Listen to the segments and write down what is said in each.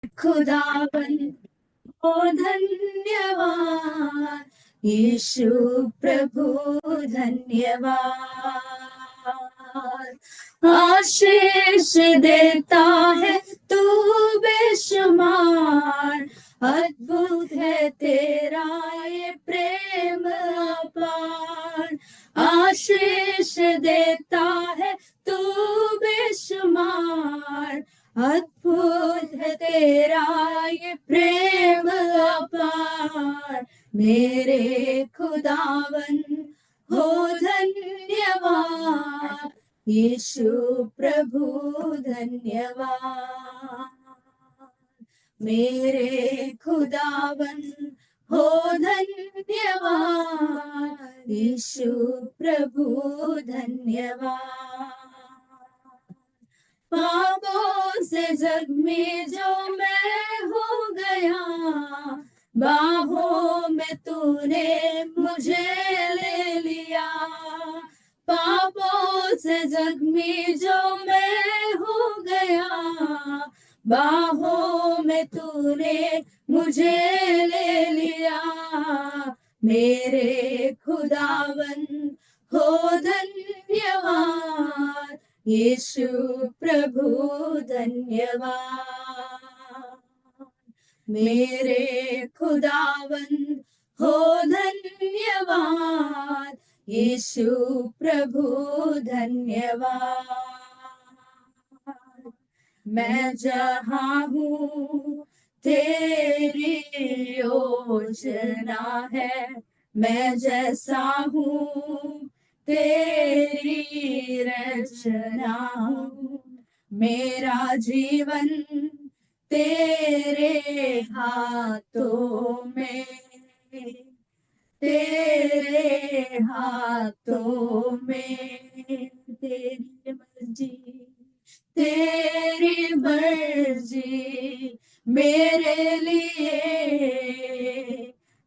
खुदावन ओ धन्यवाद, यीशु प्रभु धन्यवाद। आशीष देता है तू बेशुमार, अद्भुत है तेरा ये प्रेम अपार। आशीष देता है तू बेशुमार, अद्भुत है तेरा ये प्रेम अपार। मेरे खुदावन हो धन्यवाद, यीशु प्रभु धन्यवाद। मेरे खुदावन हो धन्यवाद, यीशु प्रभु धन्यवाद। पापों से जग में जो मैं हो गया, बाहों में तूने मुझे ले लिया। पापों से जग में जो मैं हो गया, बाहों में तूने मुझे ले लिया। मेरे खुदावन हो धन्यवाद, यीशु प्रभु धन्यवाद। मेरे खुदावन हो धन्यवाद, यीशु प्रभु धन्यवाद। मैं जहाँ हूँ तेरी योजना है, मैं जैसा हूँ तेरी रचना हूँ। मेरा जीवन तेरे हाथों में, तेरे हाथों में। तेरी मर्जी, तेरी मर्जी मेरे लिए,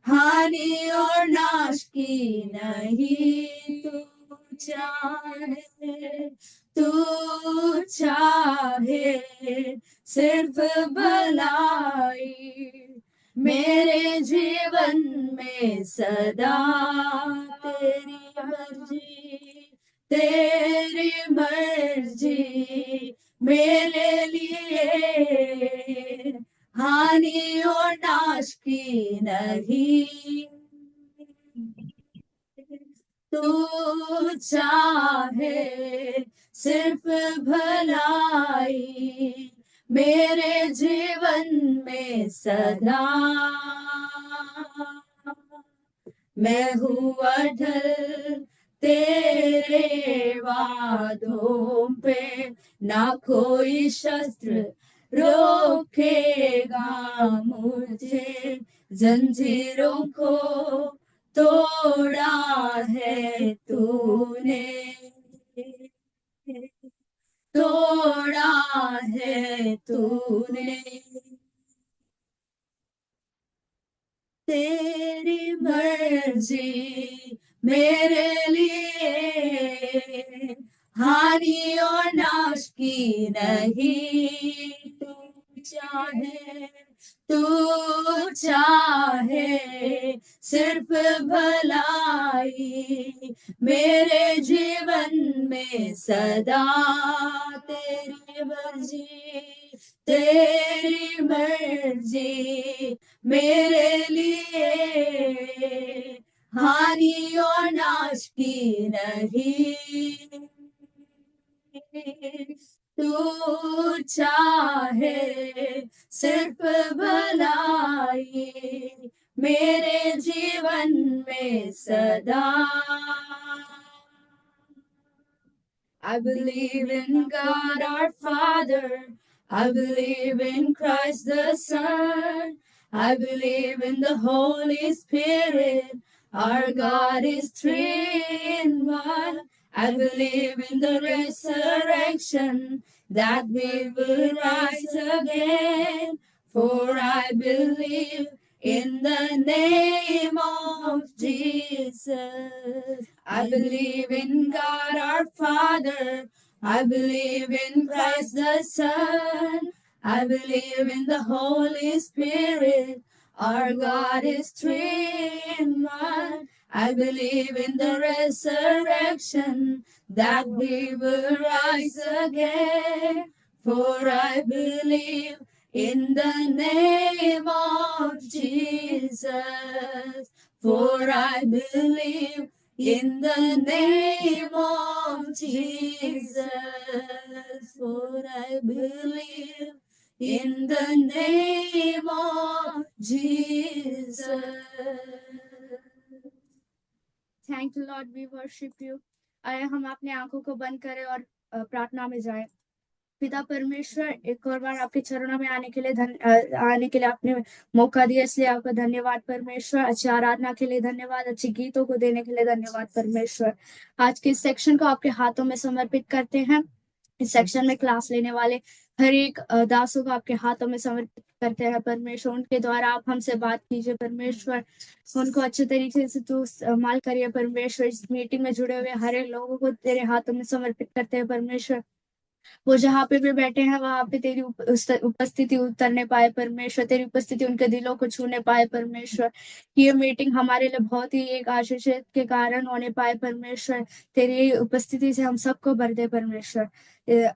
हानि और नाश की नहीं तू चाहे। तू चाहे सिर्फ भलाई मेरे जीवन में सदा। तेरी मर्जी, तेरी मर्जी मेरे लिए, हानि और नाश की नहीं। तू चाहे सिर्फ भलाई मेरे जीवन में सदा। मैं हूँ अटल तेरे वादों पे, ना कोई शस्त्र रोकेगा मुझे। जंजीरों को तोड़ा है तूने, तोड़ा है तूने। तेरी मर्जी मेरे लिए, हानि और नाश की नहीं। तू चाहे, तू चाहे सिर्फ भलाई मेरे जीवन में सदा। तेरी मर्जी, तेरी मर्जी मेरे लिए, हानि और नाश की नहीं। तू चाहे सिर्फ भलाई मेरे जीवन में सदा। I believe in God our Father, I believe in Christ the Son, I believe in the Holy Spirit, our God is three in one. I believe in the resurrection, that we will rise again, for I believe in the name of Jesus. I believe in God our Father, I believe in Christ the Son, I believe in the Holy Spirit. Our God is three in one. I believe in the resurrection, that we will rise again. For I believe in the name of Jesus. For I believe in the name of Jesus. For I believe in the name of Jesus. Thank you, Lord. We worship you. आइए हम अपने आंखों को बंद करें और प्रार्थना में जाएं। पिता परमेश्वर, एक और बार आपके चरणों में आने के लिए आपने मौका दिया, इसलिए आपका धन्यवाद परमेश्वर। अच्छी आराधना के लिए धन्यवाद, अच्छी गीतों को देने के लिए धन्यवाद परमेश्वर। आज के इस सेक्शन को आपके हाथों में समर्पित करते हैं। इस सेक्शन में क्लास लेने वाले हर एक दासों को आपके हाथों में समर्पित करते हैं परमेश्वर। उनके द्वारा आप हमसे बात कीजिए परमेश्वर, उनको अच्छे तरीके से तू इस्तेमाल करिए परमेश्वर। इस मीटिंग में जुड़े हुए हर एक लोगों को तेरे हाथों में समर्पित करते हैं परमेश्वर। वो जहाँ पे भी बैठे हैं वहां पे तेरी उपस्थिति उतरने पाए परमेश्वर, तेरी उपस्थिति उनके दिलों को छूने पाए परमेश्वर। ये मीटिंग हमारे लिए बहुत ही एक आशीष के कारण होने पाए परमेश्वर। तेरी उपस्थिति से हम सबको भर दे परमेश्वर।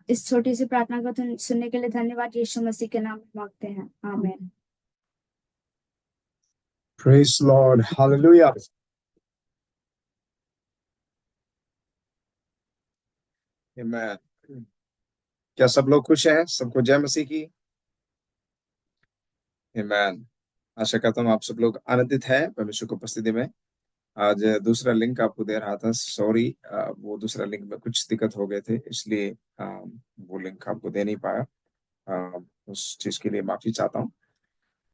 इस छोटी सी प्रार्थना को सुनने के लिए धन्यवाद। यीशु मसीह के नाम में मांगते हैं, आमीन। Praise Lord. Hallelujah. Amen. क्या सब लोग खुश हैं? सबको जय मसीह की। Amen. आशा करता हूँ आप सब लोग आनंदित हैं परमेश्वर की उपस्थिति में। आज दूसरा लिंक आपको दे रहा था, सॉरी, वो दूसरा लिंक में कुछ दिक्कत हो गए थे, इसलिए वो लिंक आपको दे नहीं पाया। उस चीज के लिए माफी चाहता हूँ।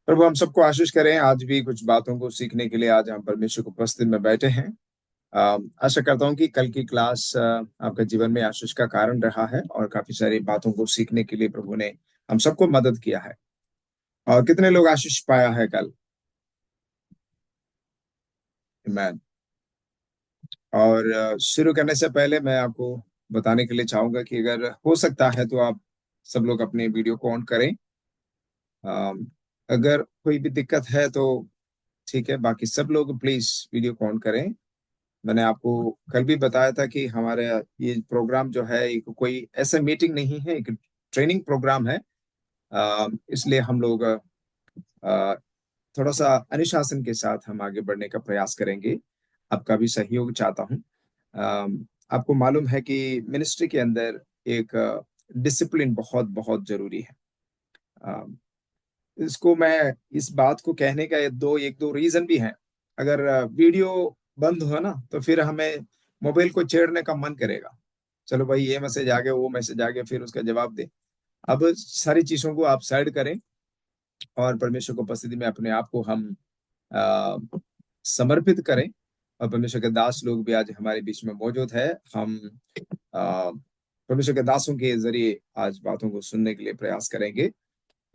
प्रभु हम सबको आशीष करें। आज भी कुछ बातों को सीखने के लिए आज हम परमेश्वर की उपस्थिति में बैठे हैं। आशा करता हूँ कि कल की क्लास आपके जीवन में आशीष का कारण रहा है और काफी सारी बातों को सीखने के लिए प्रभु ने हम सबको मदद किया है। और कितने लोग आशीष पाया है कल? आमीन। और शुरू करने से पहले मैं आपको बताने के लिए चाहूंगा कि अगर हो सकता है तो आप सब लोग अपने वीडियो को ऑन करें। अगर कोई भी दिक्कत है तो ठीक है, बाकी सब लोग प्लीज वीडियो को ऑन करें। मैंने आपको कल भी बताया था कि हमारे ये प्रोग्राम जो है एक कोई ऐसा मीटिंग नहीं है, एक ट्रेनिंग प्रोग्राम है। इसलिए हम लोग थोड़ा सा अनुशासन के साथ हम आगे बढ़ने का प्रयास करेंगे। आपका भी सहयोग चाहता हूँ। आपको मालूम है कि मिनिस्ट्री के अंदर एक डिसिप्लिन बहुत बहुत जरूरी है। इसको मैं इस बात को कहने का एक दो रीजन भी है। अगर वीडियो बंद हो ना तो फिर हमें मोबाइल को छेड़ने का मन करेगा, चलो भाई ये मैसेज आ गया, वो मैसेज आ गया, फिर उसका जवाब दे। अब सारी चीजों को आप साइड करें और परमेश्वर की उपस्थिति में अपने आप को हम समर्पित करें। और परमेश्वर के दास लोग भी आज हमारे बीच में मौजूद है। हम परमेश्वर के दासों के जरिए आज बातों को सुनने के लिए प्रयास करेंगे।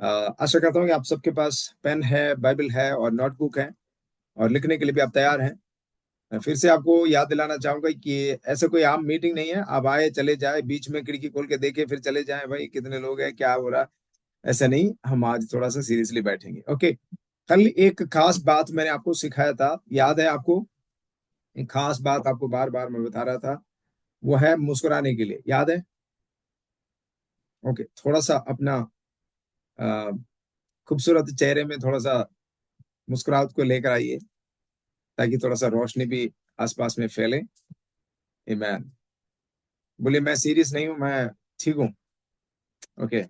आशा करता हूँ कि आप सबके पास पेन है, बाइबल है और नोटबुक है और लिखने के लिए भी आप तैयार हैं। मैं फिर से आपको याद दिलाना चाहूंगा कि ऐसा कोई आम मीटिंग नहीं है, आप आए चले जाए, बीच में खिड़की खोल के देखे फिर चले जाए, भाई कितने लोग हैं क्या हो रहा, ऐसा नहीं। हम आज थोड़ा सा सीरियसली बैठेंगे। ओके, कल एक खास बात मैंने आपको सिखाया था, याद है आपको? एक खास बात आपको बार बार मैं बता रहा था, वो है मुस्कुराने के लिए, याद है? ओके, थोड़ा सा अपना खूबसूरत चेहरे में थोड़ा सा मुस्कुराहट को लेकर आइए ताकि थोड़ा सा रोशनी भी आसपास में फैले। आमीन। बोलिए मैं सीरियस नहीं हूँ, मैं ठीक हूँ। ओके,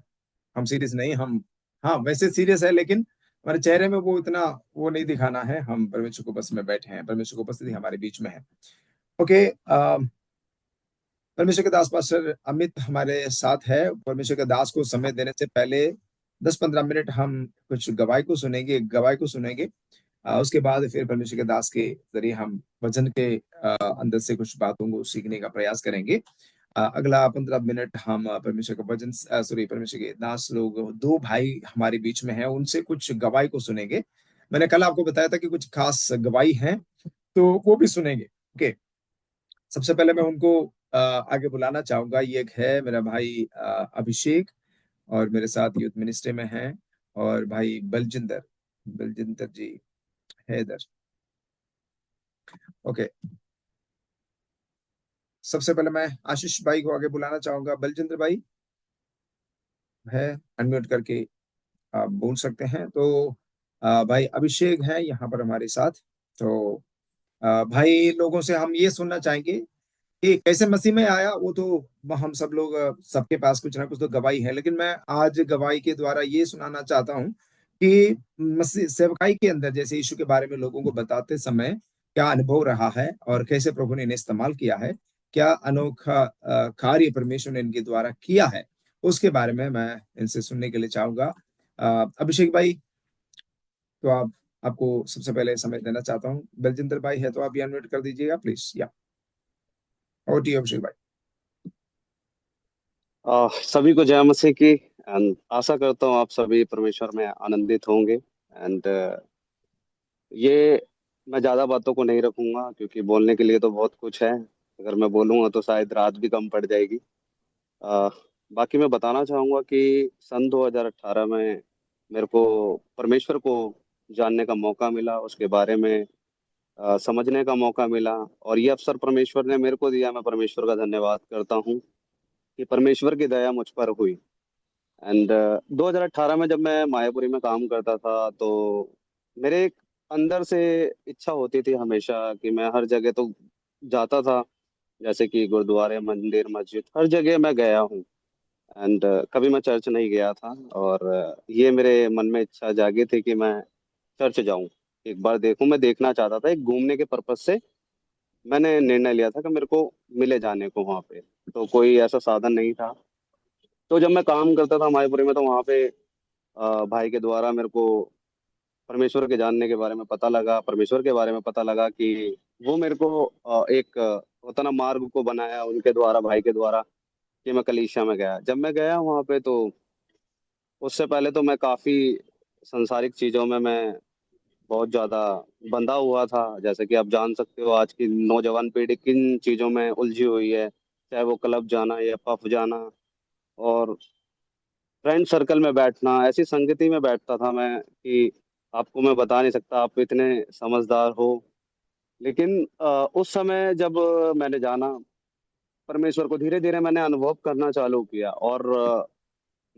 हम सीरियस नहीं, हम हाँ वैसे सीरियस है लेकिन हमारे चेहरे में वो इतना वो नहीं दिखाना है। हम परमेश्वर को बस में बैठे हैं, परमेश्वर की उपस्थिति हमारे बीच में है। ओके, परमेश्वर के दास पास्टर अमित हमारे साथ है। परमेश्वर के दास को समय देने से पहले 10-15 मिनट हम कुछ गवाही को सुनेंगे। उसके बाद फिर परमेश्वर के दास के जरिए हम वचन के अंदर से कुछ बातों को सीखने का प्रयास करेंगे। अगला 15 मिनट हम परमेश्वर का वचन परमेश्वर के दास लोग, दो भाई हमारे बीच में हैं, उनसे कुछ गवाही को सुनेंगे। मैंने कल आपको बताया था कि कुछ खास गवाही हैं तो वो भी सुनेंगे। ओके, सबसे पहले मैं उनको आगे बुलाना चाहूंगा। ये एक है मेरा भाई अभिषेक, और मेरे साथ यूथ मिनिस्ट्री में हैं, और भाई बलजिंदर, बलजिंदर जी है इधर। ओके, सबसे पहले मैं आशीष भाई को आगे बुलाना चाहूंगा। बलजिंदर भाई है, अनम्यूट करके आप बोल सकते हैं। तो भाई अभिषेक है यहाँ पर हमारे साथ। तो भाई लोगों से हम ये सुनना चाहेंगे कि कैसे मसीह में आया। वो तो हम सब लोग, सबके पास कुछ ना कुछ तो गवाही है, लेकिन मैं आज गवाही के द्वारा ये सुनाना चाहता हूँ कि मसीह सेवकाई के अंदर जैसे यीशु के बारे में लोगों को बताते समय क्या अनुभव रहा है, और कैसे प्रभु ने इन्हें इस्तेमाल किया है, क्या अनोखा कार्य परमेश्वर ने इनके द्वारा किया है, उसके बारे में मैं इनसे सुनने के लिए चाहूंगा। अभिषेक भाई, तो आपको सबसे पहले समय देना चाहता हूँ। बलजिंदर भाई है तो आप भी अनम्यूट कर दीजिएगा प्लीज। या और टी अभिषेक भाई। सभी को जय मसीह की। एंड आशा करता हूँ आप सभी परमेश्वर में आनंदित होंगे। एंड ये मैं ज़्यादा बातों को नहीं रखूंगा क्योंकि बोलने के लिए तो बहुत कुछ है। अगर मैं बोलूंगा तो शायद रात भी कम पड़ जाएगी। अ, बाकी मैं बताना चाहूंगा कि सन 2018 में मेरे को परमेश्वर को जानने का मौका मिला, उसके बारे में समझने का मौका मिला। और ये अवसर परमेश्वर ने मेरे को दिया, मैं परमेश्वर का धन्यवाद करता हूँ कि परमेश्वर की दया मुझ पर हुई। एंड 2018 में जब मैं मायापुरी में काम करता था तो मेरे एक अंदर से इच्छा होती थी हमेशा कि मैं हर जगह तो जाता था, जैसे कि गुरुद्वारे, मंदिर, मस्जिद, हर जगह मैं गया हूँ। एंड कभी मैं चर्च नहीं गया था। और ये मेरे मन में इच्छा जागी थी कि मैं चर्च जाऊं, एक बार देखूं। मैं देखना चाहता था, एक घूमने के पर्पज से मैंने निर्णय लिया था कि मेरे को मिले जाने को वहाँ पे। तो कोई ऐसा साधन नहीं था। तो जब मैं काम करता था मायापुरी में तो वहाँ पे भाई के द्वारा मेरे को परमेश्वर के जानने के बारे में पता लगा, परमेश्वर के बारे में पता लगा कि वो मेरे को एक होता ना मार्ग को बनाया उनके द्वारा, भाई के द्वारा, कि मैं कलीसिया में गया। जब मैं गया वहाँ पे तो उससे पहले तो मैं काफी संसारिक चीजों में मैं बहुत ज्यादा बंधा हुआ था। जैसे कि आप जान सकते हो आज की नौजवान पीढ़ी किन चीजों में उलझी हुई है, चाहे वो क्लब जाना या पब जाना, और फ्रेंड सर्कल में बैठना। ऐसी संगति में बैठता था मैं कि आपको मैं बता नहीं सकता, आप इतने समझदार हो। लेकिन उस समय जब मैंने जाना परमेश्वर को, धीरे धीरे मैंने अनुभव करना चालू किया। और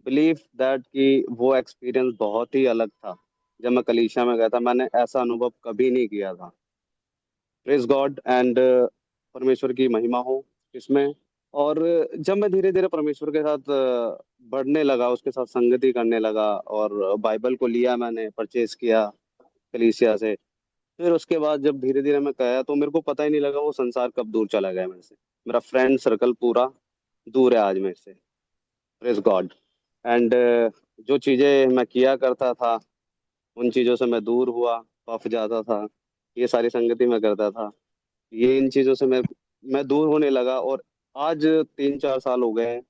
बिलीव दैट कि वो एक्सपीरियंस बहुत ही अलग था। जब मैं कलीसिया में गया था मैंने ऐसा अनुभव कभी नहीं किया था। Praise God. एंड परमेश्वर की महिमा हो इसमें। और जब मैं धीरे धीरे परमेश्वर के साथ बढ़ने लगा, उसके साथ संगति करने लगा, और बाइबल को लिया, मैंने परचेज किया कलीसिया से। फिर उसके बाद जब धीरे धीरे मैं गया तो मेरे को पता ही नहीं लगा वो संसार कब दूर चला गया मेरे से। मेरा फ्रेंड सर्कल पूरा दूर है आज मेरे से। Praise God. एंड जो चीजें मैं किया करता था उन चीजों से मैं दूर हुआ, पफ जाता था, ये सारी संगति मैं करता था। ये इन चीजों से मैं दूर होने लगा। और आज 3-4 साल हो गए हैं।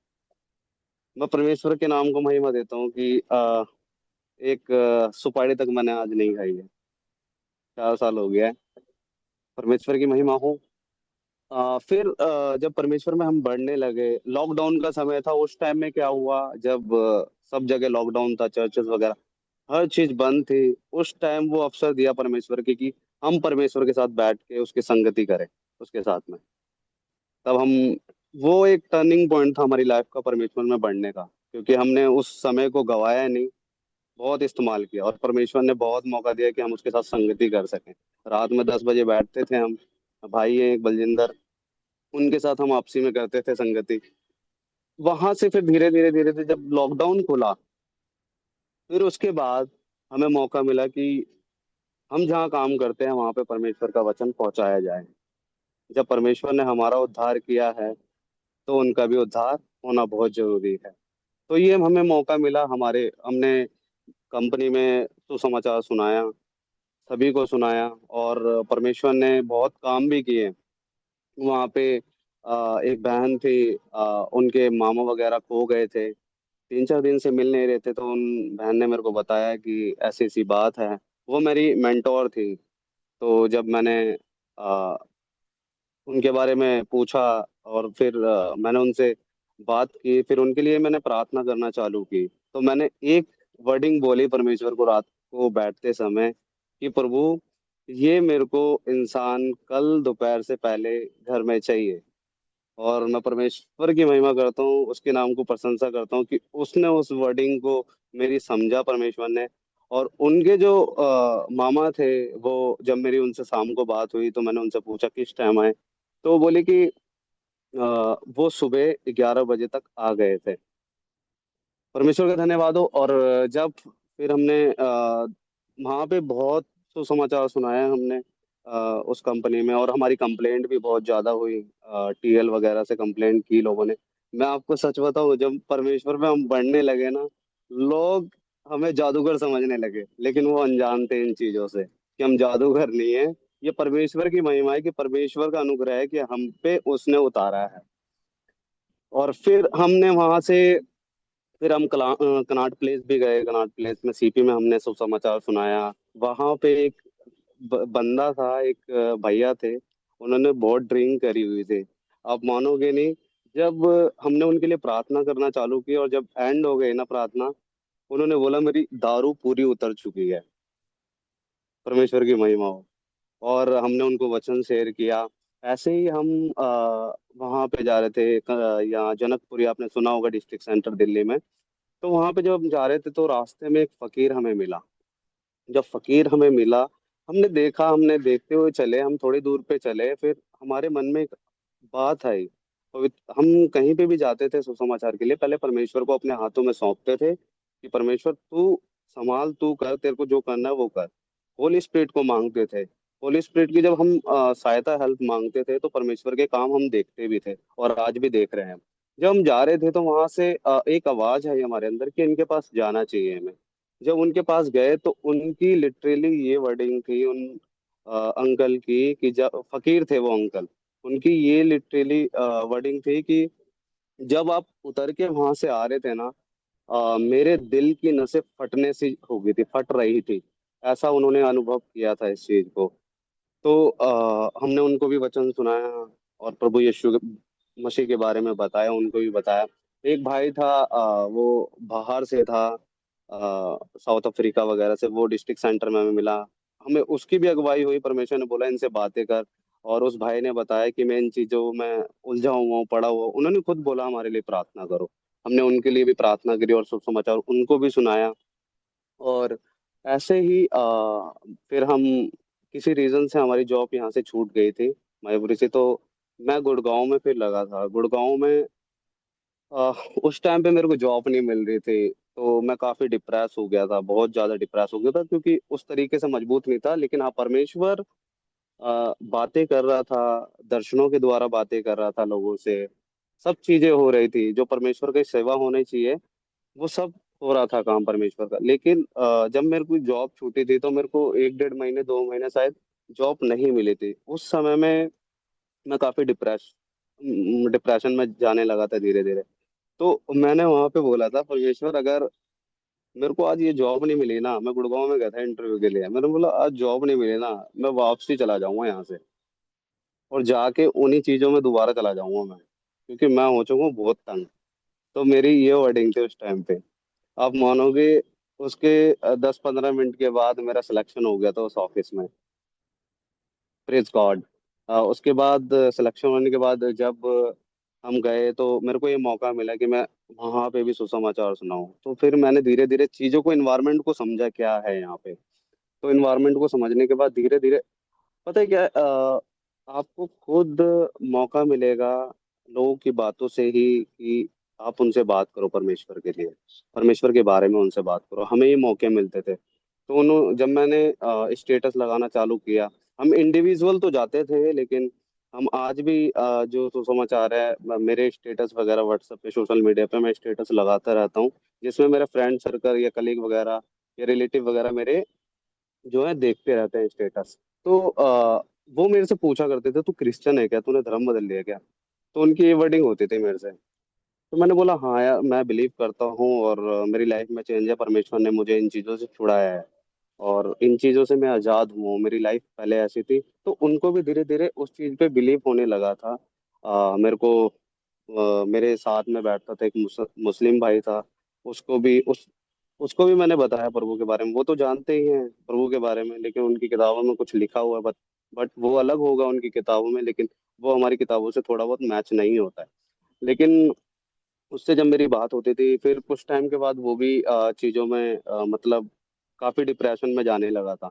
मैं परमेश्वर के नाम को महिमा देता हूँ कि एक सुपारी तक मैंने आज नहीं खाई है। 4 साल हो गया है। परमेश्वर की महिमा हो। फिर जब परमेश्वर में हम बढ़ने लगे, लॉकडाउन का समय था, उस टाइम में क्या हुआ, जब सब जगह लॉकडाउन था, चर्चेस वगैरह हर चीज बंद थी। उस टाइम वो अवसर दिया परमेश्वर की कि हम परमेश्वर के साथ बैठ के उसकी संगति करें उसके साथ में। तब हम, वो एक टर्निंग पॉइंट था हमारी लाइफ का परमेश्वर में बढ़ने का, क्योंकि हमने उस समय को गवाया नहीं, बहुत इस्तेमाल किया। और परमेश्वर ने बहुत मौका दिया कि हम उसके साथ संगति कर सकें। रात में 10 बजे बैठते थे हम, भाई है एक बलजिंदर, उनके साथ हम आपसी में करते थे संगति। वहां से फिर धीरे धीरे धीरे धीरे जब लॉकडाउन खुला, फिर उसके बाद हमें मौका मिला कि हम जहाँ काम करते हैं वहां पे परमेश्वर का वचन पहुंचाया जाए। जब परमेश्वर ने हमारा उद्धार किया है तो उनका भी उद्धार होना बहुत जरूरी है। तो ये हमें मौका मिला, हमारे हमने कंपनी में सुसमाचार सुनाया, सभी को सुनाया। और परमेश्वर ने बहुत काम भी किए वहाँ पे। एक बहन थी, उनके मामा वगैरह खो गए थे, 3-4 दिन से मिल नहीं रहे थे। तो उन बहन ने मेरे को बताया कि ऐसी ऐसी बात है। वो मेरी मेंटोर थी। तो जब मैंने आ, उनके बारे में पूछा और फिर मैंने उनसे बात की, फिर उनके लिए मैंने प्रार्थना करना चालू की। तो मैंने एक वर्डिंग बोली परमेश्वर को रात को बैठते समय कि प्रभु, ये मेरे को इंसान कल दोपहर से पहले घर में चाहिए। और मैं परमेश्वर की महिमा करता हूँ, उसके नाम को प्रशंसा करता हूँ कि उसने उस वर्डिंग को मेरी समझा परमेश्वर ने। और उनके जो मामा थे, वो जब मेरी उनसे शाम को बात हुई तो मैंने उनसे पूछा किस टाइम आए। तो वो बोले कि वो सुबह 11 बजे तक आ गए थे। परमेश्वर का धन्यवाद हो। और जब फिर हमने वहाँ पे बहुत सुसमाचार सुनाया हमने उस कंपनी में, और हमारी कंप्लेंट भी बहुत ज़्यादा हुई, टीएल वगैरह से कंप्लेंट की लोगों ने। मैं आपको सच बताऊं, जब परमेश्वर में हम बढ़ने लगे ना, लोग हमें जादूगर समझने लगे, लेकिन वो अनजान थे इन चीज़ों से कि हम जादूगर नहीं है। ये परमेश्वर की महिमा है कि परमेश्वर का अनुग्रह है कि हम पे उसने उतारा है। और फिर हमने वहां से, फिर हम कनाट प्लेस भी गए। कनाट प्लेस में सीपी में हमने सब समाचार सुनाया। वहां पे एक बंदा था, एक भैया थे, उन्होंने बहुत ड्रिंक करी हुई थी। आप मानोगे नहीं, जब हमने उनके लिए प्रार्थना करना चालू की और जब एंड हो गई ना प्रार्थना, उन्होंने बोला मेरी दारू पूरी उतर चुकी है। परमेश्वर की महिमा हो। और हमने उनको वचन शेयर किया। ऐसे ही हम वहाँ पे जा रहे थे, यहाँ जनकपुरी, आपने सुना होगा, डिस्ट्रिक्ट सेंटर दिल्ली में। तो वहां पे जब हम जा रहे थे तो रास्ते में एक फकीर हमें मिला। जब फकीर हमें मिला, हमने देखा, हमने देखते हुए चले, हम थोड़ी दूर पे चले, फिर हमारे मन में एक बात आई। हम कहीं पे भी जाते थे सुसमाचार के लिए, पहले परमेश्वर को अपने हाथों में सौंपते थे कि परमेश्वर तू संभाल, तू कर, तेरे को जो करना है वो कर। होली स्पिरिट को मांगते थे। होली स्पिरिट की जब हम सहायता, हेल्प मांगते थे, तो परमेश्वर के काम हम देखते भी थे और आज भी देख रहे हैं। जब हम जा रहे थे तो वहां से एक आवाज आई हमारे अंदर कि इनके पास जाना चाहिए हमें। जब उनके पास गए तो उनकी लिटरली ये वर्डिंग थी उन अंकल की, कि जब फकीर थे वो अंकल, उनकी ये लिटरली वर्डिंग थी कि जब आप उतर के वहां से आ रहे थे ना, मेरे दिल की नसें फटने सी हो गई थी, फट रही थी। ऐसा उन्होंने अनुभव किया था इस चीज को। तो हमने उनको भी वचन सुनाया और प्रभु यीशु मसीह के बारे में बताया, उनको भी बताया। एक भाई था, वो बाहर से था, साउथ अफ्रीका वगैरह से, वो डिस्ट्रिक्ट सेंटर में हमें मिला। हमें उसकी भी अगुवाई हुई, परमेश्वर ने बोला इनसे बातें कर। और उस भाई ने बताया कि मैं इन चीजों में उलझा हुआ हूँ, पड़ा हुआ हूँ। उन्होंने खुद बोला हमारे लिए प्रार्थना करो। हमने उनके लिए भी प्रार्थना करी और शुभ समाचार उनको भी सुनाया। और ऐसे ही फिर हम, किसी रीजन से हमारी जॉब यहाँ से छूट गई थी, मयूरी से। तो मैं गुड़गांव में फिर लगा था। गुड़गांव में अ, उस टाइम पे मेरे को जॉब नहीं मिल रही थी, तो मैं काफी डिप्रेस हो गया था, बहुत ज्यादा डिप्रेस हो गया था, क्योंकि उस तरीके से मजबूत नहीं था। लेकिन हाँ, परमेश्वर बातें कर रहा था, दर्शनों के द्वारा बातें कर रहा था लोगों से। सब चीजें हो रही थी जो परमेश्वर की सेवा होनी चाहिए, वो सब हो रहा था काम परमेश्वर का। लेकिन जब मेरे को जॉब छूटी थी तो मेरे को 1 डेढ़ महीने 2 महीने शायद जॉब नहीं मिली थी। उस समय में मैं काफी डिप्रेशन में जाने लगा था धीरे धीरे। तो मैंने वहां पे बोला था, परमेश्वर अगर मेरे को आज ये जॉब नहीं मिली ना, मैं गुड़गांव में गया था इंटरव्यू के लिए, मैंने बोला आज जॉब नहीं मिली ना, मैं वापसी चला जाऊंगा यहाँ से और जाके उन्हीं चीजों में दोबारा चला जाऊंगा मैं, क्योंकि मैं हो चुका हूँ बहुत तंग। तो मेरी ये वर्डिंग थी उस टाइम पे। आप मानोगे, उसके 10 15 मिनट के बाद मेरा सिलेक्शन हो गया था उस ऑफिस में। Praise God. उसके बाद सिलेक्शन होने के बाद जब हम गए तो मेरे को ये मौका मिला कि मैं वहां पे भी सुसमाचार सुनाऊं। तो फिर मैंने धीरे धीरे चीजों को, इन्वायरमेंट को समझा क्या है यहाँ पे। तो इन्वायरमेंट को समझने के बाद धीरे धीरे, पता है क्या है, आपको खुद मौका मिलेगा लोगों की बातों से ही कि आप उनसे बात करो परमेश्वर के लिए, परमेश्वर के बारे में उनसे बात करो। हमें ये मौके मिलते थे। तो उन्होंने, जब मैंने स्टेटस लगाना चालू किया, हम इंडिविजुअल तो जाते थे, लेकिन हम आज भी जो सुसमाचार है, मेरे स्टेटस वगैरह व्हाट्सएप पे, सोशल मीडिया पे मैं स्टेटस लगाता रहता हूँ, जिसमें मेरा फ्रेंड सर्कल या कलीग वगैरह या रिलेटिव वगैरह मेरे जो है देखते रहते हैं स्टेटस। तो वो मेरे से पूछा करते थे तू क्रिश्चियन है क्या, तूने धर्म बदल लिया क्या। तो उनकी ये वर्डिंग होती थी मेरे से। तो मैंने बोला हाँ यार, मैं बिलीव करता हूँ और मेरी लाइफ में चेंज है, परमेश्वर ने मुझे इन चीज़ों से छुड़ाया है और इन चीज़ों से मैं आज़ाद हूँ। मेरी लाइफ पहले ऐसी थी। तो उनको भी धीरे धीरे उस चीज़ पे बिलीव होने लगा था। मेरे को मेरे साथ में बैठता था एक मुस्लिम भाई था। उसको भी मैंने बताया प्रभु के बारे में। वो तो जानते ही हैं प्रभु के बारे में, लेकिन उनकी किताबों में कुछ लिखा हुआ है, बट वो अलग होगा उनकी किताबों में, लेकिन वो हमारी किताबों से थोड़ा बहुत मैच नहीं होता है। लेकिन उससे जब मेरी बात होती थी, फिर कुछ टाइम के बाद वो भी चीज़ों में मतलब काफ़ी डिप्रेशन में जाने लगा था।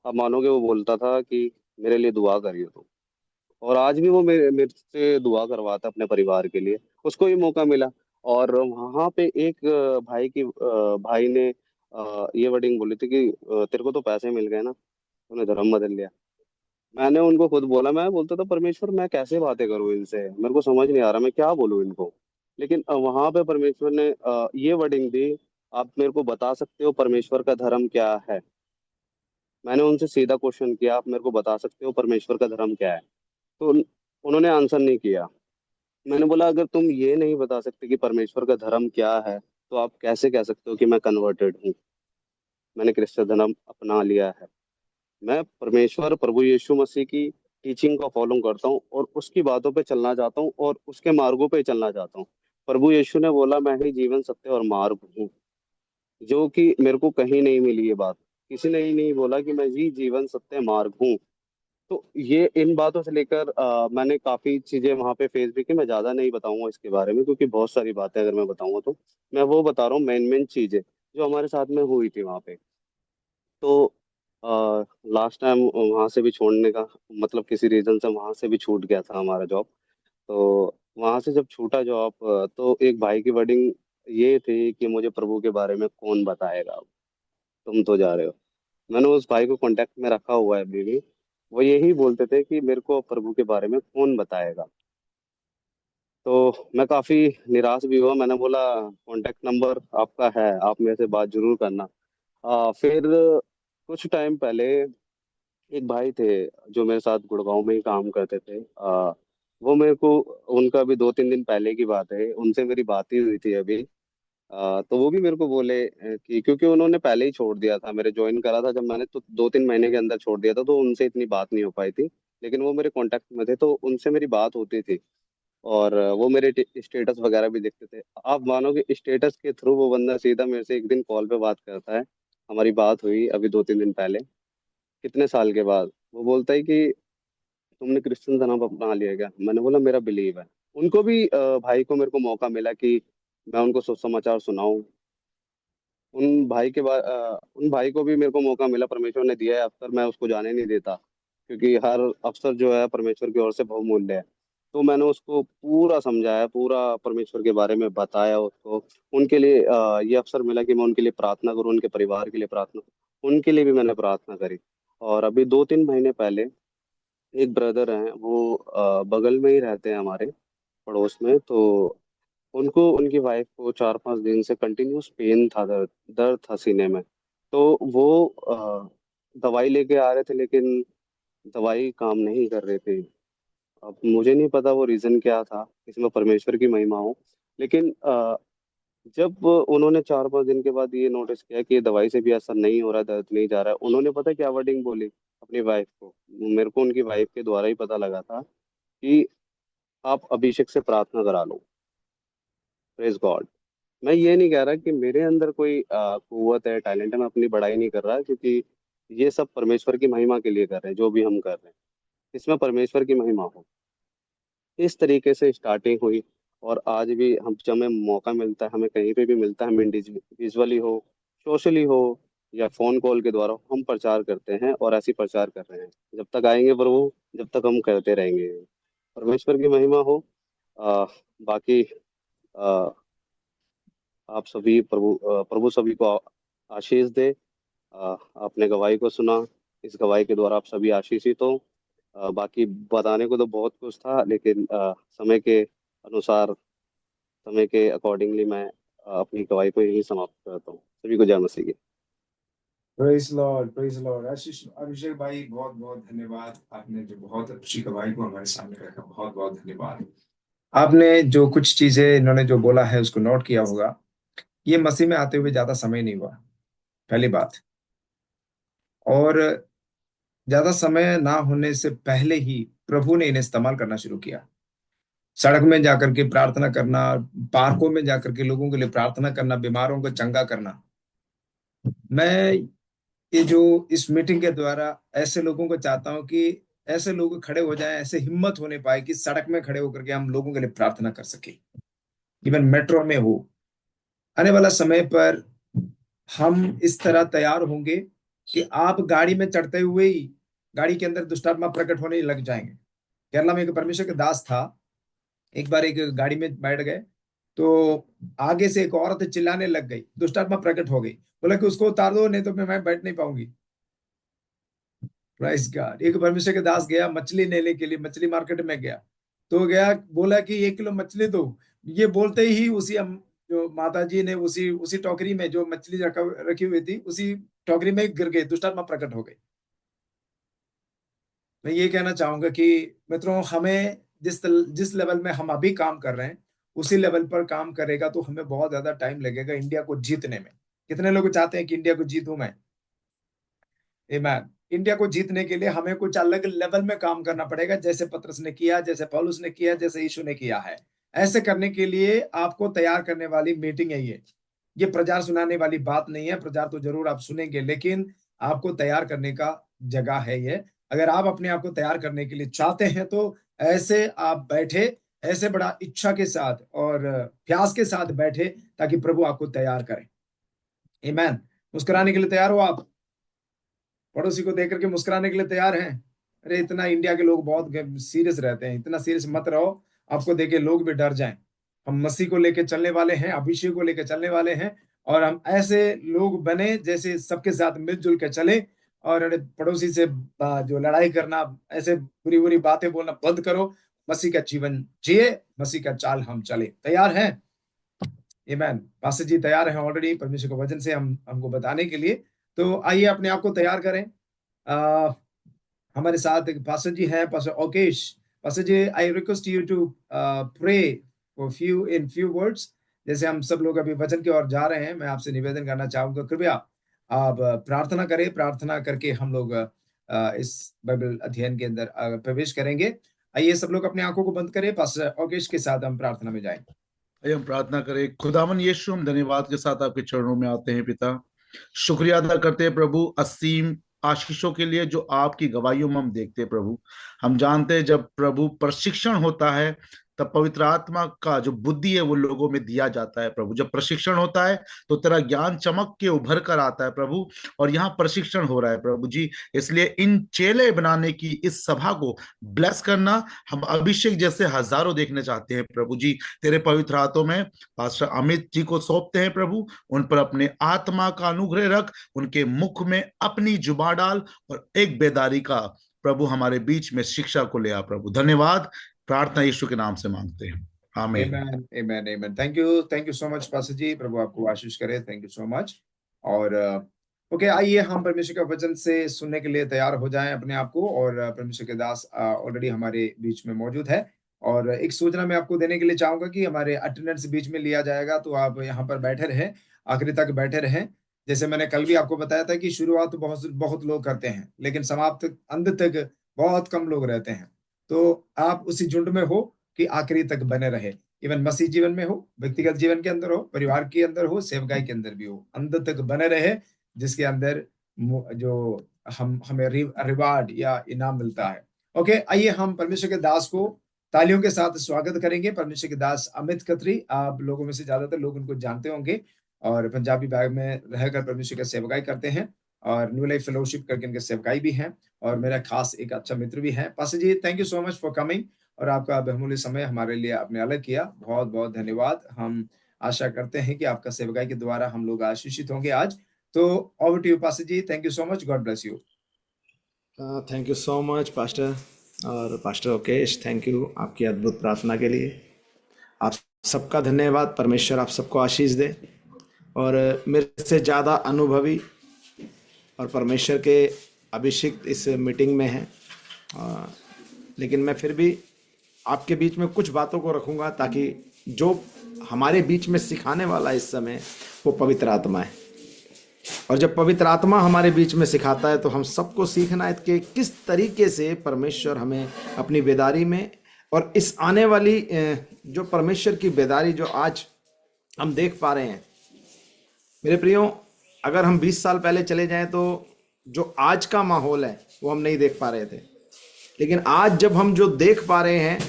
अब मानोगे वो बोलता था कि मेरे लिए दुआ करिए तुम। और आज भी वो मेरे मेरे से दुआ करवाता है अपने परिवार के लिए। उसको भी मौका मिला। और वहां पे एक भाई ने ये वर्डिंग बोली थी कि तेरे को तो पैसे मिल गए ना, तूने धर्म बदल लिया। मैंने उनको खुद बोला, मैं बोलता था परमेश्वर मैं कैसे बातें करूं इनसे, मेरे को समझ नहीं आ रहा मैं क्या बोलूं इनको। लेकिन वहां पे परमेश्वर ने ये वर्डिंग दी, आप मेरे को बता सकते हो परमेश्वर का धर्म क्या है। मैंने उनसे सीधा क्वेश्चन किया, आप मेरे को बता सकते हो परमेश्वर का धर्म क्या है। तो उन्होंने आंसर नहीं किया। मैंने बोला अगर तुम ये नहीं बता सकते कि परमेश्वर का धर्म क्या है, तो आप कैसे कह सकते हो कि मैं कन्वर्टेड हूँ, मैंने क्रिश्चियन धर्म अपना लिया है। मैं परमेश्वर प्रभु यीशु मसीह की टीचिंग को फॉलो करता हूँ और उसकी बातों पे चलना चाहता हूँ और उसके मार्गों पे चलना चाहता हूँ। प्रभु यीशु ने बोला मैं ही जीवन सत्य और मार्ग हूँ, जो कि मेरे को कहीं नहीं मिली ये बात। किसी ने ही नहीं बोला कि मैं ही जीवन सत्य मार्ग हूँ। तो ये इन बातों से लेकर मैंने काफी चीजें वहां पे फेस भी की। मैं ज्यादा नहीं बताऊंगा इसके बारे में, क्योंकि बहुत सारी बातें अगर मैं बताऊंगा तो। मैं वो बता रहा हूँ मेन मेन चीजें जो हमारे साथ में हुई थी वहां पे। तो लास्ट टाइम वहां से भी छोड़ने का मतलब किसी रीजन से वहां से भी छूट गया था हमारा जॉब। तो वहां से जब छूटा जॉब, तो एक भाई की वर्डिंग ये थी कि मुझे प्रभु के बारे में कौन बताएगा, तुम तो जा रहे हो। मैंने उस भाई को कांटेक्ट में रखा हुआ है अभी भी। वो यही बोलते थे कि मेरे को प्रभु के बारे में कौन बताएगा। तो मैं काफी निराश भी हुआ। मैंने बोला कांटेक्ट नंबर आपका है, आप मेरे से बात जरूर करना। फिर कुछ टाइम पहले एक भाई थे जो मेरे साथ गुड़गांव में ही काम करते थे। वो मेरे को, उनका भी 2-3 दिन पहले की बात है, उनसे मेरी बात ही हुई थी अभी। तो वो भी मेरे को बोले कि क्योंकि उन्होंने पहले ही छोड़ दिया था, मेरे ज्वाइन करा था जब मैंने, तो 2-3 महीने के अंदर छोड़ दिया था, तो उनसे इतनी बात नहीं हो पाई थी। लेकिन वो मेरे कांटेक्ट में थे तो उनसे मेरी बात होती थी। और वो मेरे स्टेटस वगैरह भी देखते थे। आप मानोगे स्टेटस के थ्रू वो बंदा सीधा मेरे से एक दिन कॉल पे बात करता है। हमारी बात हुई अभी 2-3 दिन पहले, कितने साल के बाद। वो बोलता है कि तुमने क्रिश्चियन धर्म अपना लिया क्या। मैंने बोला मेरा बिलीव है। उनको भी भाई को मेरे को मौका मिला कि मैं उनको सुसमाचार सुनाऊं। उन भाई को भी मेरे को मौका मिला, परमेश्वर ने दिया है अवसर, मैं उसको जाने नहीं देता, क्योंकि हर अवसर जो है परमेश्वर की ओर से बहुमूल्य है। तो मैंने उसको पूरा समझाया, पूरा परमेश्वर के बारे में बताया उसको। उनके लिए ये अवसर मिला कि मैं उनके लिए प्रार्थना करूं, उनके परिवार के लिए प्रार्थना, उनके लिए भी मैंने प्रार्थना करी। और अभी 2-3 महीने पहले एक ब्रदर हैं, वो बगल में ही रहते हैं हमारे, पड़ोस में। तो उनको, उनकी वाइफ को 4-5 दिन से कंटिन्यूस पेन था, दर्द दर्द था सीने में। तो वो दवाई लेके आ रहे थे, लेकिन दवाई काम नहीं कर रही थी। अब मुझे नहीं पता वो रीजन क्या था, इसमें परमेश्वर की महिमा हो। लेकिन जब उन्होंने 4-5 दिन के बाद ये नोटिस किया कि ये दवाई से भी असर नहीं हो रहा, दर्द नहीं जा रहा है, उन्होंने पता क्या वर्डिंग बोली अपनी वाइफ को। मेरे को उनकी वाइफ के द्वारा ही पता लगा था कि आप अभिषेक से प्रार्थना करा लो। Praise God. मैं ये नहीं कह रहा कि मेरे अंदर कोई कुव्वत है, टैलेंट है, मैं अपनी बड़ाई नहीं कर रहा, क्योंकि ये सब परमेश्वर की महिमा के लिए कर रहे हैं जो भी हम कर रहे हैं, इसमें परमेश्वर की महिमा हो। इस तरीके से स्टार्टिंग हुई। और आज भी हम, जब हमें मौका मिलता है, हमें कहीं पे भी मिलता है, हम इंडिविजुअली हो, सोशली हो, या फोन कॉल के द्वारा हम प्रचार करते हैं, और ऐसे ही प्रचार कर रहे हैं जब तक आएंगे प्रभु, जब तक हम करते रहेंगे। परमेश्वर की महिमा हो। बाकी आप सभी, प्रभु सभी को आशीष दे। आपने गवाही को सुना, इस गवाही के द्वारा आप सभी आशीषित हो। बाकी बताने को तो बहुत कुछ था, लेकिन समय के अनुसार, समय के अकॉर्डिंगली मैं अपनी गवाही को यही समाप्त करता हूँ। सभी को जय मसीह की। Praise Lord, praise Lord. Ashish, Abhishek भाई, बहुत बहुत धन्यवाद। आपने जो बहुत अच्छी गवाही को हमारे सामने रखा, बहुत बहुत धन्यवाद। आपने जो कुछ चीजें इन्होंने जो बोला है उसको नोट किया होगा। ये मसीह में आते हुए ज्यादा समय नहीं हुआ, पहली बात। और ज्यादा समय ना होने से पहले ही प्रभु ने इन्हें इस्तेमाल करना शुरू किया। सड़क में जाकर के प्रार्थना करना, पार्कों में जाकर के लोगों के लिए प्रार्थना करना, बीमारों को चंगा करना। मैं ये जो इस मीटिंग के द्वारा ऐसे लोगों को चाहता हूं कि ऐसे लोग खड़े हो जाएं, ऐसे हिम्मत होने पाए कि सड़क में खड़े होकर के हम लोगों के लिए प्रार्थना कर सके, इवन मेट्रो में हो। आने वाला समय पर हम इस तरह तैयार होंगे कि आप गाड़ी में चढ़ते हुए ही गाड़ी के अंदर दुष्टात्मा प्रकट होने लग जाएंगे। केरला में एक परमेश्वर के दास था, एक बार एक गाड़ी में बैठ गए तो आगे से एक औरत चिल्लाने लग गई, दुष्टात्मा प्रकट हो गई। बोला कि उसको उतार दो, नहीं तो मैं बैठ नहीं पाऊंगी। Price God. एक परमेश्वर के दास गया मछली लेने के लिए, मछली मार्केट में गया तो गया, बोला कि 1 किलो मछली दो। ये बोलते ही उसी जो माता जी ने उसी टोकरी में जो मछली रखी हुई थी, उसी टोकरी में गिर गई, दुष्टात्मा प्रकट हो गई। मैं ये कहना चाहूंगा कि मित्रों, हमें जिस लेवल में हम अभी काम कर रहे हैं उसी लेवल पर काम करेगा तो हमें बहुत ज्यादा टाइम लगेगा इंडिया को जीतने में। कितने लोग चाहते हैं कि इंडिया को जीतूं मैं? आमीन। इंडिया को जीतने के लिए हमें कुछ अलग लेवल में काम करना पड़ेगा, जैसे पतरस ने किया, जैसे पौलुस ने किया, जैसे यीशु ने किया है। ऐसे करने के लिए आपको तैयार करने वाली मीटिंग है ये प्रचार सुनाने वाली बात नहीं है। प्रचार तो जरूर आप सुनेंगे, लेकिन आपको तैयार करने का जगह है ये। अगर आप अपने आप को तैयार करने के लिए चाहते हैं तो ऐसे आप बैठे, ऐसे बड़ा इच्छा के साथ और प्यास के साथ बैठे ताकि प्रभु आपको तैयार करे। आमीन। मुस्कुराने के लिए तैयार हो आप? पड़ोसी को देख करके मुस्कुराने के लिए तैयार हैं? अरे इतना इंडिया के लोग बहुत सीरियस रहते हैं, इतना सीरियस मत रहो, आपको देखे लोग भी डर जाएं। हम मसीह को लेकर चलने वाले हैं, अभिषेक को लेकर चलने वाले हैं, और हम ऐसे लोग बने जैसे सबके साथ मिलजुल के चले। और अरे पड़ोसी से जो लड़ाई करना, ऐसे बुरी बुरी बातें बोलना बंद करो। मसीह का जीवन जिए, मसीह का चाल हम चले। तैयार हैं? आमीन। पास्टर जी तैयार हैं ऑलरेडी परमेश्वर के वचन से हमको बताने के लिए। तो आइए अपने आप को तैयार करें। हमारे साथ एक पास्टर जी हैं, pastor Okesh. Pastor ji, I request you to pray for few words. जैसे हम सब लोग अभी वचन की ओर जा रहे हैं, मैं आपसे निवेदन करना चाहूंगा, कृपया आप प्रार्थना करें। प्रार्थना करके हम लोग इस बाइबल अध्ययन के अंदर प्रवेश करेंगे। आइए सब लोग अपनी आंखों को बंद करें, पास्टर ओकेश के साथ हम प्रार्थना में जाएं। आइए हम प्रार्थना करें। खुदावन यीशु, हम धन्यवाद के साथ आपके चरणों में आते हैं पिता। शुक्रिया अदा करते हैं प्रभु असीम आशीषों के लिए जो आपकी गवाहियों में हम देखते हैं प्रभु। हम जानते हैं जब प्रभु प्रशिक्षण होता है तब पवित्र आत्मा का जो बुद्धि है वो लोगों में दिया जाता है प्रभु। जब प्रशिक्षण होता है तो तेरा ज्ञान चमक के उभर कर आता है प्रभु, और यहाँ प्रशिक्षण हो रहा है प्रभु जी। इसलिए इन चेले बनाने की इस सभा को ब्लेस करना, हम अभिषेक जैसे हजारों देखने चाहते हैं प्रभु जी। तेरे पवित्र हाथों में पास्टर अमित जी को सौंपते हैं प्रभु। उन पर अपने आत्मा का अनुग्रह रख, उनके मुख में अपनी जुबान डाल, और एक बेदारी का प्रभु हमारे बीच में शिक्षा को ले आ प्रभु। धन्यवाद, प्रार्थना यीशु के नाम से मांगते हैं, आमीन। आमीन, आमीन, आमीन। Thank you so much pastor ji. प्रभु आपको आशीष करे। Thank you so much. और ओके, आइए हम परमेश्वर का वचन से सुनने के लिए तैयार हो जाएं अपने आप को। और परमेश्वर के दास ऑलरेडी हमारे बीच में मौजूद है। और एक सूचना मैं आपको देने के लिए चाहूंगा कि हमारे अटेंडेंस बीच में लिया जाएगा, तो आप यहाँ पर बैठे रहें, आखिरी तक बैठे रहें। जैसे मैंने कल भी आपको बताया था कि शुरुआत तो बहुत लोग करते हैं, लेकिन समाप्त अंत तक बहुत कम लोग रहते हैं। तो आप उसी झुंड में हो कि आखिरी तक बने रहे। इवन मसीह जीवन में हो, व्यक्तिगत जीवन के अंदर हो, परिवार के अंदर हो, सेवकाई के अंदर भी हो, अंत तक बने रहे, जिसके अंदर जो हमें रिवार्ड या इनाम मिलता है। ओके, आइए हम परमेश्वर के दास को तालियों के साथ स्वागत करेंगे। परमेश्वर के दास अमित खत्री, आप लोगों में से ज्यादातर लोग उनको जानते होंगे, और पंजाबी बैग में रहकर परमेश्वर का सेवकाई करते हैं, और न्यू लाइफ फेलोशिप करके इनके सेवकाई भी हैं, और मेरा खास एक अच्छा मित्र भी है। Pastor ji, thank you so much for coming, और आपका बहुमूल्य समय हमारे लिए आपने अलग किया, बहुत बहुत धन्यवाद। हम आशा करते हैं कि आपका सेवकाई के द्वारा हम लोग आशीषित होंगे आज। तो over to you pastor ji, thank you so much, God bless you. Thank you so much pastor, और पास्टर ओकेश, थैंक यू आपकी अद्भुत प्रार्थना के लिए। आप सबका धन्यवाद। परमेश्वर आप सबको आशीष दे। और मेरे से ज़्यादा अनुभवी और परमेश्वर के अभिषेक इस मीटिंग में हैं, लेकिन मैं फिर भी आपके बीच में कुछ बातों को रखूंगा, ताकि जो हमारे बीच में सिखाने वाला इस समय वो पवित्र आत्मा है। और जब पवित्र आत्मा हमारे बीच में सिखाता है तो हम सबको सीखना है कि किस तरीके से परमेश्वर हमें अपनी बेदारी में और इस आने वाली जो परमेश्वर की बेदारी जो आज हम देख पा रहे हैं, मेरे प्रियो, अगर हम 20 साल पहले चले जाएं तो जो आज का माहौल है वो हम नहीं देख पा रहे थे, लेकिन आज जब हम जो देख पा रहे हैं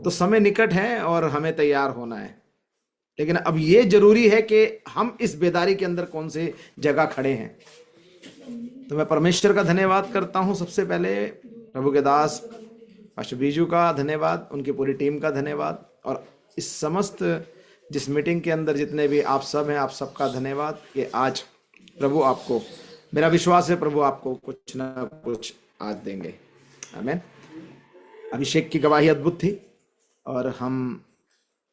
तो समय निकट है और हमें तैयार होना है। लेकिन अब ये जरूरी है कि हम इस बेदारी के अंदर कौन से जगह खड़े हैं। तो मैं परमेश्वर का धन्यवाद करता हूं। सबसे पहले प्रभु के दास पास्टर बीजू का धन्यवाद, उनकी पूरी टीम का धन्यवाद, और इस समस्त जिस मीटिंग के अंदर जितने भी आप सब हैं, आप सबका धन्यवाद कि आज प्रभु आपको, मेरा विश्वास है प्रभु आपको कुछ ना कुछ आज देंगे। आमीन। अभिषेक की गवाही अद्भुत थी और हम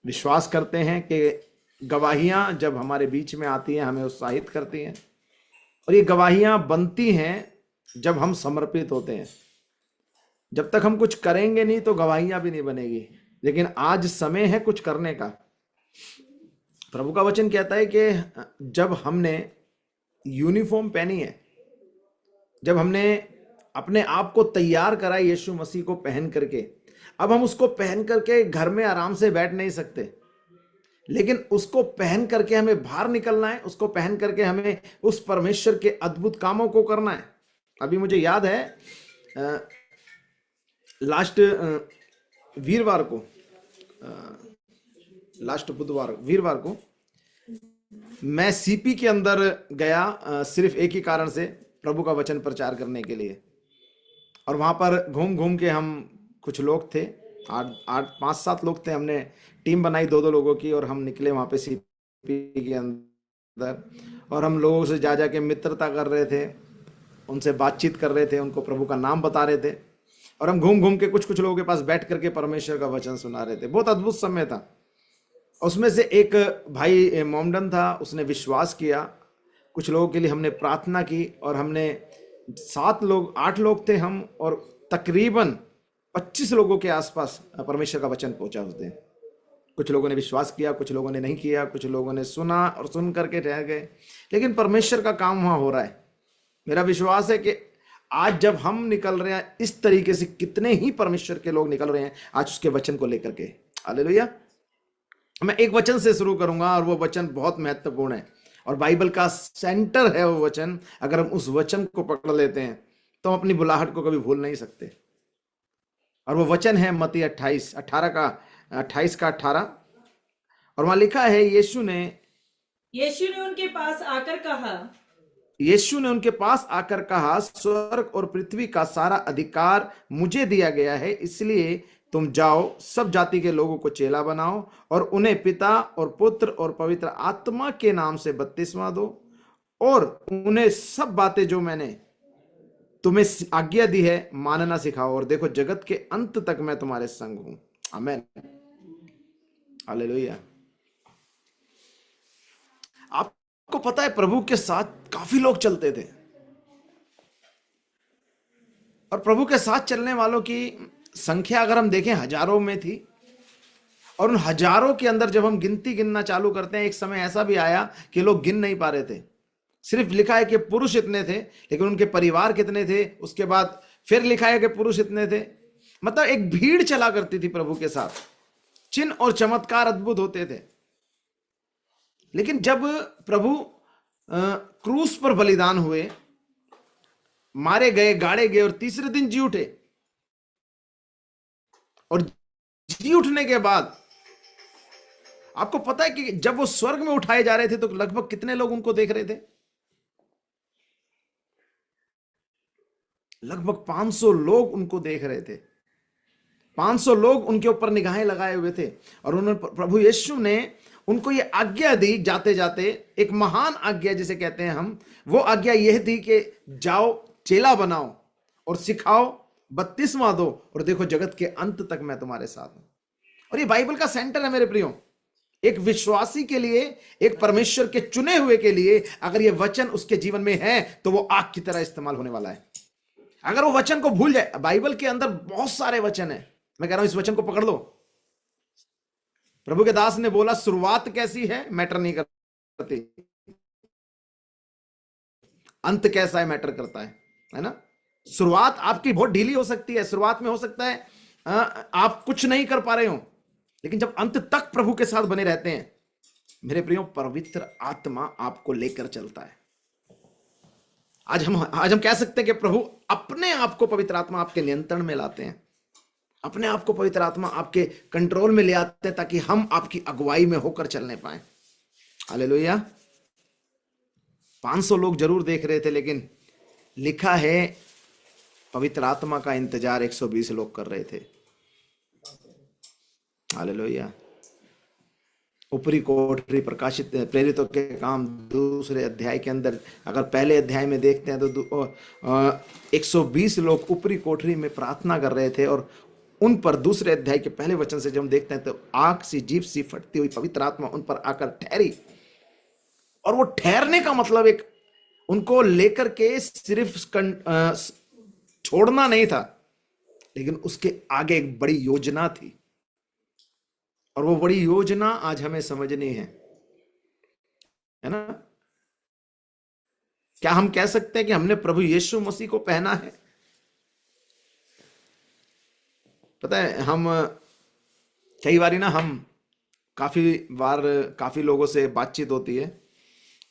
विश्वास करते हैं कि गवाहियां जब हमारे बीच में आती हैं हमें उत्साहित करती हैं, और ये गवाहियां बनती हैं जब हम समर्पित होते हैं। जब तक हम कुछ करेंगे नहीं तो गवाहियां भी नहीं बनेगी, लेकिन आज समय है कुछ करने का। प्रभु का वचन कहता है कि जब हमने यूनिफॉर्म पहनी है, जब हमने अपने आप को तैयार करा यीशु मसीह को पहन करके, अब हम उसको पहन करके घर में आराम से बैठ नहीं सकते, लेकिन उसको पहन करके हमें बाहर निकलना है, उसको पहन करके हमें उस परमेश्वर के अद्भुत कामों को करना है। अभी मुझे याद है लास्ट वीरवार को मैं सीपी के अंदर गया, सिर्फ एक ही कारण से, प्रभु का वचन प्रचार करने के लिए। और वहां पर घूम घूम के हम कुछ लोग थे, 5-7 लोग थे, हमने टीम बनाई 2-2 लोगों की, और हम निकले वहां पे सीपी के अंदर, और हम लोगों से जा के मित्रता कर रहे थे, उनसे बातचीत कर रहे थे, उनको प्रभु का नाम बता रहे थे, और हम घूम घूम के कुछ लोगों के पास बैठ करके परमेश्वर का वचन सुना रहे थे। बहुत अद्भुत समय था। उसमें से एक भाई मोमडन था, उसने विश्वास किया। कुछ लोगों के लिए हमने प्रार्थना की, और हमने 8 लोग थे हम, और तकरीबन 25 लोगों के आसपास परमेश्वर का वचन पहुंचा उस दिन। कुछ लोगों ने विश्वास किया, कुछ लोगों ने नहीं किया, कुछ लोगों ने सुना और सुन करके रह गए, लेकिन परमेश्वर का काम वहां हो रहा है। मेरा विश्वास है कि आज जब हम निकल रहे हैं इस तरीके से, कितने ही परमेश्वर के लोग निकल रहे हैं आज उसके वचन को लेकर के। हालेलुया। मैं एक वचन से शुरू करूंगा, और वो वचन बहुत महत्वपूर्ण है और बाइबल का सेंटर है वो वचन। अगर हम उस वचन को पकड़ लेते हैं तो हम अपनी बुलाहट को कभी भूल नहीं सकते। और वो वचन है मत्ती 28 का 18, और वहां लिखा है, यीशु ने उनके पास आकर कहा, स्वर्ग और पृथ्वी का सारा अधिकार मुझे दिया गया है, इसलिए तुम जाओ, सब जाति के लोगों को चेला बनाओ, और उन्हें पिता और पुत्र और पवित्र आत्मा के नाम से बपतिस्मा दो, और उन्हें सब बातें जो मैंने तुम्हें आज्ञा दी है मानना सिखाओ, और देखो जगत के अंत तक मैं तुम्हारे संग हूं। आमीन। हालेलुया। आपको पता है प्रभु के साथ काफी लोग चलते थे, और प्रभु के साथ चलने वालों की संख्या अगर हम देखें हजारों में थी, और उन हजारों के अंदर जब हम गिनना चालू करते हैं, एक समय ऐसा भी आया कि लोग गिन नहीं पा रहे थे। सिर्फ लिखा है कि पुरुष इतने थे, लेकिन उनके परिवार कितने थे, उसके बाद फिर लिखा है कि पुरुष इतने थे। मतलब एक भीड़ चला करती थी प्रभु के साथ, चिन्ह और चमत्कार अद्भुत होते थे। लेकिन जब प्रभु क्रूस पर बलिदान हुए, मारे गए, गाड़े गए, और तीसरे दिन जी उठे, और जी उठने के बाद आपको पता है कि जब वो स्वर्ग में उठाए जा रहे थे तो लगभग कितने लोग उनको देख रहे थे? लगभग 500 लोग उनको देख रहे थे। 500 लोग उनके ऊपर निगाहें लगाए हुए थे, और उन्होंने, प्रभु यीशु ने उनको ये आज्ञा दी जाते जाते, एक महान आज्ञा जिसे कहते हैं हम, वो आज्ञा यह थी कि जाओ, चेला बनाओ और सिखाओ, बपतिस्मा दो, और देखो जगत के अंत तक मैं तुम्हारे साथ हूं। और ये बाइबल का सेंटर है मेरे प्रियो। एक विश्वासी के लिए, एक परमेश्वर के चुने हुए के लिए, अगर ये वचन उसके जीवन में है तो वो आग की तरह इस्तेमाल होने वाला है। अगर वो वचन को भूल जाए, बाइबल के अंदर बहुत सारे वचन है, मैं कह रहा हूं इस वचन को पकड़ लो। प्रभु के दास ने बोला, शुरुआत कैसी है मैटर नहीं करती, अंत कैसा है मैटर करता है ना। शुरुआत आपकी बहुत ढीली हो सकती है, शुरुआत में हो सकता है आप कुछ नहीं कर पा रहे हो, लेकिन जब अंत तक प्रभु के साथ बने रहते हैं, मेरे प्रियो, पवित्र आत्मा आपको लेकर चलता है। आज हम कह सकते हैं कि प्रभु अपने आप को, पवित्र आत्मा आपके नियंत्रण में लाते हैं, अपने आप को पवित्र आत्मा आपके कंट्रोल में ले आते हैं, ताकि हम आपकी अगुवाई में होकर चलने पाए। हालेलुया। 500 लोग जरूर देख रहे थे, लेकिन लिखा है पवित्र आत्मा का इंतजार 120 लोग कर रहे थे। हालेलुया। ऊपरी कोठरी, प्रकाशित प्रेरितों के काम 2 अध्याय के अंदर अगर पहले अध्याय में देखते हैं तो 120 लोग ऊपरी कोठरी में प्रार्थना कर रहे थे, और उन पर 2 अध्याय के पहले वचन से जब हम देखते हैं तो आग सी, जीभ सी फटती हुई पवित्र आत्मा उन पर आकर ठहरी। और वो ठहरने का मतलब एक उनको लेकर के सिर्फ छोड़ना नहीं था, लेकिन उसके आगे एक बड़ी योजना थी, और वो बड़ी योजना आज हमें समझनी है ना। क्या हम कह सकते हैं कि हमने प्रभु यीशु मसीह को पहना है? पता है, हम कई बारी ना, हम काफी लोगों से बातचीत होती है,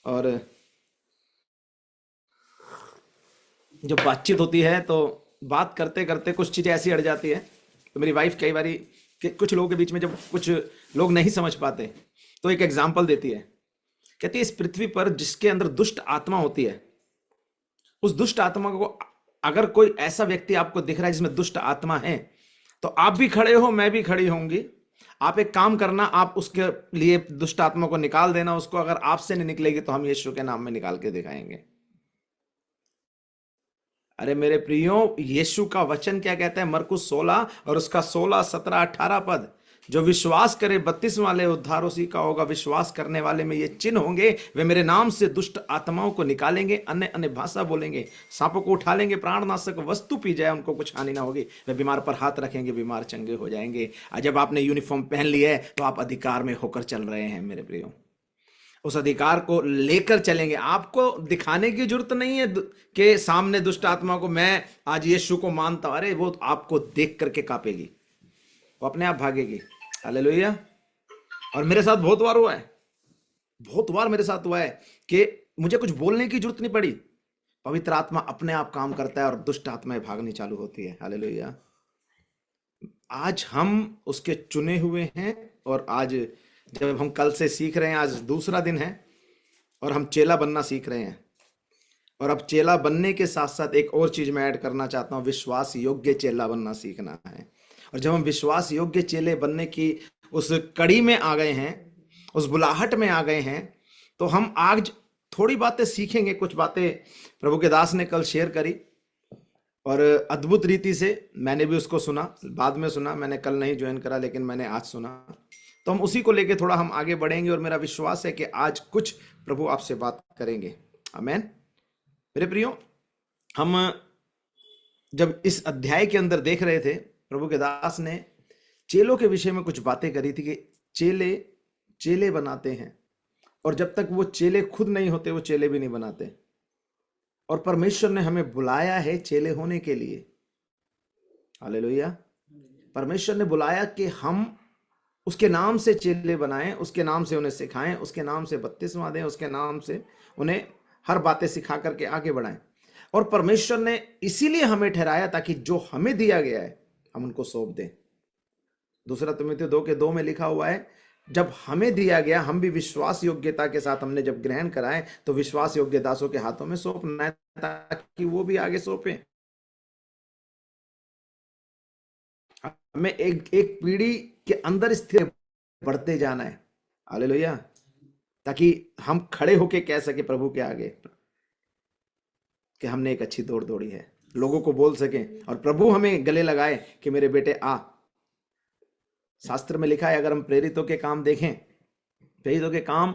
और जब बातचीत होती है तो बात करते करते कुछ चीजें ऐसी अड़ जाती है। तो मेरी वाइफ कई बारी कि कुछ लोगों के बीच में जब कुछ लोग नहीं समझ पाते तो एक एग्जाम्पल देती है। कहती है, इस पृथ्वी पर जिसके अंदर दुष्ट आत्मा होती है, उस दुष्ट आत्मा को अगर कोई ऐसा व्यक्ति आपको दिख रहा है जिसमें दुष्ट आत्मा है, तो आप भी खड़े हो, मैं भी खड़ी होंगी। आप एक काम करना, आप उसके लिए दुष्ट आत्मा को निकाल देना। उसको अगर आपसे नहीं निकलेगी तो हम यीशु के नाम में निकाल के दिखाएंगे। अरे मेरे प्रियो, यीशु का वचन क्या कहता है? मरकुस 16 और उसका 16, 17, 18 पद, जो विश्वास करे बपतिस्मा ले उद्धार उसी का होगा। विश्वास करने वाले में ये चिन्ह होंगे, वे मेरे नाम से दुष्ट आत्माओं को निकालेंगे, अन्य अन्य भाषा बोलेंगे, सांपों को उठा लेंगे, प्राणनाशक वस्तु पी जाए उनको कुछ हानि ना होगी। वे बीमार पर हाथ रखेंगे, बीमार चंगे हो जाएंगे। जब आपने यूनिफॉर्म पहन ली है तो आप अधिकार में होकर चल रहे हैं मेरे प्रियो। उस अधिकार को लेकर चलेंगे। आपको दिखाने की जरूरत नहीं है कि सामने दुष्ट आत्मा को मैं आज यीशु को मानता हूं। अरे वो आपको देख करके कांपेगी, वो अपने आप भागेगी। हालेलुया। और मेरे साथ बहुत बार हुआ है, बहुत बार मेरे साथ हुआ है कि मुझे कुछ बोलने की जरूरत नहीं पड़ी, पवित्र आत्मा अपने आप काम करता है और दुष्ट आत्माएं भागनी चालू होती है। हालेलुया। आज हम उसके चुने हुए हैं, और आज जब हम कल से सीख रहे हैं, आज दूसरा दिन है और हम चेला बनना सीख रहे हैं। और अब चेला बनने के साथ साथ एक और चीज मैं ऐड करना चाहता हूं, विश्वास योग्य चेला बनना सीखना है। और जब हम विश्वास योग्य चेले बनने की उस कड़ी में आ गए हैं, उस बुलाहट में आ गए हैं, तो हम आज थोड़ी बातें सीखेंगे। कुछ बातें प्रभु के दास ने कल शेयर करी और अद्भुत रीति से मैंने भी उसको सुना, बाद में सुना। मैंने कल नहीं ज्वाइन करा, लेकिन मैंने आज सुना। तो हम उसी को लेके थोड़ा हम आगे बढ़ेंगे, और मेरा विश्वास है कि आज कुछ प्रभु आपसे बात करेंगे। आमेन। मेरे प्रियो, हम जब इस अध्याय के अंदर देख रहे थे, प्रभु के दास ने चेलों के विषय में कुछ बातें करी थी कि चेले बनाते हैं, और जब तक वो चेले खुद नहीं होते वो चेले भी नहीं बनाते। और परमेश्वर ने हमें बुलाया है चेले होने के लिए। हालेलुया। परमेश्वर ने बुलाया कि हम उसके नाम से चेले बनाएं, उसके नाम से उन्हें सिखाएं, उसके नाम से बपतिस्मा दें, उसके नाम से उन्हें हर बातें सिखा करके आगे बढ़ाएं। और परमेश्वर ने इसीलिए हमें ठहराया ताकि जो हमें दिया गया है हम उनको सौंप दें। 2 तिमुथियुस 2:2 में लिखा हुआ है, जब हमें दिया गया हम भी विश्वास योग्यता के साथ हमने जब ग्रहण कराए तो विश्वास योग्य दासों के हाथों में सौंपना है ताकि वो भी आगे सौंपे। हमें एक पीढ़ी के अंदर स्थिर बढ़ते जाना है। हालेलुया। ताकि हम खड़े होके कह सके प्रभु के आगे कि हमने एक अच्छी दौड़ दौड़ी है, लोगों को बोल सके, और प्रभु हमें गले लगाए कि मेरे बेटे आ। शास्त्र में लिखा है, अगर हम प्रेरितों के काम देखें, प्रेरितों के काम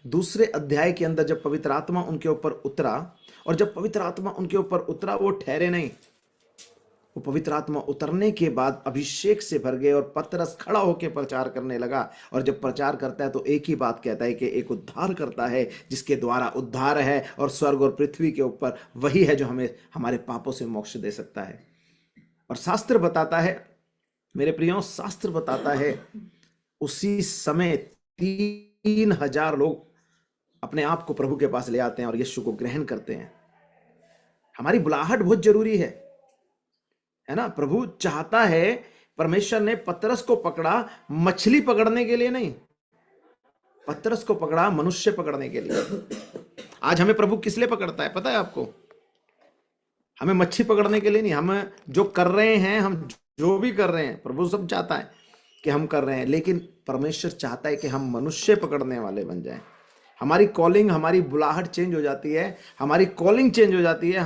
2 अध्याय के अंदर जब पवित्र आत्मा उनके ऊपर उतरा, और जब पवित्र आत्मा उनके ऊपर उतरा वो ठहरे नहीं, वो पवित्र आत्मा उतरने के बाद अभिषेक से भर गए, और पतरस खड़ा होकर प्रचार करने लगा। और जब प्रचार करता है तो एक ही बात कहता है कि एक उद्धार करता है जिसके द्वारा उद्धार है, और स्वर्ग और पृथ्वी के ऊपर वही है जो हमें हमारे पापों से मोक्ष दे सकता है। और शास्त्र बताता है मेरे प्रियो, शास्त्र बताता है उसी समय 3,000 लोग अपने आप को प्रभु के पास ले आते हैं और यीशु को ग्रहण करते हैं। हमारी बुलाहट बहुत जरूरी है ना। प्रभु चाहता है, परमेश्वर ने पतरस को पकड़ा मछली पकड़ने के लिए नहीं, पतरस को पकड़ा मनुष्य पकड़ने के लिए। आज हमें प्रभु किस लिए पकड़ता है पता है आपको? हमें मच्छी पकड़ने के लिए नहीं। हम जो कर रहे हैं, हम जो भी कर रहे हैं, प्रभु सब चाहता है कि हम कर रहे हैं, लेकिन परमेश्वर चाहता है कि हम मनुष्य पकड़ने वाले बन जाएं। हमारी कॉलिंग, हमारी बुलाहट चेंज हो जाती है, हमारी कॉलिंग चेंज हो जाती है।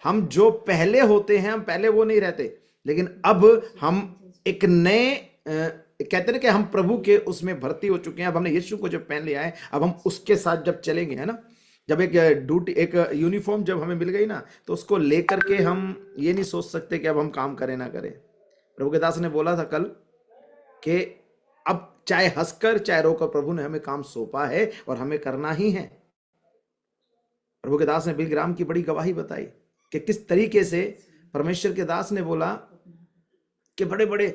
हम जो पहले होते हैं, हम पहले वो नहीं रहते, लेकिन अब हम एक नए कहते हैं कि हम प्रभु के उसमें भर्ती हो चुके हैं। अब हमने यीशु को जब पहन लिया है, अब हम उसके साथ जब चलेंगे, है ना। जब एक ड्यूटी, एक यूनिफॉर्म जब हमें मिल गई ना, तो उसको लेकर के हम ये नहीं सोच सकते कि अब हम काम करें ना करें। प्रभु के दास ने बोला था कल कि अब चाहे हंसकर चाहे रोकर प्रभु ने हमें काम सौंपा है और हमें करना ही है। प्रभु के दास ने बिल ग्राम की बड़ी गवाही बताई कि किस तरीके से परमेश्वर के दास ने बोला कि बड़े बड़े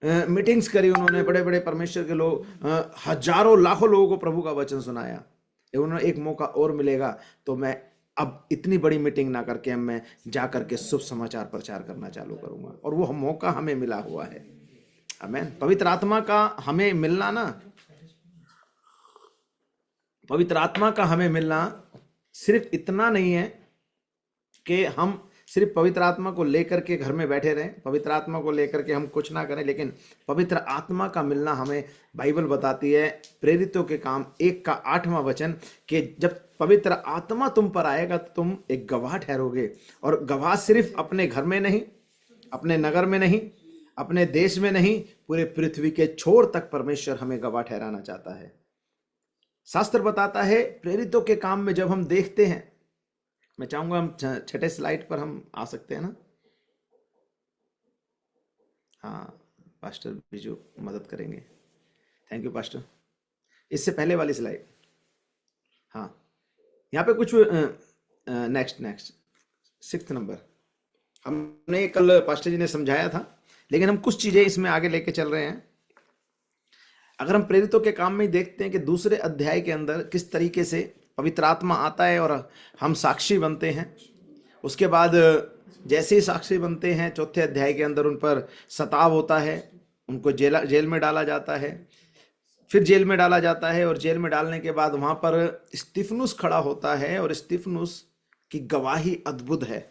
मीटिंग्स करी उन्होंने, बड़े बड़े परमेश्वर के लोग, हजारों लाखों लोगों को प्रभु का वचन सुनाया। उन्होंने एक मौका और मिलेगा तो मैं अब इतनी बड़ी मीटिंग ना करके मैं जा करके शुभ समाचार प्रचार करना चालू करूंगा। और वो मौका हमें मिला हुआ है। आमीन। पवित्र आत्मा का हमें मिलना ना, पवित्र आत्मा का हमें मिलना सिर्फ इतना नहीं है कि हम सिर्फ पवित्र आत्मा को लेकर के घर में बैठे रहें, पवित्र आत्मा को लेकर के हम कुछ ना करें, लेकिन पवित्र आत्मा का मिलना हमें बाइबल बताती है, प्रेरितों के काम 1 का 8वां वचन, कि जब पवित्र आत्मा तुम पर आएगा तो तुम एक गवाह ठहरोगे। और गवाह सिर्फ अपने घर में नहीं, अपने नगर में नहीं, अपने देश में नहीं, पूरे पृथ्वी के छोर तक परमेश्वर हमें गवाह ठहराना चाहता है। शास्त्र बताता है, प्रेरितों के काम में जब हम देखते हैं, मैं चाहूंगा हम 6ठे स्लाइड पर हम आ सकते हैं ना। हाँ, पास्टर बिजू मदद करेंगे। Thank you pastor. इससे पहले वाली स्लाइड, हाँ, यहाँ पे कुछ नेक्स्ट 6th नंबर हमने कल पास्टर जी ने समझाया था, लेकिन हम कुछ चीजें इसमें आगे लेके चल रहे हैं। अगर हम प्रेरितों के काम में देखते हैं कि दूसरे अध्याय के अंदर किस तरीके से पवित्र आत्मा आता है और हम साक्षी बनते हैं। उसके बाद जैसे ही साक्षी बनते हैं, 4थे अध्याय के अंदर उन पर सताव होता है, उनको जेल में डाला जाता है, फिर जेल में डाला जाता है, और जेल में डालने के बाद वहां पर स्तिफनुस खड़ा होता है, और स्तिफनुस की गवाही अद्भुत है।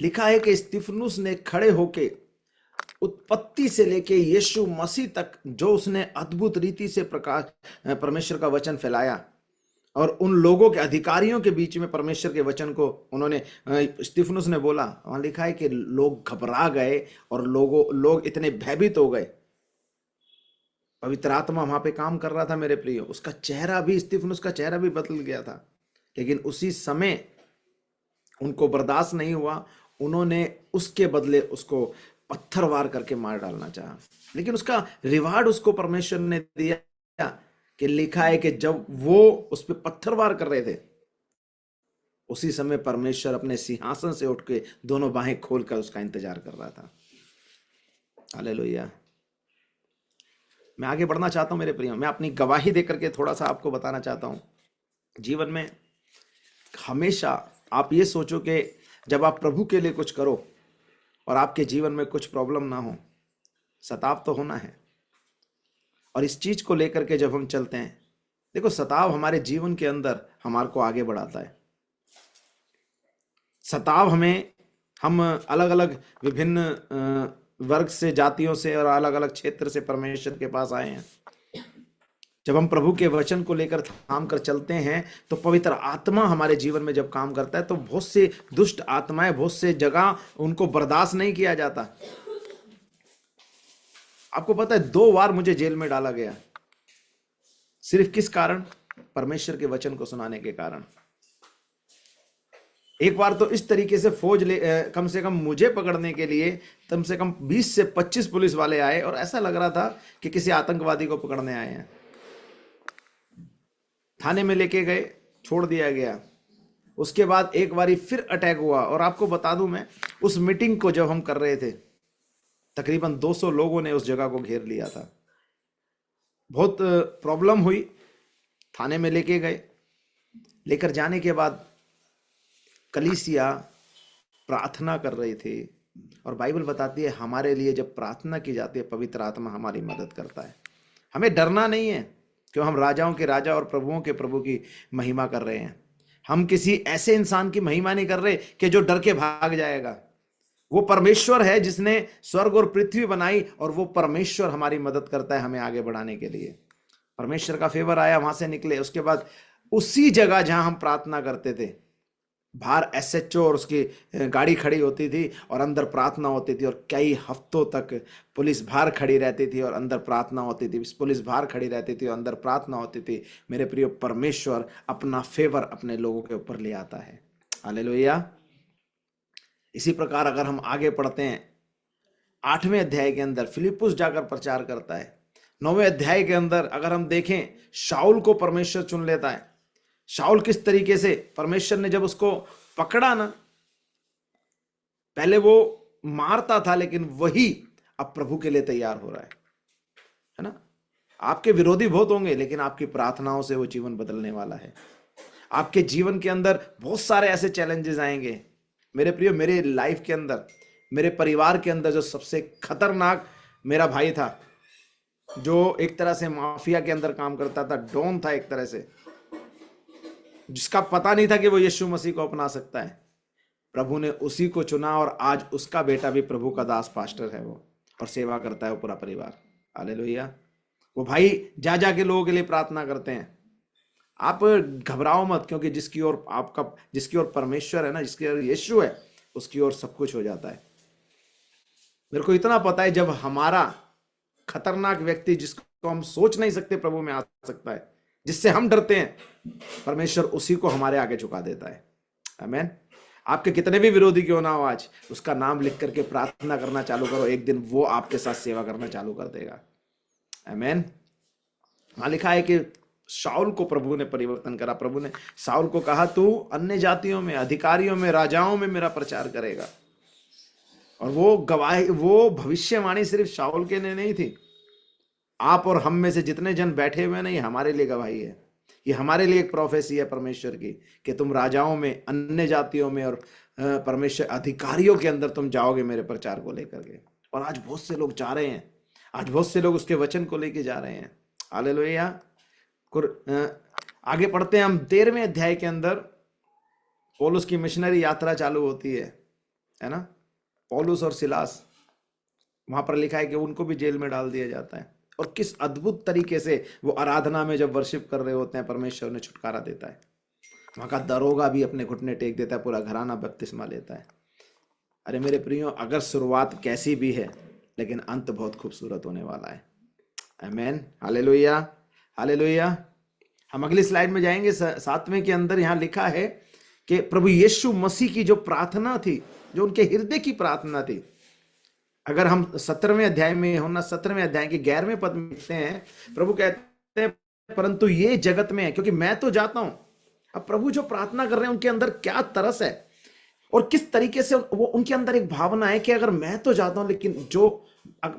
लिखा है कि स्तिफनुस ने खड़े होके उत्पत्ति से लेके यीशु मसीह तक जो उसने अद्भुत रीति से परमेश्वर का वचन फैलाया, और उन लोगों के, अधिकारियों के बीच में परमेश्वर के वचन को उन्होंने, स्तिफनुस ने बोला, वहां लिखा है कि लोग घबरा गए और लोग इतने भयभीत हो गए। पवित्र आत्मा वहां पे काम कर रहा था मेरे प्रियो। उसका चेहरा भी, स्तिफनुस का चेहरा भी बदल गया था, लेकिन उसी समय उनको बर्दाश्त नहीं हुआ, उन्होंने उसके बदले उसको पत्थर वार करके मार डालना चाहा। लेकिन उसका रिवार्ड उसको परमेश्वर ने दिया, कि लिखा है कि जब वो उस पर पत्थर वार कर रहे थे, उसी समय परमेश्वर अपने सिंहासन से उठ के दोनों बाहें खोलकर उसका इंतजार कर रहा था। हालेलुया। मैं आगे बढ़ना चाहता हूं मेरे प्रियो। मैं अपनी गवाही देकर के थोड़ा सा आपको बताना चाहता हूं। जीवन में हमेशा आप ये सोचो कि जब आप प्रभु के लिए कुछ करो और आपके जीवन में कुछ प्रॉब्लम ना हो, सताव तो होना है। और इस चीज को लेकर के जब हम चलते हैं, देखो, सताव हमारे जीवन के अंदर हमारे को आगे बढ़ाता है। सताव हम अलग अलग विभिन्न वर्ग से, जातियों से और अलग अलग क्षेत्र से परमेश्वर के पास आए हैं। जब हम प्रभु के वचन को लेकर थाम कर चलते हैं, तो पवित्र आत्मा हमारे जीवन में जब काम करता है, तो बहुत से दुष्ट आत्माएं, बहुत से जगह उनको बर्दाश्त नहीं किया जाता। आपको पता है 2 बार मुझे जेल में डाला गया, सिर्फ किस कारण? परमेश्वर के वचन को सुनाने के कारण। एक बार तो इस तरीके से फौज कम से कम मुझे पकड़ने के लिए कम से कम 20 से 25 पुलिस वाले आए, और ऐसा लग रहा था कि किसी आतंकवादी को पकड़ने आए हैं। थाने में लेके गए, छोड़ दिया गया। उसके बाद एक बारी फिर अटैक हुआ। और आपको बता दूं, मैं उस मीटिंग को जब हम कर रहे थे, तकरीबन 200 लोगों ने उस जगह को घेर लिया था। बहुत प्रॉब्लम हुई, थाने में लेके गए। लेकर जाने के बाद कलीसिया प्रार्थना कर रही थी, और बाइबल बताती है हमारे लिए जब प्रार्थना की जाती है पवित्र आत्मा हमारी मदद करता है। हमें डरना नहीं है, क्यों? हम राजाओं के राजा और प्रभुओं के प्रभु की महिमा कर रहे हैं। हम किसी ऐसे इंसान की महिमा नहीं कर रहे कि जो डर के भाग जाएगा। वो परमेश्वर है जिसने स्वर्ग और पृथ्वी बनाई, और वो परमेश्वर हमारी मदद करता है हमें आगे बढ़ाने के लिए। परमेश्वर का फेवर आया, वहां से निकले। उसके बाद उसी जगह जहां हम प्रार्थना करते थे, बाहर एसएचओ और उसकी गाड़ी खड़ी होती थी और अंदर प्रार्थना होती थी, और कई हफ्तों तक पुलिस बाहर खड़ी रहती थी और अंदर प्रार्थना होती थी। पुलिस बाहर खड़ी रहती थी और अंदर प्रार्थना होती थी। मेरे प्रिय, परमेश्वर अपना फेवर अपने लोगों के ऊपर ले आता है। हालेलुया। इसी प्रकार अगर हम आगे पढ़ते हैं, 8वें अध्याय के अंदर फिलिप्पुस जाकर प्रचार करता है। 9वें अध्याय के अंदर अगर हम देखें, शाऊल को परमेश्वर चुन लेता है। शाऊल किस तरीके से परमेश्वर ने जब उसको पकड़ा ना, पहले वो मारता था, लेकिन वही अब प्रभु के लिए तैयार हो रहा है ना। आपके विरोधी बहुत होंगे, लेकिन आपकी प्रार्थनाओं से वो जीवन बदलने वाला है। आपके जीवन के अंदर बहुत सारे ऐसे चैलेंजेस आएंगे। मेरे प्रियो, मेरे लाइफ के अंदर, मेरे परिवार के अंदर जो सबसे खतरनाक मेरा भाई था, जो एक तरह से माफिया के अंदर काम करता था, डॉन था एक तरह से, जिसका पता नहीं था कि वो यीशु मसीह को अपना सकता है। प्रभु ने उसी को चुना, और आज उसका बेटा भी प्रभु का दास पास्टर है वो, और सेवा करता है वो पूरा परिवार। हालेलुया। वो भाई जा जा के लोगों के लिए प्रार्थना करते हैं। आप घबराओ मत, क्योंकि जिसकी ओर परमेश्वर है ना, जिसकी ओर यीशु है, उसकी ओर सब कुछ हो जाता है। मेरे को इतना पता है, जब हमारा खतरनाक व्यक्ति जिसको हम सोच नहीं सकते प्रभु में आ सकता है, जिससे हम डरते हैं, परमेश्वर उसी को हमारे आगे झुका देता है। आमीन। आपके कितने भी विरोधी क्यों ना हो, आज उसका नाम लिख करके प्रार्थना करना चालू करो, एक दिन वो आपके साथ सेवा करना चालू कर देगा। आमीन। वहां लिखा है कि शाऊल को प्रभु ने परिवर्तन करा। प्रभु ने शाऊल को कहा, तू अन्य जातियों में, अधिकारियों में, राजाओं में मेरा प्रचार करेगा। और वो गवाही, वो भविष्यवाणी सिर्फ शाऊल के लिए नहीं थी। आप और हम में से जितने जन बैठे हुए नहीं, हमारे लिए गवाही है। ये हमारे लिए एक प्रोफेसी है परमेश्वर की, कि तुम राजाओं में, अन्य जातियों में और परमेश्वर अधिकारियों के अंदर तुम जाओगे मेरे प्रचार को लेकर के। और आज बहुत से लोग जा रहे हैं, आज बहुत से लोग उसके वचन को लेके जा रहे हैं। हालेलुया। आगे पढ़ते हैं हम। 13वें अध्याय के अंदर पौलुस की मिशनरी यात्रा चालू होती है ना। पौलुस और सिलास, वहां पर लिखा है कि उनको भी जेल में डाल दिया जाता है, और किस अद्भुत तरीके से वो आराधना में जब वर्शिप कर रहे होते हैं, परमेश्वर ने छुटकारा देता है। वहां का दरोगा भी अपने घुटने टेक देता है, पूरा घराना बपतिस्मा लेता है। अरे मेरे प्रियो, अगर शुरुआत कैसी भी है, लेकिन अंत बहुत खूबसूरत होने वाला है। आमीन। हालेलुया। हालेलुया। हम अगली स्लाइड में जाएंगे। 7वें के अंदर यहां लिखा है कि प्रभु यीशु मसीह की जो प्रार्थना थी, जो उनके हृदय की प्रार्थना थी, अगर हम 17वें अध्याय में हो ना, 17वें अध्याय के 11वें पद में लिखते हैं, प्रभु कहते हैं, परंतु ये जगत में है, क्योंकि मैं तो जाता हूं। अब प्रभु जो प्रार्थना कर रहे हैं, उनके अंदर क्या तरस है, और किस तरीके से वो, उनके अंदर एक भावना है कि अगर मैं तो जाता हूं, लेकिन जो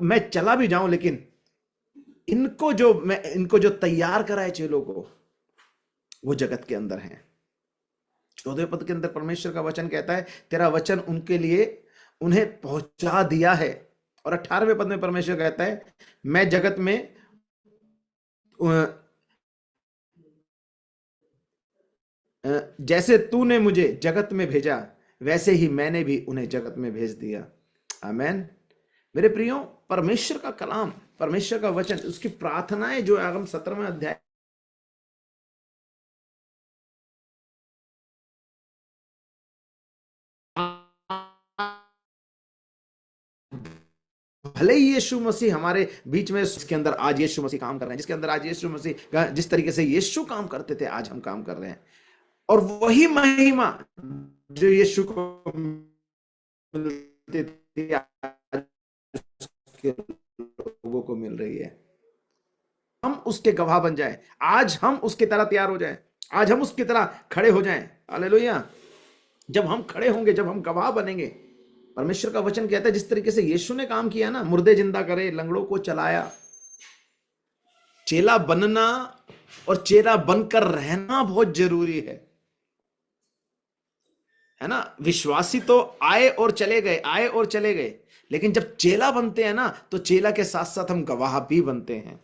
मैं चला भी जाऊं, लेकिन इनको जो तैयार करा है चेलों को, वो जगत के अंदर है। 14वें पद के अंदर परमेश्वर का वचन कहता है, तेरा वचन उनके लिए उन्हें पहुंचा दिया है। और 18वें पद में परमेश्वर कहता है, मैं जगत में जैसे तूने मुझे जगत में भेजा, वैसे ही मैंने भी उन्हें जगत में भेज दिया। आमीन। मेरे प्रियो, परमेश्वर का कलाम, परमेश्वर का वचन, उसकी प्रार्थनाएं जो हम 17वें अध्याय भले ही यीशु मसीह हमारे बीच में, जिसके अंदर आज यीशु मसीह काम कर रहे हैं, जिसके अंदर आज यीशु मसीह, जिस तरीके से यीशु काम करते थे, आज हम काम कर रहे हैं। और वही महिमा जो यीशु को मिलती थी, आज लोगों को मिल रही है। हम उसके गवाह बन जाएं, आज हम उसकी तरह तैयार हो जाएं, आज हम उसकी तरह खड़े हो जाएं। हालेलुया। जब हम खड़े होंगे, जब हम गवाह बनेंगे, परमेश्वर का वचन कहता है जिस तरीके से यीशु ने काम किया ना, मुर्दे जिंदा करे, लंगड़ों को चलाया, चेला बनना और चेला बनकर रहना बहुत जरूरी है ना। विश्वासी तो आए और चले गए, आए और चले गए, लेकिन जब चेला बनते हैं ना तो चेला के साथ साथ हम गवाह भी बनते हैं।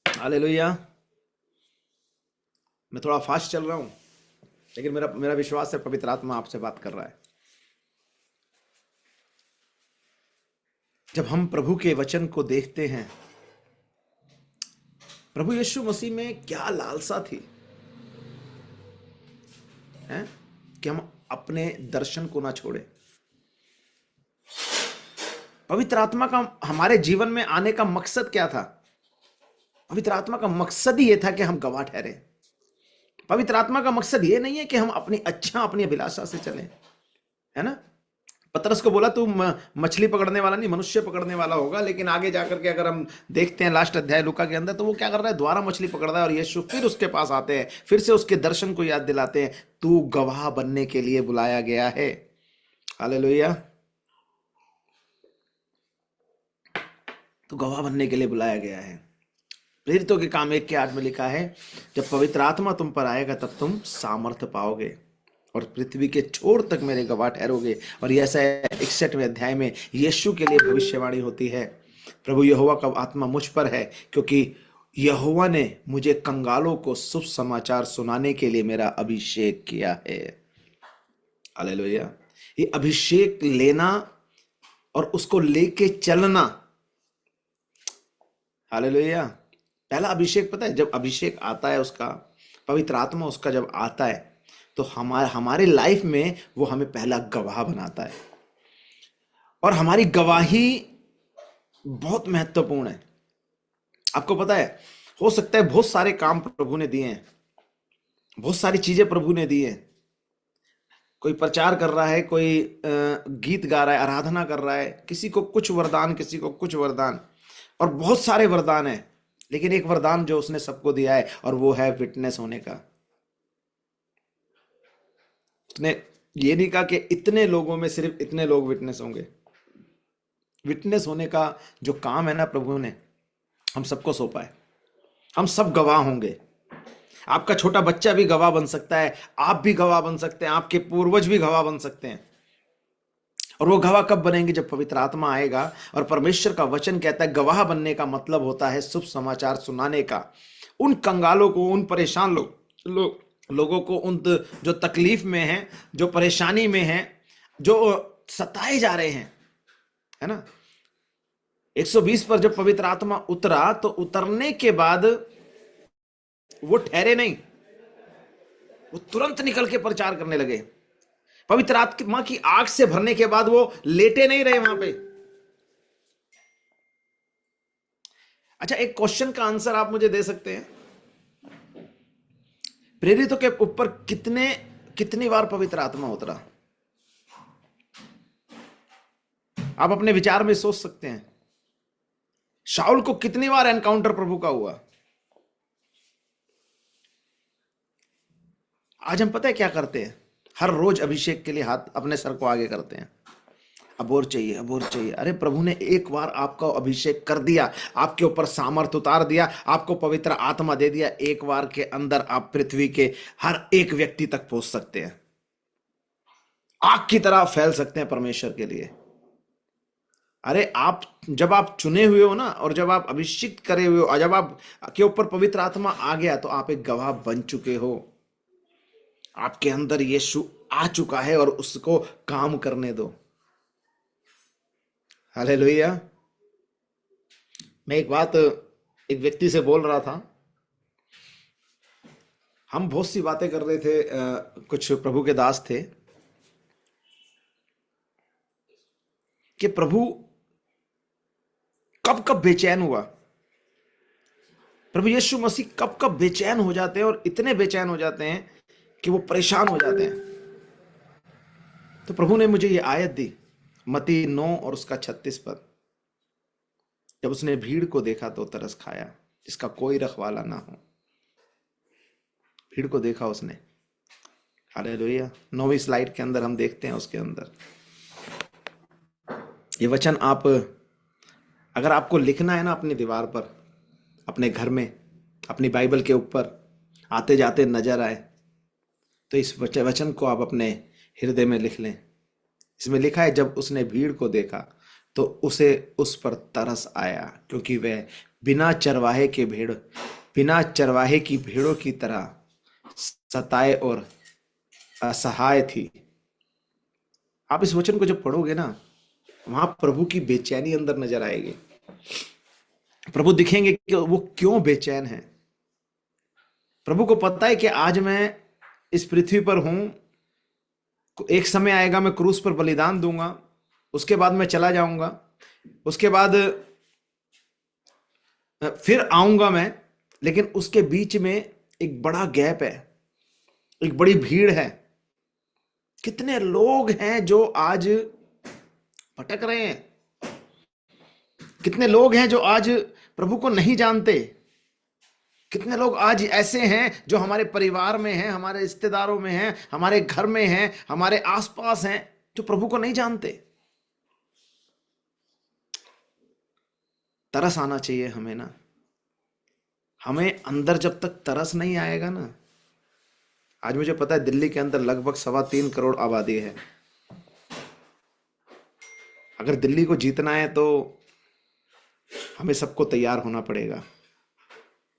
हालेलुया। मैं थोड़ा फास्ट चल रहा हूं, लेकिन मेरा विश्वास है पवित्र आत्मा आपसे बात कर रहा है। जब हम प्रभु के वचन को देखते हैं, प्रभु यीशु मसीह में क्या लालसा थी है कि हम अपने दर्शन को ना छोड़े। पवित्र आत्मा का हमारे जीवन में आने का मकसद क्या था? पवित्र आत्मा का मकसद ही यह था कि हम गवाह ठहरे। पवित्र आत्मा का मकसद ये नहीं है कि हम अपनी अभिलाषा से चलें, है ना। पतरस को बोला तू मछली पकड़ने वाला नहीं, मनुष्य पकड़ने वाला होगा। लेकिन आगे जाकर के अगर हम देखते हैं लास्ट अध्याय लूका के अंदर, तो वो क्या कर रहा है? द्वारा मछली पकड़ रहा है और यीशु फिर उसके पास आते हैं, फिर से उसके दर्शन को याद दिलाते हैं, तू गवाह बनने के लिए बुलाया गया है। हालेलुया। तू गवाह बनने के लिए बुलाया गया है। प्रेरितों के काम 1:8 में लिखा है, जब पवित्र आत्मा तुम पर आएगा तब तुम सामर्थ्य पाओगे और पृथ्वी के छोर तक मेरे गवाह ठहरोगे। और ये ऐसा 61वें अध्याय में यीशु के लिए भविष्यवाणी होती है, प्रभु यहोवा का आत्मा मुझ पर है, क्योंकि यहोवा ने मुझे कंगालों को शुभ समाचार सुनाने के लिए मेरा अभिषेक किया है। हालेलुया। ये अभिषेक लेना और उसको लेके चलना, हालेलुया। पहला अभिषेक पता है, जब अभिषेक आता है उसका, पवित्र आत्मा उसका जब आता है तो हमारे लाइफ में वो हमें पहला गवाह बनाता है। और हमारी गवाही बहुत महत्वपूर्ण है। आपको पता है, हो सकता है बहुत सारे काम प्रभु ने दिए हैं, बहुत सारी चीजें प्रभु ने दी है। कोई प्रचार कर रहा है, कोई गीत गा रहा है, आराधना कर रहा है, किसी को कुछ वरदान, किसी को कुछ वरदान, और बहुत सारे वरदान है। लेकिन एक वरदान जो उसने सबको दिया है, और वो है विटनेस होने का। उसने ये नहीं कहा कि इतने लोगों में सिर्फ इतने लोग विटनेस होंगे। विटनेस होने का जो काम है ना, प्रभु ने हम सबको सौंपा है। हम सब गवाह होंगे। आपका छोटा बच्चा भी गवाह बन सकता है, आप भी गवाह बन सकते हैं, आपके पूर्वज भी गवाह बन सकते हैं। और वो गवाह कब बनेंगे? जब पवित्र आत्मा आएगा। और परमेश्वर का वचन कहता है गवाह बनने का मतलब होता है शुभ समाचार सुनाने का। उन कंगालों को, उन परेशान लोगों को, उन जो तकलीफ में हैं, जो परेशानी में हैं, जो सताए जा रहे हैं, है ना। 120 पर जब पवित्र आत्मा उतरा तो उतरने के बाद वो ठहरे नहीं, वो तुरंत निकल के प्रचार करने लगे। पवित्र आत्मा की आग से भरने के बाद वो लेटे नहीं रहे वहां पे। अच्छा, एक क्वेश्चन का आंसर आप मुझे दे सकते हैं? प्रेरितों के ऊपर कितनी बार पवित्र आत्मा उतरा? आप अपने विचार में सोच सकते हैं। शाऊल को कितनी बार एनकाउंटर प्रभु का हुआ? आज हम पता है क्या करते हैं? हर रोज अभिषेक के लिए हाथ अपने सर को आगे करते हैं, अब और चाहिए, अब और चाहिए। अरे प्रभु ने एक बार आपका अभिषेक कर दिया, आपके ऊपर सामर्थ्य उतार दिया, आपको पवित्र आत्मा दे दिया। एक बार के अंदर आप पृथ्वी के हर एक व्यक्ति तक पहुंच सकते हैं, आग की तरह फैल सकते हैं परमेश्वर के लिए। अरे जब आप चुने हुए हो ना, और जब आप अभिषेक करे हुए हो, जब आप के ऊपर पवित्र आत्मा आ गया, तो आप एक गवाह बन चुके हो। आपके अंदर यीशु आ चुका है और उसको काम करने दो। हालेलुया। मैं एक बात एक व्यक्ति से बोल रहा था। हम बहुत सी बातें कर रहे थे, कुछ प्रभु के दास थे, कि प्रभु कब कब बेचैन हुआ, प्रभु यीशु मसीह कब कब बेचैन हो जाते हैं, और इतने बेचैन हो जाते हैं कि वो परेशान हो जाते हैं। तो प्रभु ने मुझे ये आयत दी, मत्ती 9 और उसका 36 पद। जब उसने भीड़ को देखा तो तरस खाया, जिसका कोई रखवाला ना हो। भीड़ को देखा उसने हालेलुया। 9वीं स्लाइड के अंदर हम देखते हैं, उसके अंदर ये वचन आप अगर आपको लिखना है ना अपनी दीवार पर, अपने घर में, अपनी बाइबल के ऊपर आते जाते नजर आए, तो इस वचन को आप अपने हृदय में लिख लें। इसमें लिखा है, जब उसने भीड़ को देखा तो उसे उस पर तरस आया, क्योंकि वह बिना चरवाहे की भेड़ों की तरह सताए और असहाय थी। आप इस वचन को जब पढ़ोगे ना, वहां प्रभु की बेचैनी अंदर नजर आएगी। प्रभु दिखेंगे कि वो क्यों बेचैन है। प्रभु को पता है कि आज मैं इस पृथ्वी पर हूं, एक समय आएगा मैं क्रूस पर बलिदान दूंगा, उसके बाद मैं चला जाऊंगा, उसके बाद फिर आऊंगा मैं, लेकिन उसके बीच में एक बड़ा गैप है, एक बड़ी भीड़ है। कितने लोग हैं जो आज भटक रहे हैं, कितने लोग हैं जो आज प्रभु को नहीं जानते, कितने लोग आज ऐसे हैं जो हमारे परिवार में हैं, हमारे रिश्तेदारों में हैं, हमारे घर में हैं, हमारे आसपास हैं, जो प्रभु को नहीं जानते। तरस आना चाहिए हमें ना। हमें अंदर जब तक तरस नहीं आएगा ना, आज मुझे पता है दिल्ली के अंदर लगभग 3.25 करोड़ आबादी है। अगर दिल्ली को जीतना है तो हमें सबको तैयार होना पड़ेगा।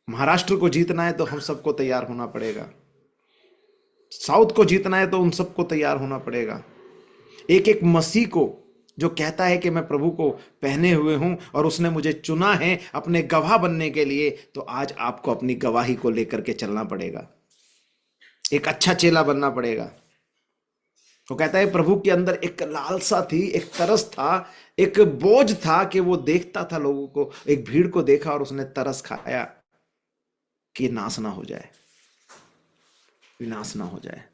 महाराष्ट्र को जीतना है तो हम सबको तैयार होना पड़ेगा। साउथ को जीतना है तो उन सबको तैयार होना पड़ेगा। एक एक मसीह को जो कहता है कि मैं प्रभु को पहने हुए हूं और उसने मुझे चुना है अपने गवाह बनने के लिए, तो आज आपको अपनी गवाही को लेकर के चलना पड़ेगा। एक अच्छा चेला बनना पड़ेगा। वो कहता है प्रभु के अंदर एक लालसा थी, एक तरस था, एक बोझ था कि वो देखता था लोगों को। एक भीड़ को देखा और उसने तरस खाया कि नाश ना हो जाए, विनाश ना हो जाए।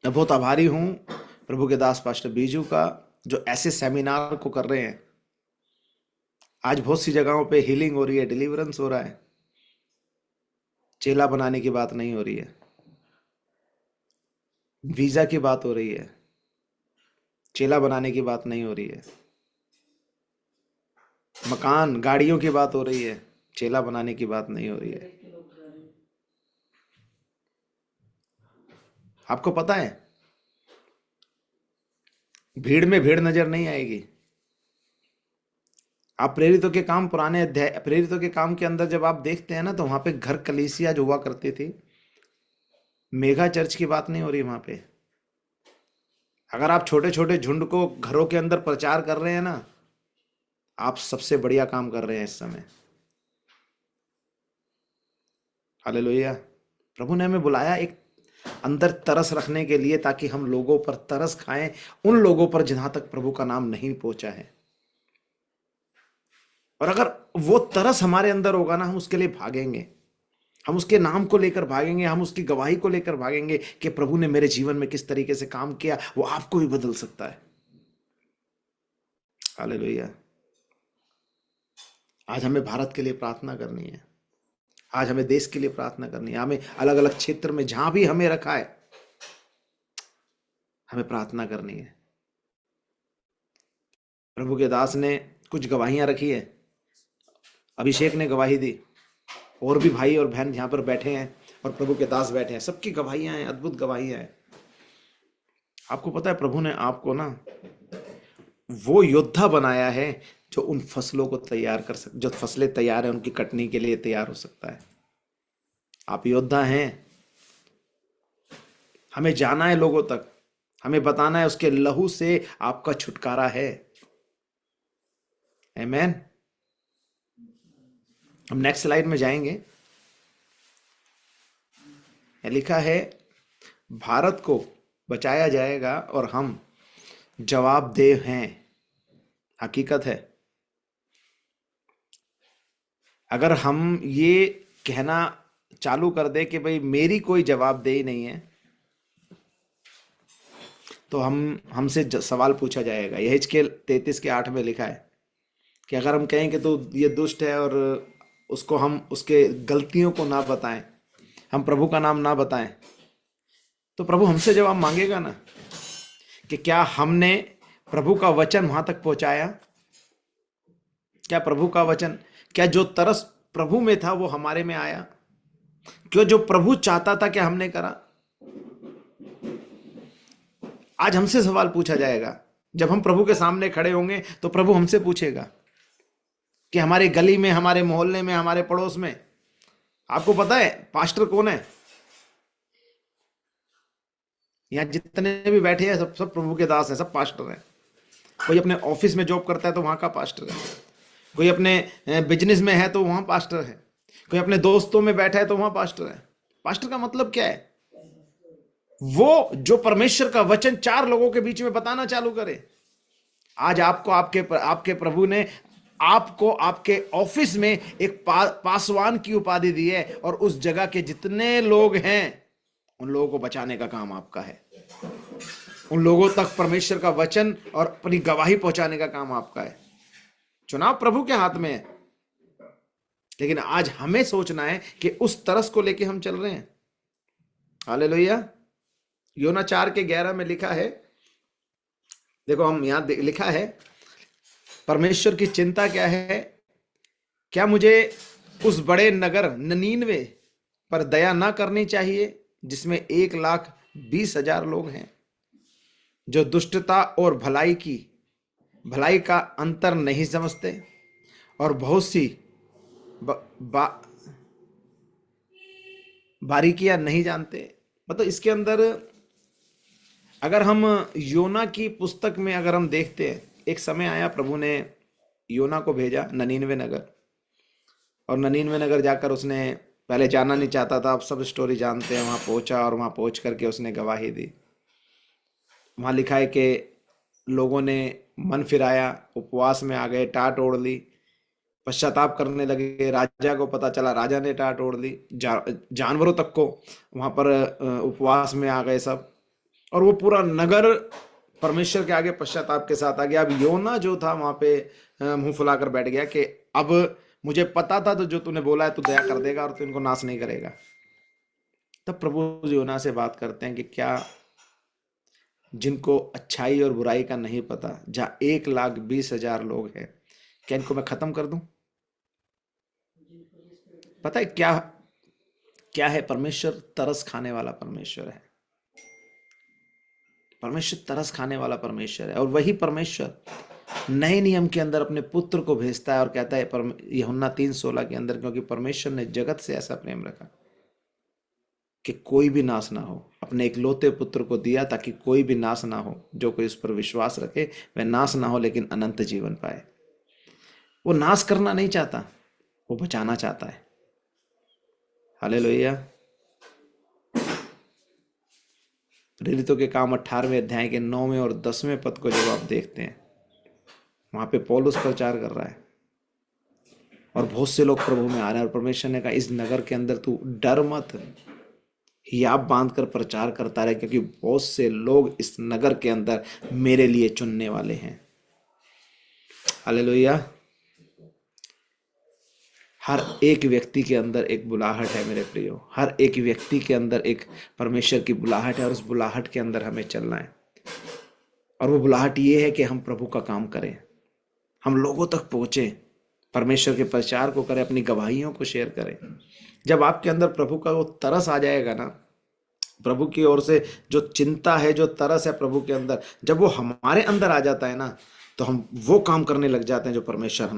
मैं बहुत आभारी हूं प्रभु के दास पास्टर बीजू का, जो ऐसे सेमिनार को कर रहे हैं। आज बहुत सी जगहों पे हीलिंग हो रही है, डिलीवरेंस हो रहा है। चेला बनाने की बात नहीं हो रही है, वीजा की बात हो रही है, चेला बनाने की बात नहीं हो रही है। मकान गाड़ियों की बात हो रही है, चेला बनाने की बात नहीं हो रही है। आपको पता है भीड़ में भीड़ नजर नहीं आएगी। आप प्रेरितों के काम, पुराने अध्याय प्रेरितों के काम के अंदर जब आप देखते हैं ना, तो वहां पे घर कलीसिया जो हुआ करती थी, मेगा चर्च की बात नहीं हो रही वहां पे। अगर आप छोटे छोटे झुंड को घरों के अंदर प्रचार कर रहे हैं ना, आप सबसे बढ़िया काम कर रहे हैं इस समय। हालेलुया। प्रभु ने हमें बुलाया एक अंदर तरस रखने के लिए, ताकि हम लोगों पर तरस खाएं, उन लोगों पर जहां तक प्रभु का नाम नहीं पहुंचा है। और अगर वो तरस हमारे अंदर होगा ना, हम उसके लिए भागेंगे, हम उसके नाम को लेकर भागेंगे, हम उसकी गवाही को लेकर भागेंगे कि प्रभु ने मेरे जीवन में किस तरीके से काम किया, वो आपको भी बदल सकता है। हालेलुया। आज हमें भारत के लिए प्रार्थना करनी है, आज हमें देश के लिए प्रार्थना करनी है, हमें अलग अलग क्षेत्र में जहां भी हमें रखा है, हमें प्रार्थना करनी है। प्रभु के दास ने कुछ गवाहियां रखी है, अभिषेक ने गवाही दी, और भी भाई और बहन यहां पर बैठे हैं और प्रभु के दास बैठे हैं, सबकी गवाहियां हैं, अद्भुत गवाहियां हैं। आपको पता है प्रभु ने आपको ना वो योद्धा बनाया है जो उन फसलों को तैयार कर सकता, जो फसलें तैयार है उनकी कटने के लिए तैयार हो सकता है। आप योद्धा हैं। हमें जाना है लोगों तक, हमें बताना है उसके लहू से आपका छुटकारा है। आमीन। हम नेक्स्ट स्लाइड में जाएंगे। लिखा है भारत को बचाया जाएगा और हम जवाबदेह हैं। हकीकत है, अगर हम ये कहना चालू कर दे कि भाई मेरी कोई जवाबदेही नहीं है, तो हमसे सवाल पूछा जाएगा। यह हिजकेल 33:8 में लिखा है कि अगर हम कहें कि तो ये दुष्ट है और उसको हम उसके गलतियों को ना बताएं, हम प्रभु का नाम ना बताएं, तो प्रभु हमसे जवाब मांगेगा ना कि क्या हमने प्रभु का वचन वहां तक पहुंचाया? क्या प्रभु का वचन, क्या जो तरस प्रभु में था वो हमारे में आया? क्यों जो प्रभु चाहता था क्या हमने करा? आज हमसे सवाल पूछा जाएगा। जब हम प्रभु के सामने खड़े होंगे तो प्रभु हमसे पूछेगा कि हमारी गली में, हमारे मोहल्ले में, हमारे पड़ोस में, आपको पता है पास्टर कौन है? यहां जितने भी बैठे हैं सब प्रभु के दास हैं, सब पास्टर हैं। कोई अपने ऑफिस में जॉब करता है तो वहां का पास्टर है, कोई अपने बिजनेस में है तो वहां पास्टर है, कोई अपने दोस्तों में बैठा है तो वहां पास्टर है। पास्टर का मतलब क्या है? वो जो परमेश्वर का वचन 4 लोगों के बीच में बताना चालू करे। आज आपको आपके प्रभु ने आपको आपके ऑफिस में एक पासवान की उपाधि दी है, और उस जगह के जितने लोग हैं उन लोगों को बचाने का काम आपका है। उन लोगों तक परमेश्वर का वचन और अपनी गवाही पहुंचाने का काम आपका है। चुनाव प्रभु के हाथ में है, लेकिन आज हमें सोचना है कि उस तरस को लेके हम चल रहे हैं। हालेलुया। योना 4:11 में लिखा है, देखो हम यहां लिखा है, परमेश्वर की चिंता क्या है? क्या मुझे उस बड़े नगर ननीनवे पर दया ना करनी चाहिए जिसमें 1,20,000 लोग हैं, जो दुष्टता और भलाई का अंतर नहीं समझते और बहुत सी बारीकियां नहीं जानते। मतलब इसके अंदर अगर हम योना की पुस्तक में अगर हम देखते हैं, एक समय आया प्रभु ने योना को भेजा ननीनवे नगर, और ननीनवे नगर जाकर उसने पहले जाना नहीं चाहता था, आप सब स्टोरी जानते हैं। वहां पहुंचा और वहां पहुंच करके उसने गवाही दी। वहां लिखा है कि लोगों ने मन फिराया, उपवास में आ गए, टाट ओढ़ ली, पश्चाताप करने लगे। राजा को पता चला, राजा ने टाट ओढ़ ली, जानवरों तक को वहां पर उपवास में आ गए सब, और वो पूरा नगर परमेश्वर के आगे पश्चाताप के साथ आ गया। अब योना जो था वहां पे मुंह फुलाकर बैठ गया कि अब मुझे पता था, तो जो तूने बोला है तू दया कर देगा और तू इनको नाश नहीं करेगा। तब प्रभु योना से बात करते हैं कि क्या जिनको अच्छाई और बुराई का नहीं पता, जहां 1,20,000 लोग हैं, क्या इनको मैं खत्म कर दूं? पता है क्या है? परमेश्वर तरस खाने वाला परमेश्वर है। परमेश्वर तरस खाने वाला परमेश्वर है, और वही परमेश्वर नए नियम के अंदर अपने पुत्र को भेजता है और कहता है यूहन्ना 3:16 के अंदर, क्योंकि परमेश्वर ने जगत से ऐसा प्रेम रखा कि कोई भी नाश ना हो, अपने इकलौते पुत्र को दिया ताकि कोई भी नाश ना हो, जो कोई उस पर विश्वास रखे वह नाश ना हो लेकिन अनंत जीवन पाए। वो नाश करना नहीं चाहता, वो बचाना चाहता है। हालेलुया। प्रेरितों के काम 18वें अध्याय के 9वें और 10वें पद को जब आप देखते हैं, वहां पे पौलुस प्रचार कर रहा है और बहुत से लोग प्रभु में आ रहे हैं, और परमेश्वर ने कहा इस नगर के अंदर तू डर मत, हियाब बांध कर प्रचार करता रहे, क्योंकि बहुत से लोग इस नगर के अंदर मेरे लिए चुनने वाले हैं। हालेलुया। हर एक व्यक्ति के अंदर एक बुलाहट है मेरे प्रियो, हर एक व्यक्ति के अंदर एक परमेश्वर की बुलाहट है, और उस बुलाहट के अंदर हमें चलना है। और वो बुलाहट ये है कि हम प्रभु का काम करें, हम लोगों तक पहुंचे, परमेश्वर के प्रचार को करें, अपनी गवाहियों को शेयर करें। जब आपके अंदर प्रभु का वो तरस आ जाएगा ना, प्रभु की ओर से जो चिंता है, जो तरस है प्रभु के अंदर, जब वो हमारे अंदर आ जाता है ना, तो हम वो काम करने लग जाते हैं जो परमेश्वर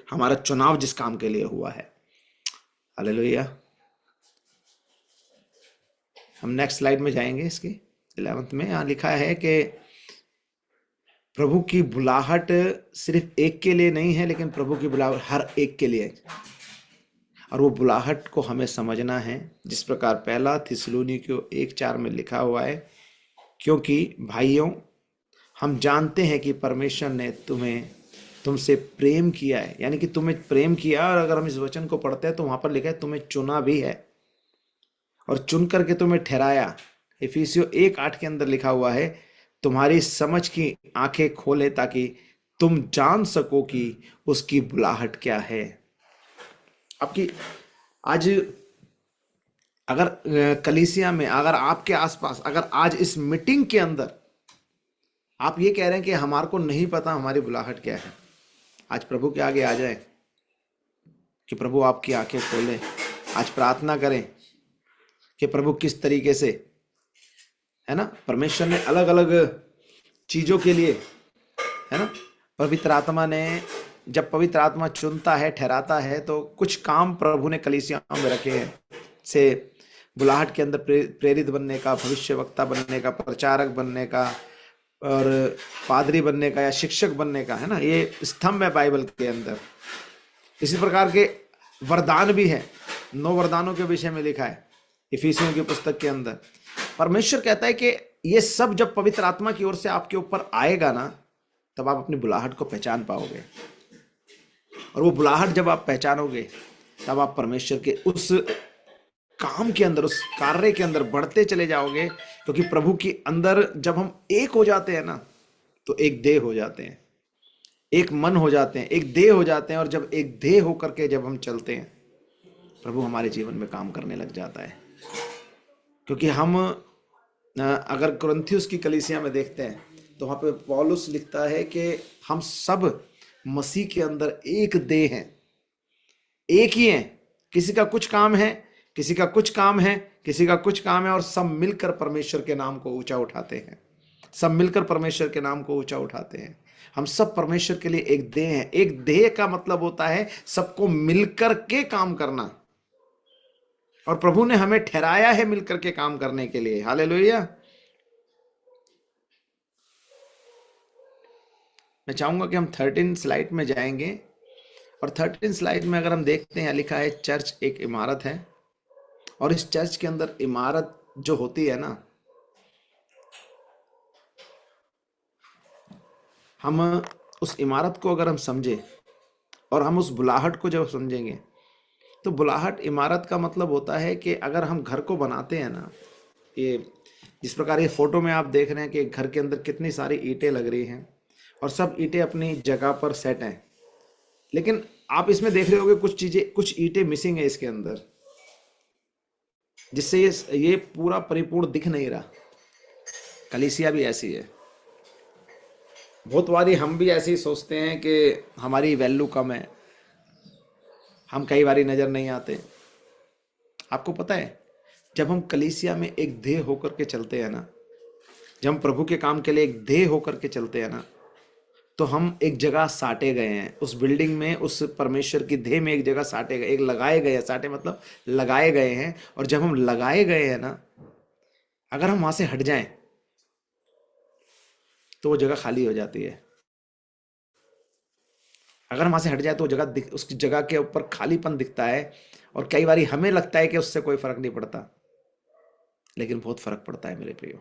हमारा चुनाव जिस काम के लिए हुआ है। हालेलुया। हम नेक्स्ट स्लाइड में जाएंगे, इसकी 11th में। यहाँ लिखा है कि प्रभु की बुलाहट सिर्फ एक के लिए नहीं है, लेकिन प्रभु की बुलाहट हर एक के लिए है, और वो बुलाहट को हमें समझना है, जिस प्रकार पहला थिस्सलुनीकियों 1:4 में लिखा हुआ है, क्योंकि भाइयों हम जानते हैं कि परमेश्वर ने तुमसे प्रेम किया है, यानी कि तुम्हें प्रेम किया। और अगर हम इस वचन को पढ़ते हैं तो वहां पर लिखा है तुम्हें चुना भी है और चुन करके तुम्हें ठहराया। इफिसियों 1:8 के अंदर लिखा हुआ है तुम्हारी समझ की आंखें खोले ताकि तुम जान सको कि उसकी बुलाहट क्या है। आपकी आज अगर कलीसिया में, अगर आपके आसपास, अगर आज इस मीटिंग के अंदर आप ये कह रहे हैं कि हमारे को नहीं पता हमारी बुलाहट क्या है, आज प्रभु के आगे आ जाए कि प्रभु आपकी आंखें खोलें। आज प्रार्थना करें कि प्रभु किस तरीके से, है ना, परमेश्वर ने अलग अलग चीजों के लिए, है ना, पवित्र आत्मा ने, जब पवित्र आत्मा चुनता है, ठहराता है, तो कुछ काम प्रभु ने कलीसिया में रखे हैं, से बुलाहट के अंदर प्रेरित बनने का, भविष्यवक्ता बनने का, प्रचारक बनने का, और पादरी बनने का या शिक्षक बनने का, है ना, ये स्तंभ है बाइबल के अंदर। इसी प्रकार के वरदान भी है, 9 वरदानों के विषय में लिखा है इफिसियों की पुस्तक के अंदर। परमेश्वर कहता है कि ये सब जब पवित्र आत्मा की ओर से आपके ऊपर आएगा ना, तब आप अपनी बुलाहट को पहचान पाओगे, और वो बुलाहट जब आप पहचानोगे, तब आप परमेश्वर के उस काम के अंदर, उस कार्य के अंदर बढ़ते चले जाओगे। क्योंकि प्रभु के अंदर जब हम एक हो जाते हैं ना, तो एक देह हो जाते हैं, एक मन हो जाते हैं, एक देह हो जाते हैं। और जब एक देह होकर के जब हम चलते हैं, प्रभु हमारे जीवन में काम करने लग जाता है। क्योंकि हम अगर कुरिन्थियुस की कलीसिया में देखते हैं, तो वहां पे पौलुस लिखता है कि हम सब मसीह के अंदर एक देह हैं, एक ही हैं। किसी का कुछ काम है, किसी का कुछ काम है, किसी का कुछ काम है, और सब मिलकर परमेश्वर के नाम को ऊंचा उठाते हैं। सब मिलकर परमेश्वर के नाम को ऊंचा उठाते हैं। हम सब परमेश्वर के लिए एक देह हैं। एक देह का मतलब होता है सबको मिलकर के काम करना, और प्रभु ने हमें ठहराया है मिलकर के काम करने के लिए। हालेलुया। मैं चाहूंगा कि हम 13 स्लाइड में जाएंगे, और 13 स्लाइड में अगर हम देखते हैं, लिखा है चर्च एक इमारत है, और इस चर्च के अंदर इमारत जो होती है ना, हम उस इमारत को अगर हम समझे और हम उस बुलाहट को जब समझेंगे, तो बुलाहट इमारत का मतलब होता है कि अगर हम घर को बनाते हैं ना, ये जिस प्रकार ये फोटो में आप देख रहे हैं कि घर के अंदर कितनी सारी ईंटें लग रही हैं, और सब ईंटें अपनी जगह पर सेट हैं, लेकिन आप इसमें देख रहे होंगे कुछ चीजें, कुछ ईंटें मिसिंग है इसके अंदर, जिससे ये पूरा परिपूर्ण दिख नहीं रहा। कलीसिया भी ऐसी है। बहुत बारी हम भी ऐसे ही सोचते हैं कि हमारी वैल्यू कम है, हम कई बारी नजर नहीं आते। आपको पता है, जब हम कलीसिया में एक देह होकर के चलते हैं ना, जब हम प्रभु के काम के लिए एक देह होकर के चलते हैं ना, तो हम एक जगह साटे गए हैं। उस बिल्डिंग में, उस परमेश्वर की देह में एक जगह साटे गए, एक लगाए गए हैं। साटे मतलब लगाए गए हैं। और जब हम लगाए गए हैं ना, अगर हम वहां से हट जाएं, तो वो जगह खाली हो जाती है। अगर हम वहां से हट जाए तो जगह, उसकी जगह के ऊपर खालीपन दिखता है, और कई बारी हमें लगता है कि उससे कोई फर्क नहीं पड़ता, लेकिन बहुत फर्क पड़ता है मेरे प्रियो।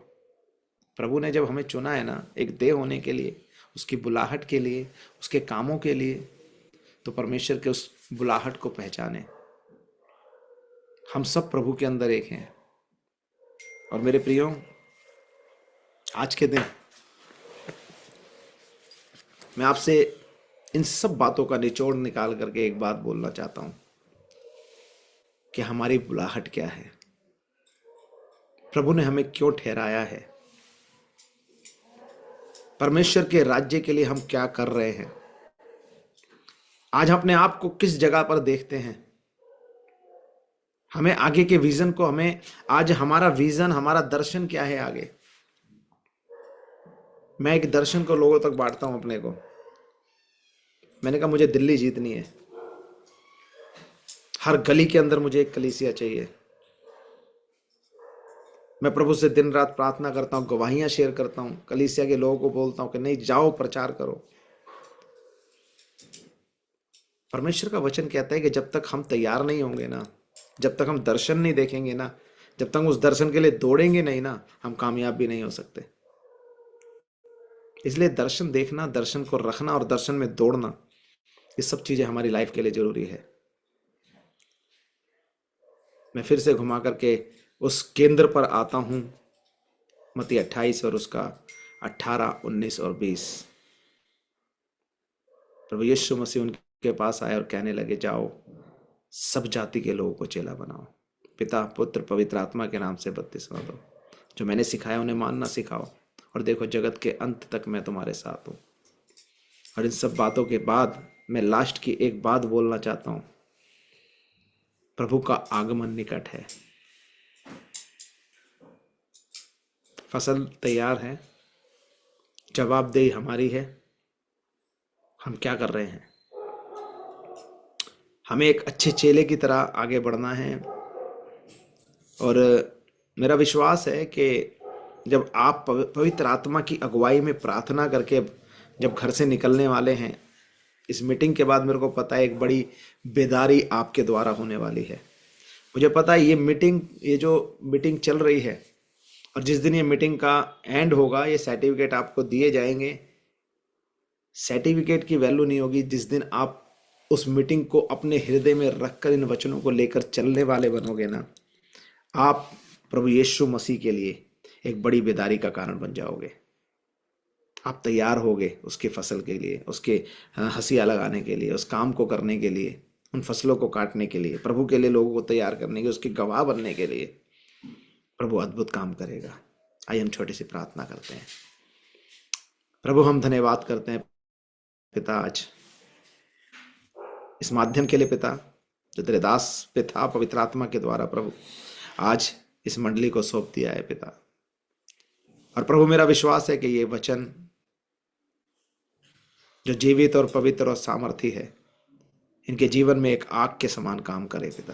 प्रभु ने जब हमें चुना है ना एक देह होने के लिए, उसकी बुलाहट के लिए, उसके कामों के लिए, तो परमेश्वर के उस बुलाहट को पहचाने। हम सब प्रभु के अंदर एक हैं। और मेरे प्रियो, आज के दिन मैं आपसे इन सब बातों का निचोड़ निकाल करके एक बात बोलना चाहता हूं कि हमारी बुलाहट क्या है, प्रभु ने हमें क्यों ठहराया है, परमेश्वर के राज्य के लिए हम क्या कर रहे हैं। आज हम अपने आप को किस जगह पर देखते हैं, हमें आगे के विजन को, हमें आज हमारा विजन, हमारा दर्शन क्या है आगे। मैं एक दर्शन को लोगों तक बांटता हूं अपने को। मैंने कहा मुझे दिल्ली जीतनी है, हर गली के अंदर मुझे एक कलीसिया चाहिए। मैं प्रभु से दिन रात प्रार्थना करता हूं, गवाहियां शेयर करता हूं, कलीसिया के लोगों को बोलता हूं कि नहीं, जाओ प्रचार करो। परमेश्वर का वचन कहता है कि जब तक हम तैयार नहीं होंगे ना, जब तक हम दर्शन नहीं देखेंगे ना, जब तक उस दर्शन के लिए दौड़ेंगे नहीं ना, हम कामयाब भी नहीं हो सकते। इसलिए दर्शन देखना, दर्शन को रखना और दर्शन में दौड़ना, ये सब चीजें हमारी लाइफ के लिए जरूरी है। मैं फिर से घुमा करके उस केंद्र पर आता हूं, मत्ती 28 और उसका 18, 19 और 20। प्रभु यीशु मसीह उनके पास आए और कहने लगे, जाओ सब जाति के लोगों को चेला बनाओ। पिता पुत्र पवित्र आत्मा के नाम से बपतिस्मा दो। जो मैंने सिखाया उन्हें मानना सिखाओ, और देखो जगत के अंत तक मैं तुम्हारे साथ हूँ। और इन सब बातों के बाद मैं लास्ट की एक बात बोलना चाहता हूँ, प्रभु का आगमन निकट है। फसल तैयार है, जवाबदेही हमारी है। हम क्या कर रहे हैं? हमें एक अच्छे चेले की तरह आगे बढ़ना है। और मेरा विश्वास है कि जब आप पवित्र आत्मा की अगुवाई में प्रार्थना करके जब घर से निकलने वाले हैं, इस मीटिंग के बाद मेरे को पता है एक बड़ी बेदारी आपके द्वारा होने वाली है। मुझे पता है ये जो मीटिंग चल रही है, और जिस दिन ये मीटिंग का एंड होगा, ये सर्टिफिकेट आपको दिए जाएंगे। सर्टिफिकेट की वैल्यू नहीं होगी जिस दिन आप उस मीटिंग को अपने हृदय में रखकर इन वचनों को लेकर चलने वाले बनोगे ना, आप प्रभु यीशु मसीह के लिए एक बड़ी बेदारी का कारण बन जाओगे। आप तैयार होगे उसकी फसल के लिए, उसके हंसिया लगाने के लिए, उस काम को करने के लिए, उन फसलों को काटने के लिए, प्रभु के लिए लोगों को तैयार करने के, उसके गवाह बनने के लिए। प्रभु अद्भुत काम करेगा। आइए हम छोटी सी प्रार्थना करते हैं। प्रभु हम धन्यवाद करते हैं पिता आज इस माध्यम के लिए, पिता जो तेरे दास पे था पवित्र आत्मा के द्वारा प्रभु आज इस मंडली को सौंप दिया है पिता। और प्रभु मेरा विश्वास है कि ये वचन जो जीवित और पवित्र और सामर्थी है, इनके जीवन में एक आग के समान काम करे पिता।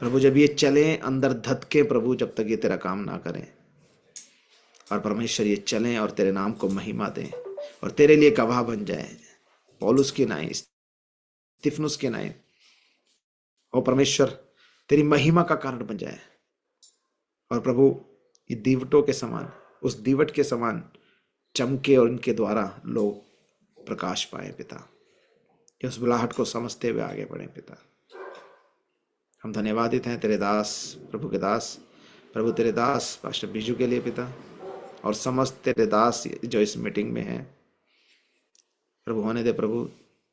प्रभु जब ये चलें अंदर धधके प्रभु, जब तक ये तेरा काम ना करें। और परमेश्वर ये चलें और तेरे नाम को महिमा दें और तेरे लिए गवाह बन जाए, पौलुस की नाई, स्तिफनुस के नाई। और परमेश्वर तेरी महिमा का कारण बन जाए। और प्रभु ये दीवटों के समान, उस दीवट के समान चमके और इनके द्वारा लोग प्रकाश पाए पिता। ये उस बुलाहट को समझते हुए आगे बढ़े पिता। हम धन्यवादित हैं तेरे दास प्रभु के दास, प्रभु तेरे दास पास्टर बीजू के लिए पिता, और समस्त तेरे दास जो इस मीटिंग में हैं प्रभु। होने दे प्रभु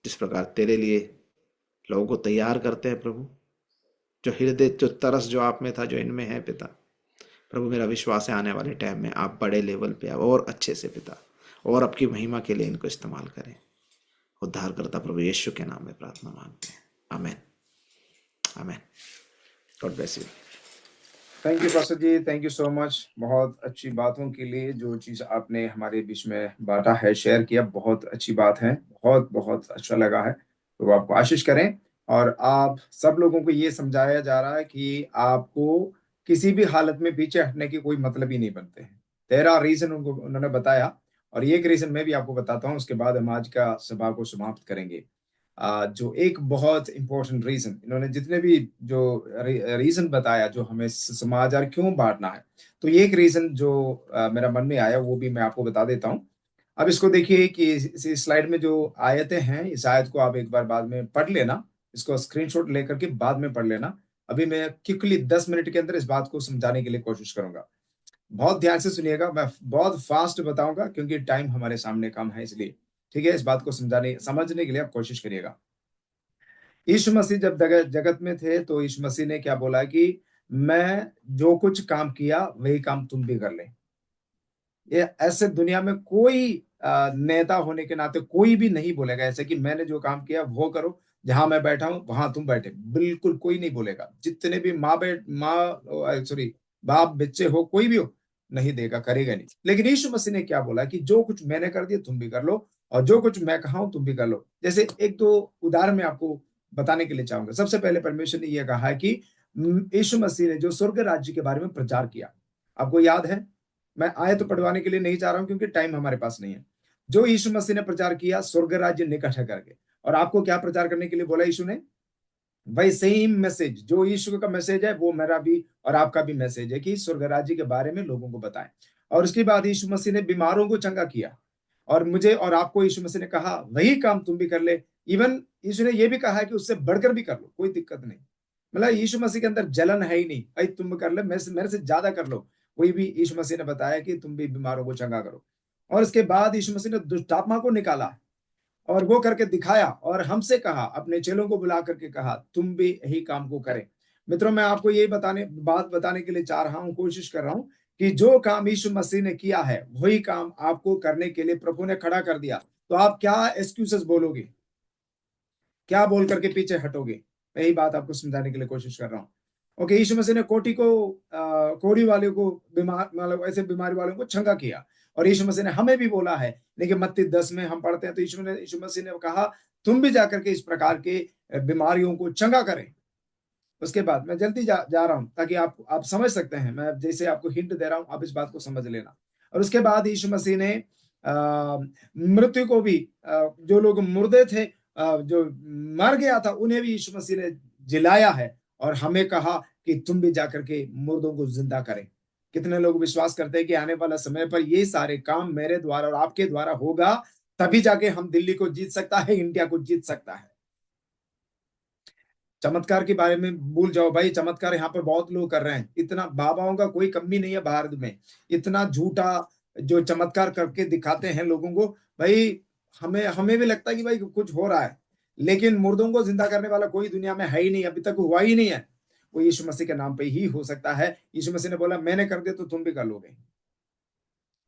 जिस प्रकार तेरे लिए लोगों को तैयार करते हैं प्रभु, जो हृदय जो तरस जो आप में था जो इनमें है पिता। प्रभु मेरा विश्वास है आने वाले टाइम में आप बड़े लेवल पे और अच्छे से पिता, और आपकी महिमा के लिए इनको इस्तेमाल करें। उद्धार करता प्रभु यीशु के नाम में प्रार्थना मांगते हैं, आमीन आमीन। God bless you. Thank you pastor ji, thank you so much. बहुत अच्छी बातों के लिए जो चीज आपने हमारे बीच में बांटा है, शेयर किया, बहुत अच्छी बात है, बहुत बहुत अच्छा लगा है। तो आपको आशीष करें। और आप सब लोगों को ये समझाया जा रहा है कि आपको किसी भी हालत में पीछे हटने की कोई मतलब ही नहीं बनते हैं। 13 रीजन उन्होंने बताया, और एक रीजन मैं भी आपको बताता हूँ, उसके बाद हम आज का सभा को समाप्त करेंगे। जो एक बहुत इंपॉर्टेंट रीजन इन्होंने जितने भी जो रीजन बताया जो हमें समाचार क्यों बांटना है, तो ये एक रीजन जो मेरा मन में आया वो भी मैं आपको बता देता हूँ। अब इसको देखिए कि इस स्लाइड में जो आयतें हैं, इस आयत को आप एक बार बाद में पढ़ लेना, इसको स्क्रीनशॉट लेकर के बाद में पढ़ लेना। अभी मैं क्विकली 10 मिनट के अंदर इस बात को समझाने के लिए कोशिश करूंगा। बहुत ध्यान से सुनिएगा, मैं बहुत फास्ट बताऊंगा क्योंकि टाइम हमारे सामने कम है, इसलिए ठीक है। इस बात को समझने के लिए आप कोशिश करिएगा। यीशु मसीह जब जगत में थे तो यीशु मसीह ने क्या बोला कि मैं जो कुछ काम किया वही काम तुम भी कर ले। ये ऐसे दुनिया में कोई नेता होने के नाते कोई भी नहीं बोलेगा ऐसे कि मैंने जो काम किया वो करो, जहां मैं बैठा हूं वहां तुम बैठे। बिल्कुल कोई नहीं बोलेगा। जितने भी बाप बच्चे हो, कोई भी हो, नहीं देगा, करेगा नहीं। लेकिन यीशु मसीह ने क्या बोला कि जो कुछ मैंने कर दिया तुम भी कर लो, और जो कुछ मैं कहा हूं तुम भी कर लो। जैसे एक दो उदाहरण मैं आपको बताने के लिए चाहूंगा। सबसे पहले परमेश्वर ने यह कहा है कि यीशु मसीह ने जो स्वर्ग राज्य के बारे में प्रचार किया, आपको याद है। मैं आयत तो पढ़वाने के लिए नहीं चाह रहा हूं क्योंकि टाइम हमारे पास नहीं है। जो यीशु मसीह ने प्रचार किया स्वर्ग राज्य निकट है करके, और आपको क्या प्रचार करने के लिए बोला यीशु ने? वही सेम मैसेज जो यीशु का मैसेज है वो मेरा भी और आपका भी मैसेज है कि स्वर्ग राज्य के बारे में लोगों को बताएं। और उसके बाद यीशु मसीह ने बीमारों को चंगा किया, और मुझे और आपको यीशु मसीह ने कहा वही काम तुम भी कर ले। इवन यीशु ने यह भी कहा है कि उससे बढ़कर भी कर लो, कोई दिक्कत नहीं। मतलब यीशु मसीह के अंदर जलन है ही नहीं, भाई तुम कर ले, मेरे से ज्यादा कर लो। वही भी यीशु मसीह ने बताया कि तुम भी बीमारों को चंगा करो। और इसके बाद यीशु मसीह ने दुष्टात्मा को निकाला और वो करके दिखाया, और हमसे कहा, अपने चेलों को बुला करके कहा तुम भी यही काम को करें। मित्रों, मैं आपको यही बात बताने के लिए चाह रहा हूं, कोशिश कर रहा हूं कि जो काम यीशु मसीह ने किया है वही काम आपको करने के लिए प्रभु ने खड़ा कर दिया। तो आप क्या एक्सक्यूजेस बोलोगे, क्या बोल करके पीछे हटोगे? मैं यही बात आपको समझाने के लिए कोशिश कर रहा हूँ। ओके, यीशु मसीह ने कोढ़ी वाले को, बीमार मतलब ऐसे बीमारी वालों को चंगा किया, और यीशु मसीह ने हमें भी बोला है। लेकिन मत्ती 10 में हम पढ़ते हैं तो यीशु मसीह ने कहा तुम भी जाकर के इस प्रकार के बीमारियों को चंगा करें। उसके बाद मैं जल्दी जा रहा हूं ताकि आप समझ सकते हैं, मैं जैसे आपको हिंट दे रहा हूं, आप इस बात को समझ लेना। और उसके बाद यीशु मसीह ने मृत्यु को भी, जो लोग मुर्दे थे, जो मर गया था, उन्हें भी यीशु मसीह ने जिलाया है, और हमें कहा कि तुम भी जाकर के मुर्दों को जिंदा करें। कितने लोग विश्वास करते हैं कि आने वाला समय पर ये सारे काम मेरे द्वारा और आपके द्वारा होगा, तभी जाके हम दिल्ली को जीत सकता है, इंडिया को जीत सकता है। चमत्कार के बारे में भूल जाओ भाई, चमत्कार यहाँ पर बहुत लोग कर रहे हैं। इतना बाबाओं का कोई कमी नहीं है भारत में, इतना झूठा जो चमत्कार करके दिखाते हैं लोगों को भाई। हमें भी लगता है कि भाई कुछ हो रहा है, लेकिन मुर्दों को जिंदा करने वाला कोई दुनिया में है ही नहीं, अभी तक हुआ ही नहीं है। वो यीशु मसीह के नाम पे ही हो सकता है। यीशु मसीह ने बोला मैंने कर दिया तो तुम भी कर लोगे।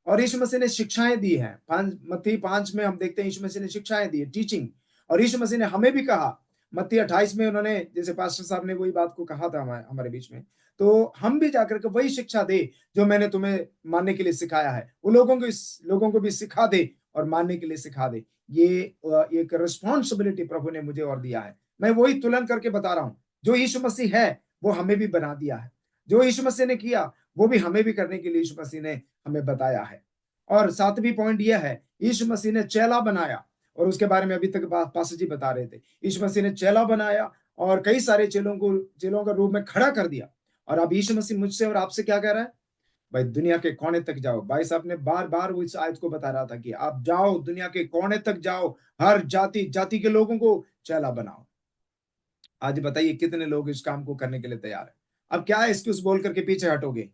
और यीशु मसीह ने शिक्षाएं दी है। मत्ती 5 में हम देखते हैं यीशु मसीह ने शिक्षाएं दी है, टीचिंग। और यीशु मसीह ने हमें भी कहा, मत्ती 28 में उन्होंने, जैसे पास्टर साहब ने वही बात को कहा था हमारे बीच में, तो हम भी जाकर के वही शिक्षा दे जो मैंने तुम्हें मानने के लिए सिखाया है, वो लोगों को भी सिखा दे और मानने के लिए सिखा दे। ये एक रिस्पॉन्सिबिलिटी प्रभु ने मुझे और दिया है। मैं वही तुलन करके बता रहा हूँ, जो यीशु मसीह है वो हमें भी बना दिया है, जो यीशु मसीह ने किया वो भी हमें भी करने के लिए यीशु मसीह ने हमें बताया है। और सातवीं पॉइंट यह है, यीशु मसीह ने चेला बनाया, और उसके बारे में अभी तक पास्टर जी बता रहे थे। यीशु मसीह ने चेला बनाया और कई सारे चेलों का रूप में खड़ा कर दिया। और अब यीशु मसीह मुझसे और आपसे क्या कह रहा है? भाई दुनिया के कोने तक जाओ। भाई साहब ने बार बार वो इस आयत को बता रहा था कि आप जाओ, दुनिया के कोने तक जाओ, हर जाति के लोगों को चेला बनाओ। आज बताइए कितने लोग इस काम को करने के लिए तैयार है? अब क्या एक्सक्यूज बोल करके पीछे हटोगे?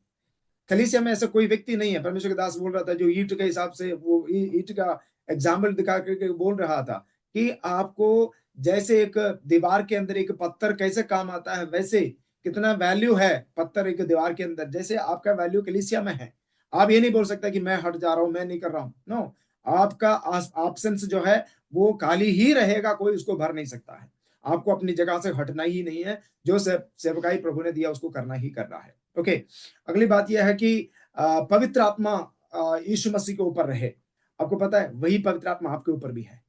कलीसिया में ऐसा कोई व्यक्ति नहीं है, परमेश्वर के दास बोल रहा था, जो ईंट के हिसाब से वो ईंट का एग्जाम्पल दिखा करके बोल रहा था कि आपको जैसे एक दीवार के अंदर एक पत्थर कैसे काम आता है, वैसे कितना वैल्यू है पत्थर एक दीवार के अंदर, जैसे आपका वैल्यू कलीसिया में है। आप ये नहीं बोल सकता कि मैं हट जा रहा हूं, मैं नहीं कर रहा हूं। नो, आपका ऑप्शंस जो है वो खाली ही रहेगा, कोई उसको भर नहीं सकता है। आपको अपनी जगह से हटना ही नहीं है, जो सेवकाई प्रभु ने दिया उसको करना ही करना है। ओके, अगली बात यह है कि पवित्र आत्मा यीशु मसीह के ऊपर रहे। आपको पता है वही पवित्र आत्मा आपके ऊपर भी है।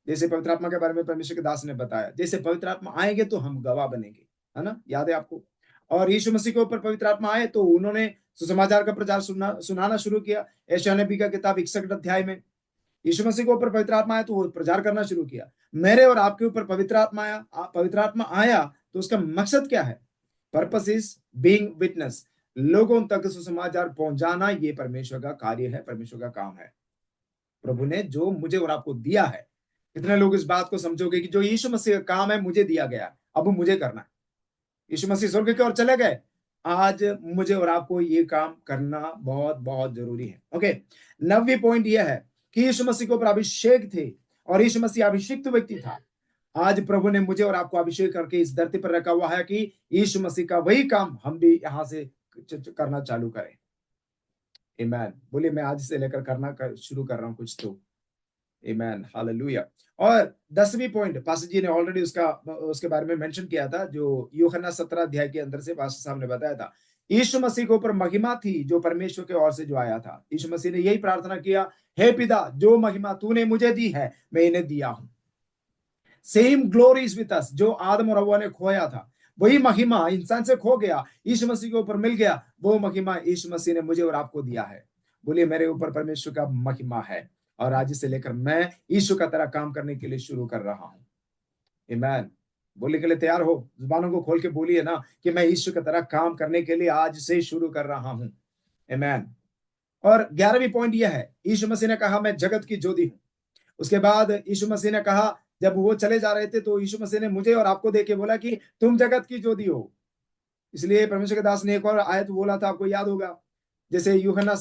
जैसे पवित्र आत्मा के बारे में परमेश्वर के दास ने बताया, जैसे पवित्र आत्मा आएंगे तो हम गवाह बनेंगे, है ना, याद है आपको। और यीशु मसीह के ऊपर पवित्र आत्मा आए तो उन्होंने सुसमाचार का प्रचार सुनाना शुरू किया। यशायाह नबी का किताब 61 अध्याय में यीशु मसीह के ऊपर पवित्र आत्मा आया तो वो प्रचार करना शुरू किया। मेरे और आपके ऊपर पवित्र आत्मा आया तो उसका मकसद क्या है? पर्पस इज बीइंग विटनेस, लोगों तक सुसमाचार पहुंचाना। ये परमेश्वर का कार्य है, परमेश्वर का काम है। प्रभु ने जो मुझे और आपको दिया है, कितने लोग इस बात को समझोगे कि जो यीशु मसीह का काम है मुझे दिया गया, अब मुझे करना है। यीशु मसीह स्वर्ग की ओर चले गए, आज मुझे और आपको ये काम करना बहुत बहुत जरूरी है। ओके, 9वीं पॉइंट यह है कि यीशु मसीह के ऊपर अभिषेक थे और यीशु मसीह अभिषिक्त व्यक्ति था। आज प्रभु ने मुझे और आपको अभिषेक करके इस धरती पर रखा हुआ है कि यीशु मसीह का वही काम हम भी यहां से करना चालू करें। आमीन। बोलिए मैं आज से लेकर शुरू कर रहा हूं कुछ तो। आमीन, हालेलुया। और 10वीं पॉइंट पास्टर जी ने ऑलरेडी उसके बारे में मेंशन किया था, जो यूहन्ना 17 अध्याय के अंदर से पास्टर साहब ने बताया था। यीशु मसीह के ऊपर महिमा थी जो परमेश्वर के ओर से जो आया था। यीशु मसीह ने यही प्रार्थना किया, हे पिता, जो महिमा तूने मुझे दी है मैं इन्हें दिया हूं। Same glory is with us, जो आदम और हव्वा ने खोया था, वही महिमा इंसान से खो गया, यीशु मसीह के ऊपर मिल गया। वो महिमा यीशु मसीह ने मुझे और आपको दिया है। बोलिए मेरे ऊपर परमेश्वर का महिमा है, और आज से लेकर मैं यीशु का तरह काम करने के लिए शुरू कर रहा हूं। आमीन। बोलने के लिए तैयार हो? जुबानों को खोल के बोलिए ना कि मैं यीशु की तरह काम करने के लिए आज से शुरू कर रहा हूं। आमीन। और 11वीं पॉइंट यह है, यीशु मसीह ने कहा मैं जगत की ज्योति हूं। उसके बाद यीशु मसीह ने कहा, जब वो चले जा रहे थे तो यीशु मसीह ने मुझे और आपको देख के बोला कि तुम जगत की ज्योति हो। इसलिए परमेश्वर के दास ने एक और आयत बोला था, आपको याद होगा, जैसे यूहन्ना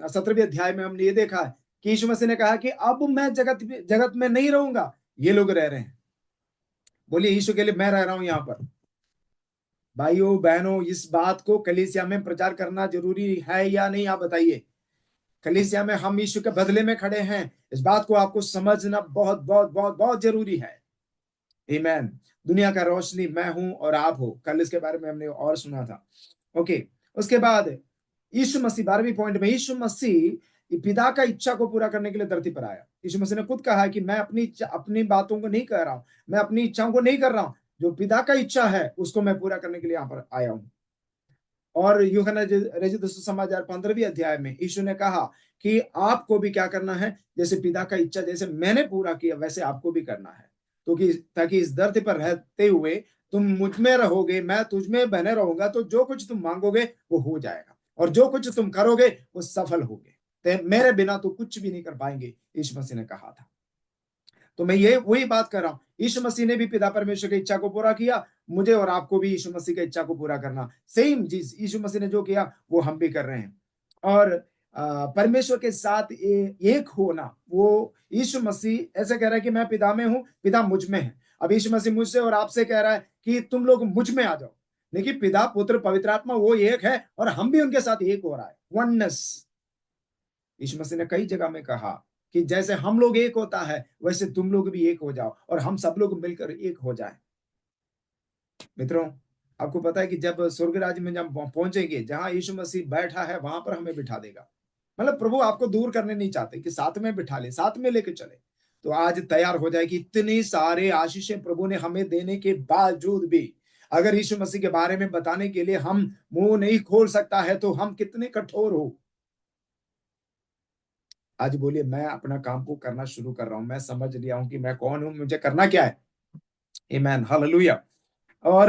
17वें अध्याय में हमने ये देखा है कि यीशु मसीह ने कहा कि अब मैं जगत में नहीं रहूंगा, ये लोग रह रहे हैं। बोलिए यीशु के लिए मैं रह रहा हूं यहां पर। भाइयों बहनों, इस बात को कलीसिया में प्रचार करना जरूरी है या नहीं, आप बताइए। कलीसिया में हम यीशु के बदले में खड़े हैं, इस बात को आपको समझना बहुत बहुत बहुत बहुत जरूरी है। आमीन। दुनिया का रोशनी मैं हूं और आप हो, कल इसके बारे में हमने और सुना था। ओके, उसके बाद यीशु मसीह 12वीं पॉइंट में, यीशु मसीह पिता का इच्छा को पूरा करने के लिए धरती पर आया। यीशु मसीह ने खुद कहा है कि मैं अपनी बातों को नहीं कर रहा हूं, मैं अपनी इच्छाओं को नहीं कर रहा हूं, जो पिता का इच्छा है उसको मैं पूरा करने के लिए यहाँ पर आया हूं। और यूहन्ना रचित सुसमाचार 15वीं अध्याय में यीशु ने कहा कि आपको भी क्या करना है, जैसे पिता का इच्छा जैसे मैंने पूरा किया वैसे आपको भी करना है, तो ताकि इस धरती पर रहते हुए तुम मुझ में रहोगे, मैं तुझ में बने रहूंगा, तो जो कुछ तुम मांगोगे वो हो जाएगा, और जो कुछ तुम करोगे वो सफल होगे। तो मेरे बिना तो कुछ भी नहीं कर पाएंगे, यीशु मसीह ने कहा था। तो मैं ये वही बात कर रहा हूं, यीशु मसीह ने भी पिता परमेश्वर की इच्छा को पूरा किया, मुझे और आपको भी यीशु मसीह की इच्छा को पूरा करना, सेम चीज यीशु मसीह ने जो किया वो हम भी कर रहे हैं। और परमेश्वर के साथ एक होना, वो यीशु मसीह ऐसे कह रहा है कि मैं पिता में हूं, पिता मुझ में है। अब यीशु मसीह मुझसे और आपसे कह रहा है कि तुम लोग मुझ में आ जाओ। देखिए, पिता पुत्र पवित्र आत्मा वो एक है और हम भी उनके साथ एक हो रहा है, वननेस। यीशु मसीह ने कई जगह में कहा कि जैसे हम लोग एक होता है वैसे तुम लोग भी एक हो जाओ, और हम सब लोग मिलकर एक हो जाए। मित्रों, आपको पता है कि जब स्वर्ग राज्य में जब पहुंचेंगे, जहां यीशु मसीह बैठा है वहां पर हमें बिठा देगा। मतलब प्रभु आपको दूर करने नहीं चाहते कि साथ में बिठा ले, साथ में लेके चले। तो आज तैयार हो जाए कि इतनी सारे आशीषें प्रभु ने हमें देने के बावजूद भी अगर यीशु मसीह के बारे में बताने के लिए हम मुंह नहीं खोल सकता है तो हम कितने कठोर हो। आज बोलिए, मैं अपना काम को करना शुरू कर रहा हूं, मैं समझ लिया हूं कि मैं कौन हूं, मुझे करना क्या है। आमीन, हालेलुया। और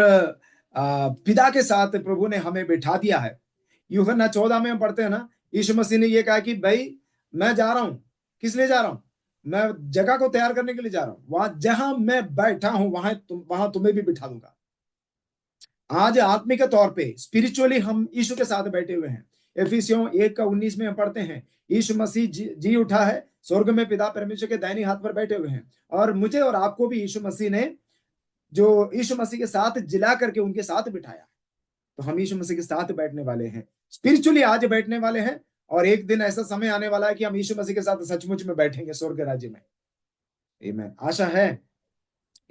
पिता के साथ प्रभु ने हमें बिठा दिया है। यूहन्ना 14 में हम पढ़ते हैं ना, यीशु मसीह ने ये कहा कि भाई मैं जा रहा हूं, किस लिए जा रहा हूं, मैं जगह को तैयार करने के लिए जा रहा हूं, वहां जहां मैं बैठा हूं वहां तुम्हें भी बिठा दूंगा। आज आत्मिक तौर पे स्पिरिचुअली हम यीशु के साथ बैठे हुए हैं। एफिसियों 1:19 में हम पढ़ते हैं, यीशु मसीह जी उठा है, स्वर्ग में पिता परमेश्वर के दाहिने हाथ पर बैठे हुए हैं। और मुझे और आपको भी यीशु मसीह ने जो यीशु मसीह के साथ जिला करके उनके साथ बिठाया, तो हम यीशु मसीह के साथ बैठने वाले हैं, स्पिरिचुअली आज बैठने वाले हैं। और एक दिन ऐसा समय आने वाला है कि हम यीशु मसीह के साथ सचमुच में बैठेंगे स्वर्ग राज्य में। आमीन, आशा है।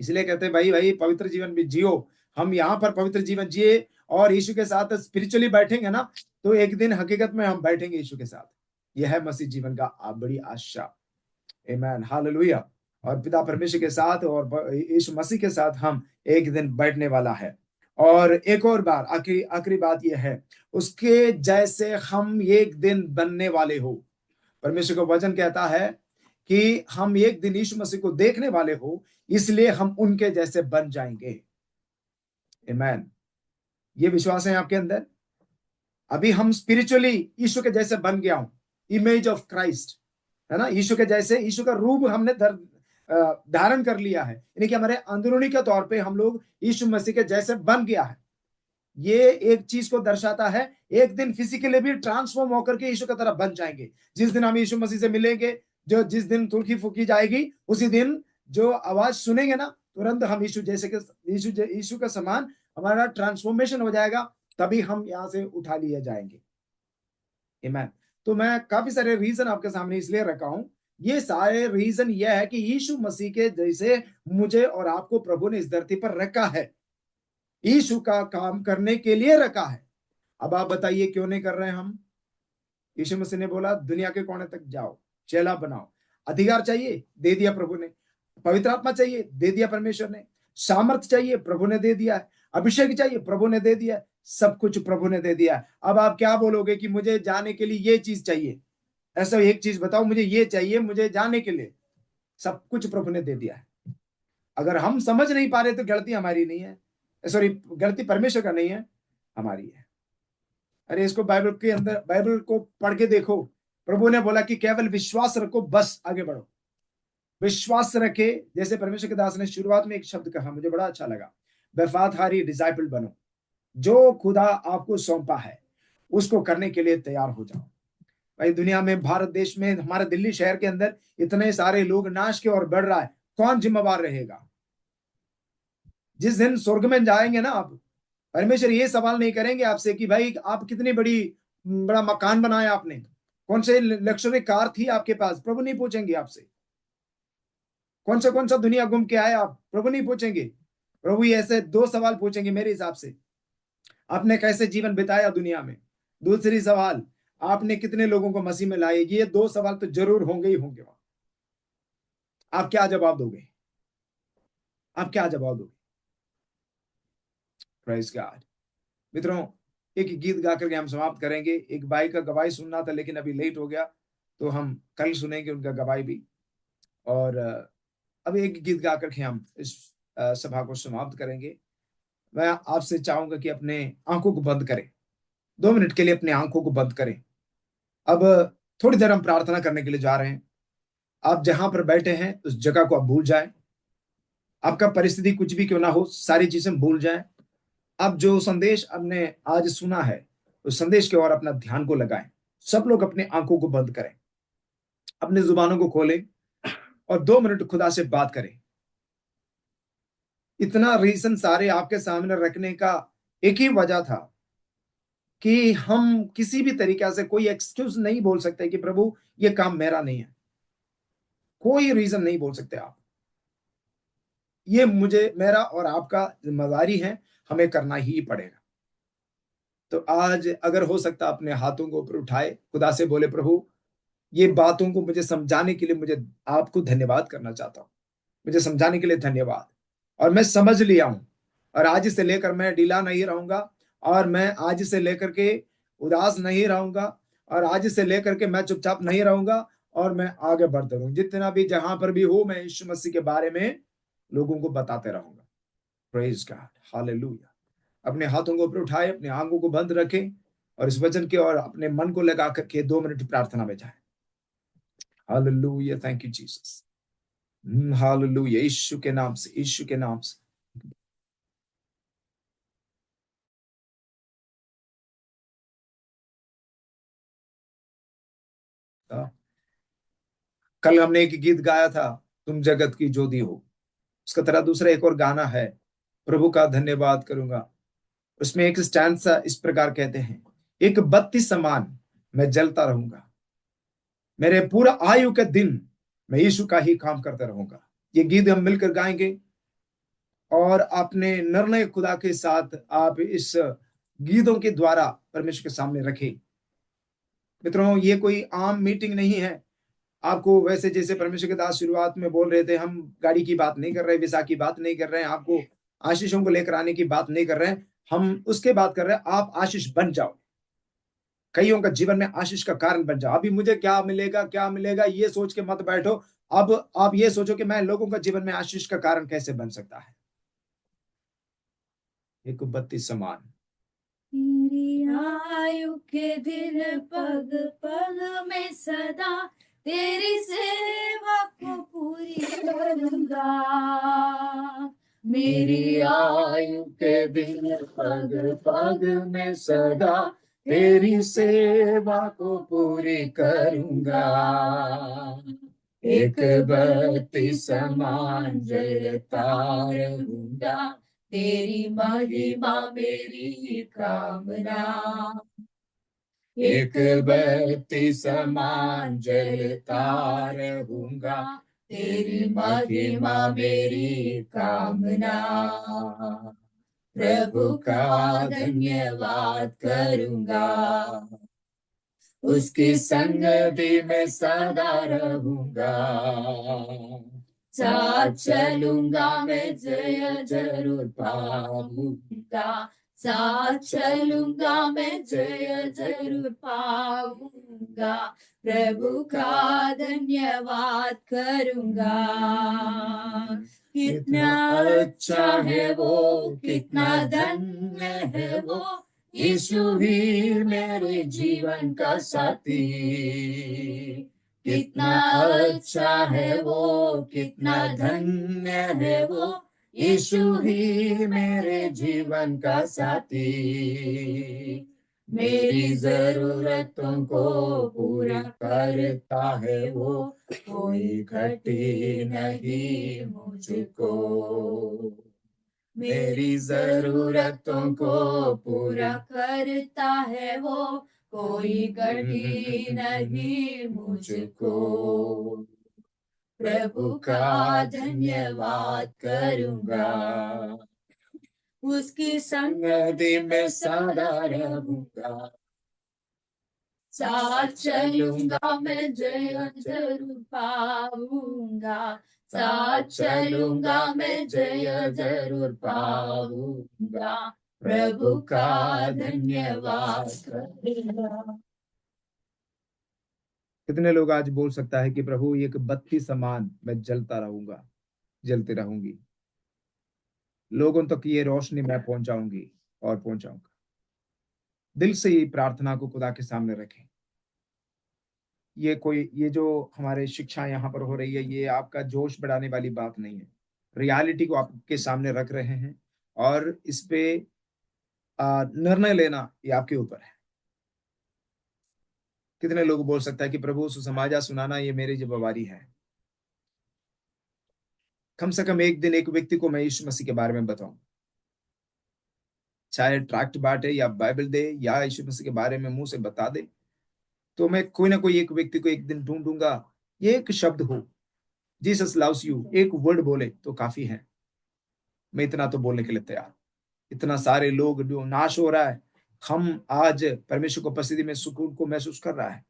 इसलिए कहते हैं भाई भाई पवित्र जीवन भी जियो। हम यहाँ पर पवित्र जीवन जिए और यीशु के साथ स्पिरिचुअली बैठेंगे ना, तो एक दिन हकीकत में हम बैठेंगे यीशु के साथ। यह है मसीह जीवन का बड़ी आशा। आमीन, हालेलुया। और पिता परमेश्वर के साथ और यीशु मसीह के साथ हम एक दिन बैठने वाला है। और एक और बार आखिरी बात यह है, उसके जैसे हम एक दिन बनने वाले हो। परमेश्वर का वचन कहता है कि हम एक दिन यीशु मसीह को देखने वाले हो, इसलिए हम उनके जैसे बन जाएंगे। आमीन, ये विश्वास है आपके अंदर? अभी हम स्पिरिचुअली यीशु के जैसे बन गया हूं, इमेज ऑफ क्राइस्ट, है ना, यीशु के जैसे, यीशु का रूप हमने धारण कर लिया है, यानी कि हमारे अंदरूनी के तौर पे हम लोग यीशु मसीह के जैसे बन गया है। ये एक चीज को दर्शाता है, एक दिन फिजिकली भी ट्रांसफॉर्म होकर के यीशु की तरह बन जाएंगे। जिस दिन हम यीशु मसीह से मिलेंगे, जो जिस दिन तुर्की फूकी जाएगी, उसी दिन जो आवाज सुनेंगे ना, तुरंत हम यीशु के समान हमारा ट्रांसफॉर्मेशन हो जाएगा, तभी हम यहाँ से उठा लिए जाएंगे। आमीन। तो मैं काफी सारे रीजन आपके सामने इसलिए रखा हूं, ये सारे रीजन यह है कि यीशु मसीह के जैसे मुझे और आपको प्रभु ने इस धरती पर रखा है, यीशु का काम करने के लिए रखा है। अब आप बताइए क्यों नहीं कर रहे हैं हम? यीशु मसीह ने बोला दुनिया के कोने तक जाओ, चेला बनाओ। अधिकार चाहिए, दे दिया प्रभु ने। पवित्र आत्मा चाहिए, दे दिया परमेश्वर ने। सामर्थ चाहिए, प्रभु ने दे दिया है। अभिषेक चाहिए, प्रभु ने दे दिया है। सब कुछ प्रभु ने दे दिया है। अब आप क्या बोलोगे कि मुझे जाने के लिए ये चीज चाहिए? ऐसा एक चीज बताओ, मुझे ये चाहिए, मुझे जाने के लिए। सब कुछ प्रभु ने दे दिया है। अगर हम समझ नहीं पा रहे तो गलती हमारी नहीं है, सॉरी, गलती परमेश्वर का नहीं है, हमारी है। अरे इसको बाइबल के अंदर, बाइबल को पढ़ के देखो, प्रभु ने बोला कि केवल विश्वास रखो, बस आगे बढ़ो। विश्वास रखे, जैसे परमेश्वर के दास ने शुरुआत में एक शब्द कहा, मुझे बड़ा अच्छा लगा, वफादारी डिसाइपल बनो। जो खुदा आपको सौंपा है उसको करने के लिए तैयार हो जाओ। भाई दुनिया में, भारत देश में, हमारे दिल्ली शहर के अंदर इतने सारे लोग नाश की ओर बढ़ रहा है, कौन जिम्मेवार रहेगा? जिस दिन स्वर्ग में जाएंगे ना आप, परमेश्वर ये सवाल नहीं करेंगे आपसे कि भाई आप कितनी बड़ा मकान बनाया आपने, कौन से लग्जरी कार थी आपके पास, प्रभु नहीं पूछेंगे आपसे। कौन सा दुनिया घूम के आए आप, प्रभु नहीं पूछेंगे। प्रभु ये ऐसे 2 सवाल पूछेंगे मेरे हिसाब से, आपने कैसे जीवन बिताया दुनिया में, दूसरी सवाल आपने कितने लोगों को मसीह में लाए। ये 2 सवाल तो जरूर होंगे ही होंगे। आप क्या जवाब दोगे? आप क्या जवाब दोगे? Praise God. मित्रों, एक गीत गा करके हम समाप्त करेंगे। एक भाई का गवाही सुनना था लेकिन अभी लेट हो गया, तो हम कल सुनेंगे उनका गवाही भी। और अब एक गीत गा करके हम इस सभा को समाप्त करेंगे। मैं आपसे चाहूंगा कि अपने आंखों को बंद करें, 2 मिनट के लिए अपने आंखों को बंद करें। अब थोड़ी देर हम प्रार्थना करने के लिए जा रहे हैं। आप जहां पर बैठे हैं उस जगह को आप भूल जाएं। आपका परिस्थिति कुछ भी क्यों ना हो, सारी चीजें भूल जाएं। अब जो संदेश हमने आज सुना है उस संदेश के ओर अपना ध्यान को लगाएं। सब लोग अपने आंखों को बंद करें, अपनी जुबानों को खोलें और 2 मिनट खुदा से बात करें। इतना रीजन सारे आपके सामने रखने का एक ही वजह था कि हम किसी भी तरीके से कोई एक्सक्यूज नहीं बोल सकते कि प्रभु ये काम मेरा नहीं है। कोई रीजन नहीं बोल सकते आप। ये मेरा और आपका जिम्मेदारी है, हमें करना ही पड़ेगा। तो आज अगर हो सकता अपने हाथों को ऊपर उठाए, खुदा से बोले प्रभु ये बातों को मुझे समझाने के लिए मुझे आपको धन्यवाद करना चाहता हूं। मुझे समझाने के लिए धन्यवाद, और मैं समझ लिया हूं। और आज से लेकर मैं ढीला नहीं रहूंगा, और मैं आज से लेकर के उदास नहीं रहूंगा, और आज से लेकर के मैं चुपचाप नहीं रहूंगा, और मैं आगे बढ़ते रहूंगा। जितना भी जहां पर भी हो, मैं यीशु मसीह के बारे में लोगों को बताते रहूंगा। Praise God, hallelujah. अपने हाथों को ऊपर उठाए, अपने आंखों को बंद रखें और इस वचन के और अपने मन को लगा करके 2 मिनट प्रार्थना में जाए। Hallelujah, thank you Jesus, hallelujah. यीशु के नाम से, यीशु के नाम से। कल हमने एक गीत गाया था, तुम जगत की ज्योति हो। उसका तरह दूसरा एक और गाना है, प्रभु का धन्यवाद करूंगा। उसमें एक स्टैंजा इस प्रकार कहते हैं, एक बत्ती समान मैं जलता रहूंगा, मेरे पूरा आयु के दिन मैं यीशु का ही काम करता रहूंगा। ये गीत हम मिलकर गाएंगे और अपने निर्णय खुदा के साथ आप इस गीतों के द्वारा परमेश्वर के सामने रखें। मित्रों, ये कोई आम मीटिंग नहीं है। आपको वैसे जैसे परमेश्वर के दास शुरुआत में बोल रहे थे, हम गाड़ी की बात नहीं कर रहे, विसा की बात नहीं कर रहे हैं, आपको आशीषों को लेकर आने की बात नहीं कर रहे हैं। हम उसके बात कर रहे हैं, आप आशीष बन जाओ, कईयों का जीवन में आशीष का कारण बन जाओ। अभी मुझे क्या मिलेगा ये सोच के मत बैठो। अब आप ये सोचो कि मैं लोगों का जीवन में आशीष का कारण कैसे बन सकता है। एक बत्ती समान मेरी आयु के दिन पग पग में सदा तेरी सेवा को पूरी करूंगा। मेरी आयु के दिन पग पग में सदा तेरी सेवा को पूरी करूंगा। एक बत्ती समान जलता रहूंगा, तेरी महिमा मेरी कामना। एक बत्ती समान जलता रहूंगा, तेरी महिमा मेरी कामना। प्रभु का धन्यवाद करूंगा, उसकी संगति में सदा रहूंगा। साथ चलूंगा मैं, जय जरूर पाऊंगा। साथ चलूंगा मैं, जय जरूर पाऊंगा। प्रभु का धन्यवाद करूंगा। कितना अच्छा है वो, कितना धन्य है वो, यीशु ही मेरे जीवन का साथी। कितना अच्छा है वो, कितना धन्य है वो, यीशु ही मेरे जीवन का साथी। मेरी जरूरतों को पूरा करता है वो, कोई घटी नहीं मुझको। मेरी जरूरतों को पूरा करता है वो, कोई कमी नहीं मुझको। प्रभु का धन्यवाद करूंगा, उसकी संगति में सदा रहूंगा। साथ चलूंगा मैं, जय जरूर पाऊंगा। साथ चलूंगा मैं, जय जरूर पाऊंगा। प्रभु का धन्यवाद करूंगा। कितने लोग आज बोल सकता है कि प्रभु एक बत्ती समान मैं जलता रहूंगा, जलती रहूंगी, लोगों तक ये रोशनी मैं पहुंचाऊंगी और पहुंचाऊंगा। दिल से ये प्रार्थना को खुदा के सामने रखें। ये जो हमारे शिक्षा यहाँ पर हो रही है, ये आपका जोश बढ़ाने वाली बात नहीं है। रियलिटी को आपके सामने रख रहे हैं और इस पे निर्णय लेना ये आपके ऊपर है। कितने लोग बोल सकता है कि प्रभु सुसमाचार सुनाना ये मेरी जिम्मेवारी है। कम से कम एक दिन एक व्यक्ति को मैं यीशु मसीह के बारे में बताऊं, चाहे ट्रैक्ट बांटे या बाइबल दे या यीशु मसीह के बारे में मुंह से बता दे, तो मैं कोई ना कोई एक व्यक्ति को एक दिन ढूंढूंगा। ये एक शब्द हो, जीसस लव्स यू, एक वर्ड बोले तो काफी है। मैं इतना तो बोलने के लिए तैयार। इतना सारे लोग जो नाश हो रहा है, हम आज परमेश्वर को उपस्थिति में सुकून को महसूस कर रहा है,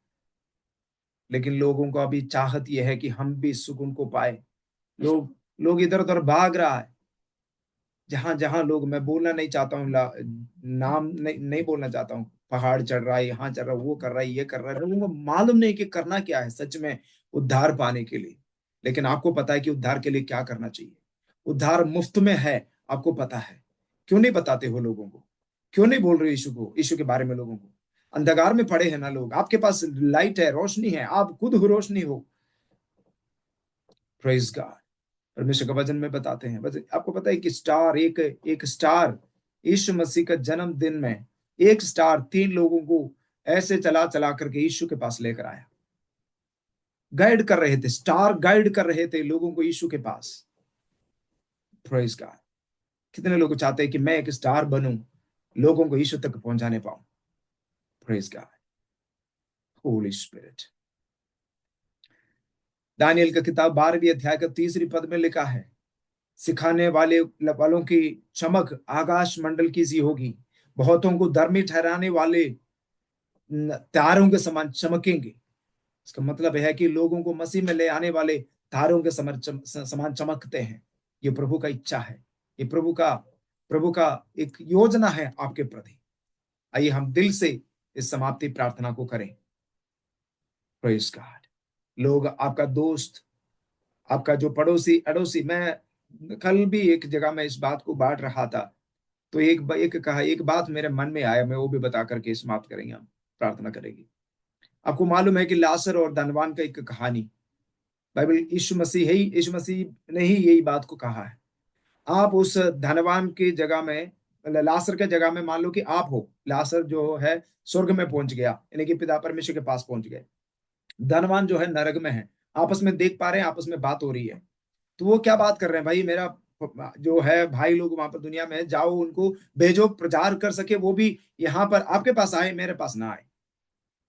लेकिन लोगों को अभी चाहत यह है कि हम भी सुकून को पाए। लोग इधर उधर भाग रहा है। जहां जहां लोग, मैं बोलना नहीं चाहता हूँ, नाम नहीं बोलना चाहता हूँ, पहाड़ चढ़ रहा है, यहाँ चढ़ रहा है, वो कर रहा है, ये कर रहा है। लोगों को मालूम नहीं कि करना क्या है सच में उद्धार पाने के लिए। लेकिन आपको पता है कि उद्धार के लिए क्या करना चाहिए। उद्धार मुफ्त में है, आपको पता है। क्यों नहीं बताते हो लोगों को? क्यों नहीं बोल रहे यीशु के बारे में लोगों को? अंधकार में पड़े हैं ना लोग। आपके पास लाइट है, रोशनी है, आप खुद रोशनी हो। Praise God. परमेश्वर का वचन में बताते हैं, आपको पता है कि स्टार एक स्टार यीशु मसीह का जन्मदिन में एक स्टार 3 लोगों को ऐसे चला चला करके यीशु के पास लेकर आया। गाइड कर रहे थे, स्टार गाइड कर रहे थे लोगों को यीशु के पास। Praise God. कितने लोग चाहते हैं कि मैं एक स्टार बनूं, लोगों को यीशु तक पहुंचाने पाऊं। Praise God. Holy spirit. दानियल का किताब 12वीं अध्याय का 3री पद में लिखा है, सिखाने वालों की चमक आकाश मंडल की सी होगी, बहुतों को धर्मी ठहराने वाले तारों के समान चमकेंगे। इसका मतलब है कि लोगों को मसीह में ले आने वाले तारों के समान चमकते हैं। ये प्रभु का इच्छा है, ये प्रभु का एक योजना है आपके प्रति। आइए हम दिल से इस समाप्ति प्रार्थना को करें। Praise God. लोग, आपका दोस्त, आपका जो पड़ोसी अड़ोसी, मैं कल भी एक जगह में इस बात को बांट रहा था, तो एक बात मेरे मन में आया, मैं वो भी बता करके समाप्त करेंगे, हम प्रार्थना करेंगे। आपको मालूम है कि लाजर और धनवान का एक कहानी बाइबल, यीशु मसीह ने ही यही बात को कहा है। आप उस धनवान की जगह में, लाजर के जगह में मान लो कि आप हो। लाजर जो है स्वर्ग में पहुंच गया, यानी कि पिता परमेश्वर के पास पहुंच गए। धनवान जो है नरक में है। आपस में देख पा रहे हैं, आपस में बात हो रही है। तो वो क्या बात कर रहे हैं, भाई मेरा जो है भाई लोग वहां पर दुनिया में, जाओ उनको भेजो, प्रचार कर सके, वो भी यहाँ पर आपके पास आए, मेरे पास ना आए।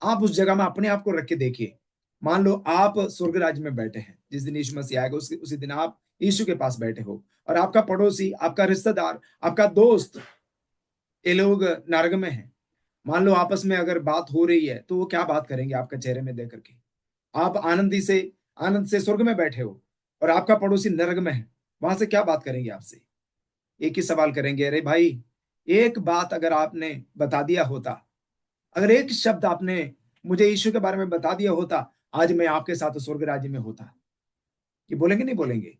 आप उस जगह में अपने आप को रख के देखिए। मान लो आप स्वर्ग राज्य में बैठे हैं, जिस दिन यीशु मसीह आएगा उसी दिन आप यीशु के पास बैठे हो, और आपका पड़ोसी, आपका रिश्तेदार, आपका दोस्त, ये लोग नरक में हैं। मान लो आपस में अगर बात हो रही है, तो वो क्या बात करेंगे आपके चेहरे में देख करके? आप आनंद से स्वर्ग में बैठे हो और आपका पड़ोसी नरक में है, वहां से क्या बात करेंगे आपसे? एक ही सवाल करेंगे, अरे भाई एक बात अगर आपने बता दिया होता, अगर एक शब्द आपने मुझे यीशु के बारे में बता दिया होता, आज मैं आपके साथ स्वर्ग राज्य में होता। ये बोलेंगे नहीं बोलेंगे?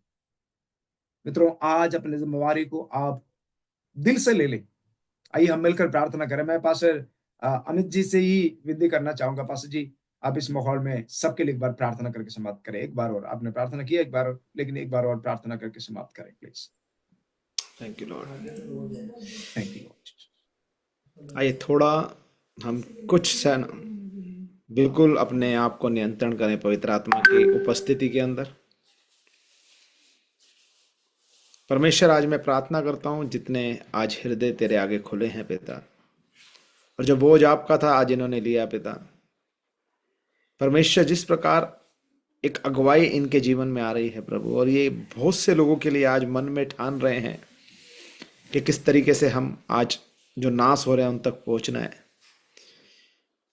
मित्रों, आज अपनी जिम्मेवारी को आप दिल से ले लें। आइए हम मिलकर प्रार्थना करें। मैं पास्टर अमित जी से ही विनती करना चाहूंगा, पास्टर जी आप इस माहौल में सबके लिए एक बार प्रार्थना करके समाप्त करें। एक बार और, आपने प्रार्थना किया एक बार, लेकिन एक बार और प्रार्थना करके समाप्त करें please. Thank you Lord. Thank you Lord. आइए थोड़ा हम कुछ क्षण बिल्कुल अपने आप को नियंत्रण करें पवित्र आत्मा की उपस्थिति के अंदर। परमेश्वर, आज मैं प्रार्थना करता हूँ जितने आज हृदय तेरे आगे खुले हैं पिता, और जो बोझ आपका था आज इन्होंने लिया पिता। परमेश्वर, जिस प्रकार एक अगुवाई इनके जीवन में आ रही है प्रभु, और ये बहुत से लोगों के लिए आज मन में ठान रहे हैं कि किस तरीके से हम आज जो नाश हो रहे हैं उन तक पहुंचना है,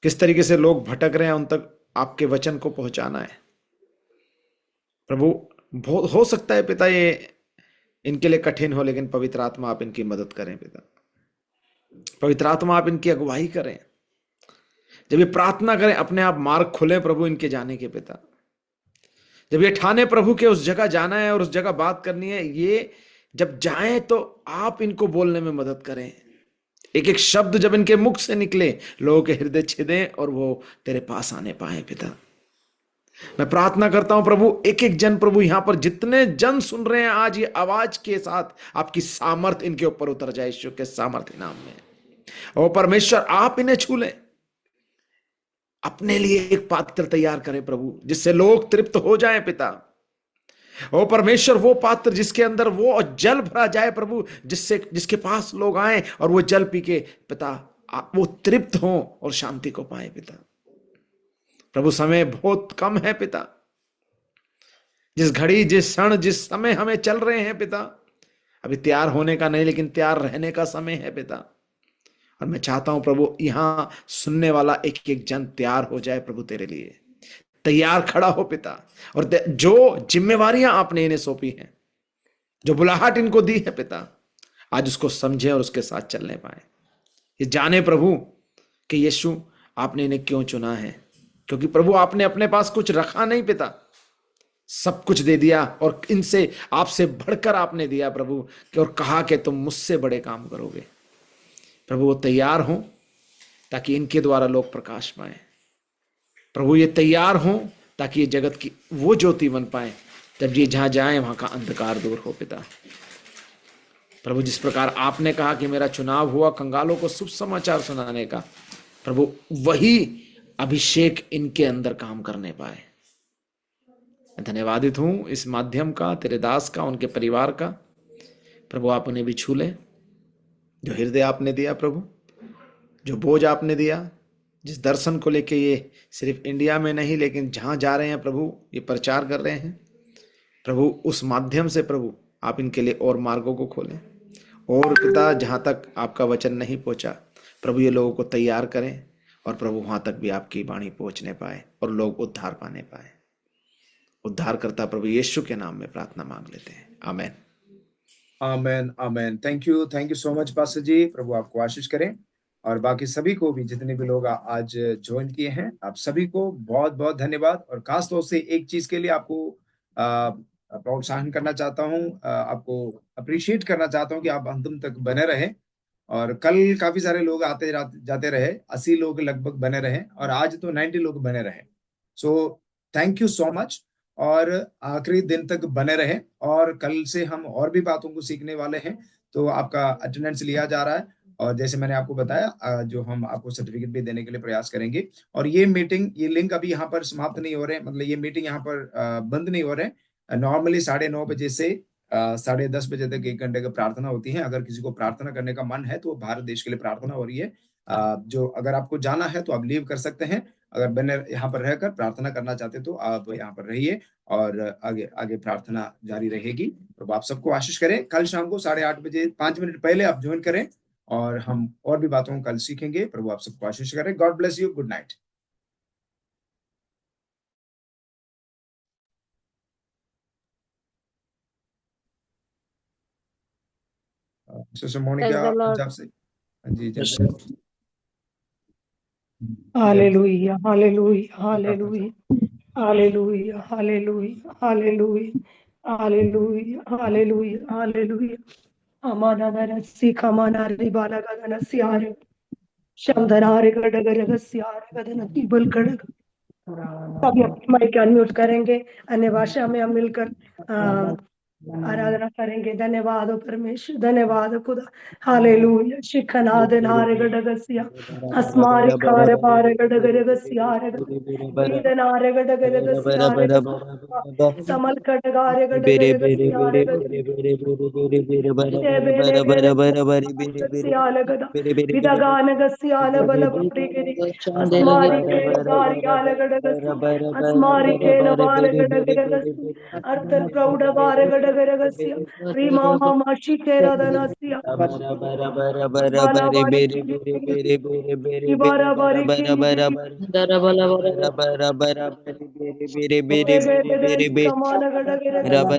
किस तरीके से लोग भटक रहे हैं उन तक आपके वचन को पहुंचाना है प्रभु। बहुत हो सकता है पिता ये इनके लिए कठिन हो, लेकिन पवित्र आत्मा आप इनकी मदद करें पिता। पवित्र आत्मा आप इनकी अगुवाई करें। जब ये प्रार्थना करें अपने आप मार्ग खुले प्रभु इनके जाने के पिता। जब ये ठाने प्रभु के उस जगह जाना है और उस जगह बात करनी है, ये जब जाएं तो आप इनको बोलने में मदद करें। एक एक शब्द जब इनके मुख से निकले लोगों के हृदय छिदें और वो तेरे पास आने पाए पिता। मैं प्रार्थना करता हूं प्रभु, एक एक जन प्रभु, यहां पर जितने जन सुन रहे हैं आज, ये आवाज के साथ आपकी सामर्थ इनके ऊपर उतर जाए यीशु के सामर्थ्य नाम में। और परमेश्वर आप इन्हें छू लें, अपने लिए एक पात्र तैयार करें प्रभु, जिससे लोग तृप्त हो जाएं पिता। ओ परमेश्वर, वो पात्र जिसके अंदर वो जल भरा जाए प्रभु, जिसके पास लोग आए और वो जल पी के पिता वो तृप्त हो और शांति को पाए पिता। प्रभु, समय बहुत कम है पिता। जिस घड़ी, जिस क्षण, जिस समय हमें चल रहे हैं पिता, अभी तैयार होने का नहीं लेकिन तैयार रहने का समय है पिता। और मैं चाहता हूं प्रभु, यहां सुनने वाला एक एक जन तैयार हो जाए प्रभु, तेरे लिए तैयार खड़ा हो पिता। और जो जिम्मेवारियां आपने इन्हें सौंपी हैं, जो बुलाहट इनको दी है पिता, आज उसको समझें और उसके साथ चलने पाए। ये जाने प्रभु कि यीशु आपने इन्हें क्यों चुना है, क्योंकि प्रभु आपने अपने पास कुछ रखा नहीं पिता, सब कुछ दे दिया और इनसे आपसे बढ़कर आपने दिया प्रभु, और कहा कि तुम मुझसे बड़े काम करोगे। प्रभु, वो तैयार हों ताकि इनके द्वारा लोग प्रकाश पाएं। प्रभु, ये तैयार हों ताकि ये जगत की वो ज्योति बन पाए, जब ये जहां जाए वहां का अंधकार दूर हो पिता। प्रभु, जिस प्रकार आपने कहा कि मेरा चुनाव हुआ कंगालों को शुभ समाचार सुनाने का, प्रभु वही अभिषेक इनके अंदर काम करने पाए। मैं धन्यवादित हूं इस माध्यम का, तेरे दास का, उनके परिवार का। प्रभु, आप उन्हें भी छू लें। जो हृदय आपने दिया प्रभु, जो बोझ आपने दिया, जिस दर्शन को लेके ये सिर्फ इंडिया में नहीं लेकिन जहां जा रहे हैं प्रभु, ये प्रचार कर रहे हैं प्रभु, उस माध्यम से प्रभु आप इनके लिए और मार्गों को खोलें। और पिता, जहां तक आपका वचन नहीं पहुंचा प्रभु, ये लोगों को तैयार करें और प्रभु वहां तक भी आपकी वाणी पहुंचने पाए और लोग उद्धार पाने पाए। उद्धार करता प्रभु यीशु के नाम में प्रार्थना मांग लेते हैं, आमेन। आमेन, आमेन। Thank you so much pastor ji. प्रभु आपको आशीष करें, और बाकी सभी को भी, जितने भी लोग आज ज्वाइन किए हैं, आप सभी को बहुत बहुत धन्यवाद। और खास तौर से एक चीज के लिए आपको प्रोत्साहन करना चाहता हूँ, आपको अप्रिशिएट करना चाहता हूँ कि आप अंतिम तक बने रहें। और कल काफी सारे लोग आते जाते रहे, 80 लोग लगभग बने रहे, और आज तो 90 लोग बने रहे। So thank you so much, और आखिरी दिन तक बने रहे। और कल से हम और भी बातों को सीखने वाले हैं, तो आपका अटेंडेंस लिया जा रहा है। और जैसे मैंने आपको बताया, जो हम आपको सर्टिफिकेट भी देने के लिए प्रयास करेंगे। और ये मीटिंग, ये लिंक अभी यहाँ पर समाप्त नहीं हो रहे, मतलब ये मीटिंग यहाँ पर बंद नहीं हो रहे। नॉर्मली 9:30 बजे से 10:30 बजे तक 1 घंटे की प्रार्थना होती है। अगर किसी को प्रार्थना करने का मन है तो भारत देश के लिए प्रार्थना हो रही है। जो अगर आपको जाना है तो आप लीव कर सकते हैं। अगर बने यहाँ पर रहकर प्रार्थना करना चाहते तो आप यहाँ पर रहिए, और आगे आगे प्रार्थना जारी रहेगी। तो आप सबको आशीष करें। कल शाम को 8:30 बजे 5 मिनट पहले आप ज्वाइन करें, और हम और भी बातों को कल सीखेंगे। प्रभु आप सबको आशीष करें। God bless you. Good night. Sister Monica Praise the Lord. Punjab से। हाँ जी, जय Shri Ram. Hallelujah, hallelujah, hallelujah, hallelujah, hallelujah, hallelujah, hallelujah, hallelujah, hallelujah. Amanagara Sikhamana Ribalagana Siare Shamdhanare Gadagaraga Siare Gadana Tibal Gadaga। अभी अपनी माइक अनम्यूट करेंगे, अन्य भाषा में हम मिलकर आराधना करेंगे। धन्यवाद हो परमेश्वर, धन्यवाद हो खुदा। हालेलुया। शिखनाद नारे गडगसिया अस्मारी खारे बारे गडगरगसिया रे वीर नारे गडगरगसिया रे समल कटगारे गडगरगसिया रे बेले बेले गसियाल गदा विदगान गसियाल बल बप्रिगिरी अस्मारी के गारियाल गडगसी अस्मारी के नवार गडगरगसी अर्थन प्रौढ बार गडगरगसिया रीमा मामा शिकेरा दनसिया बाला बारी इबारा बारी की कमान गडगरगसिया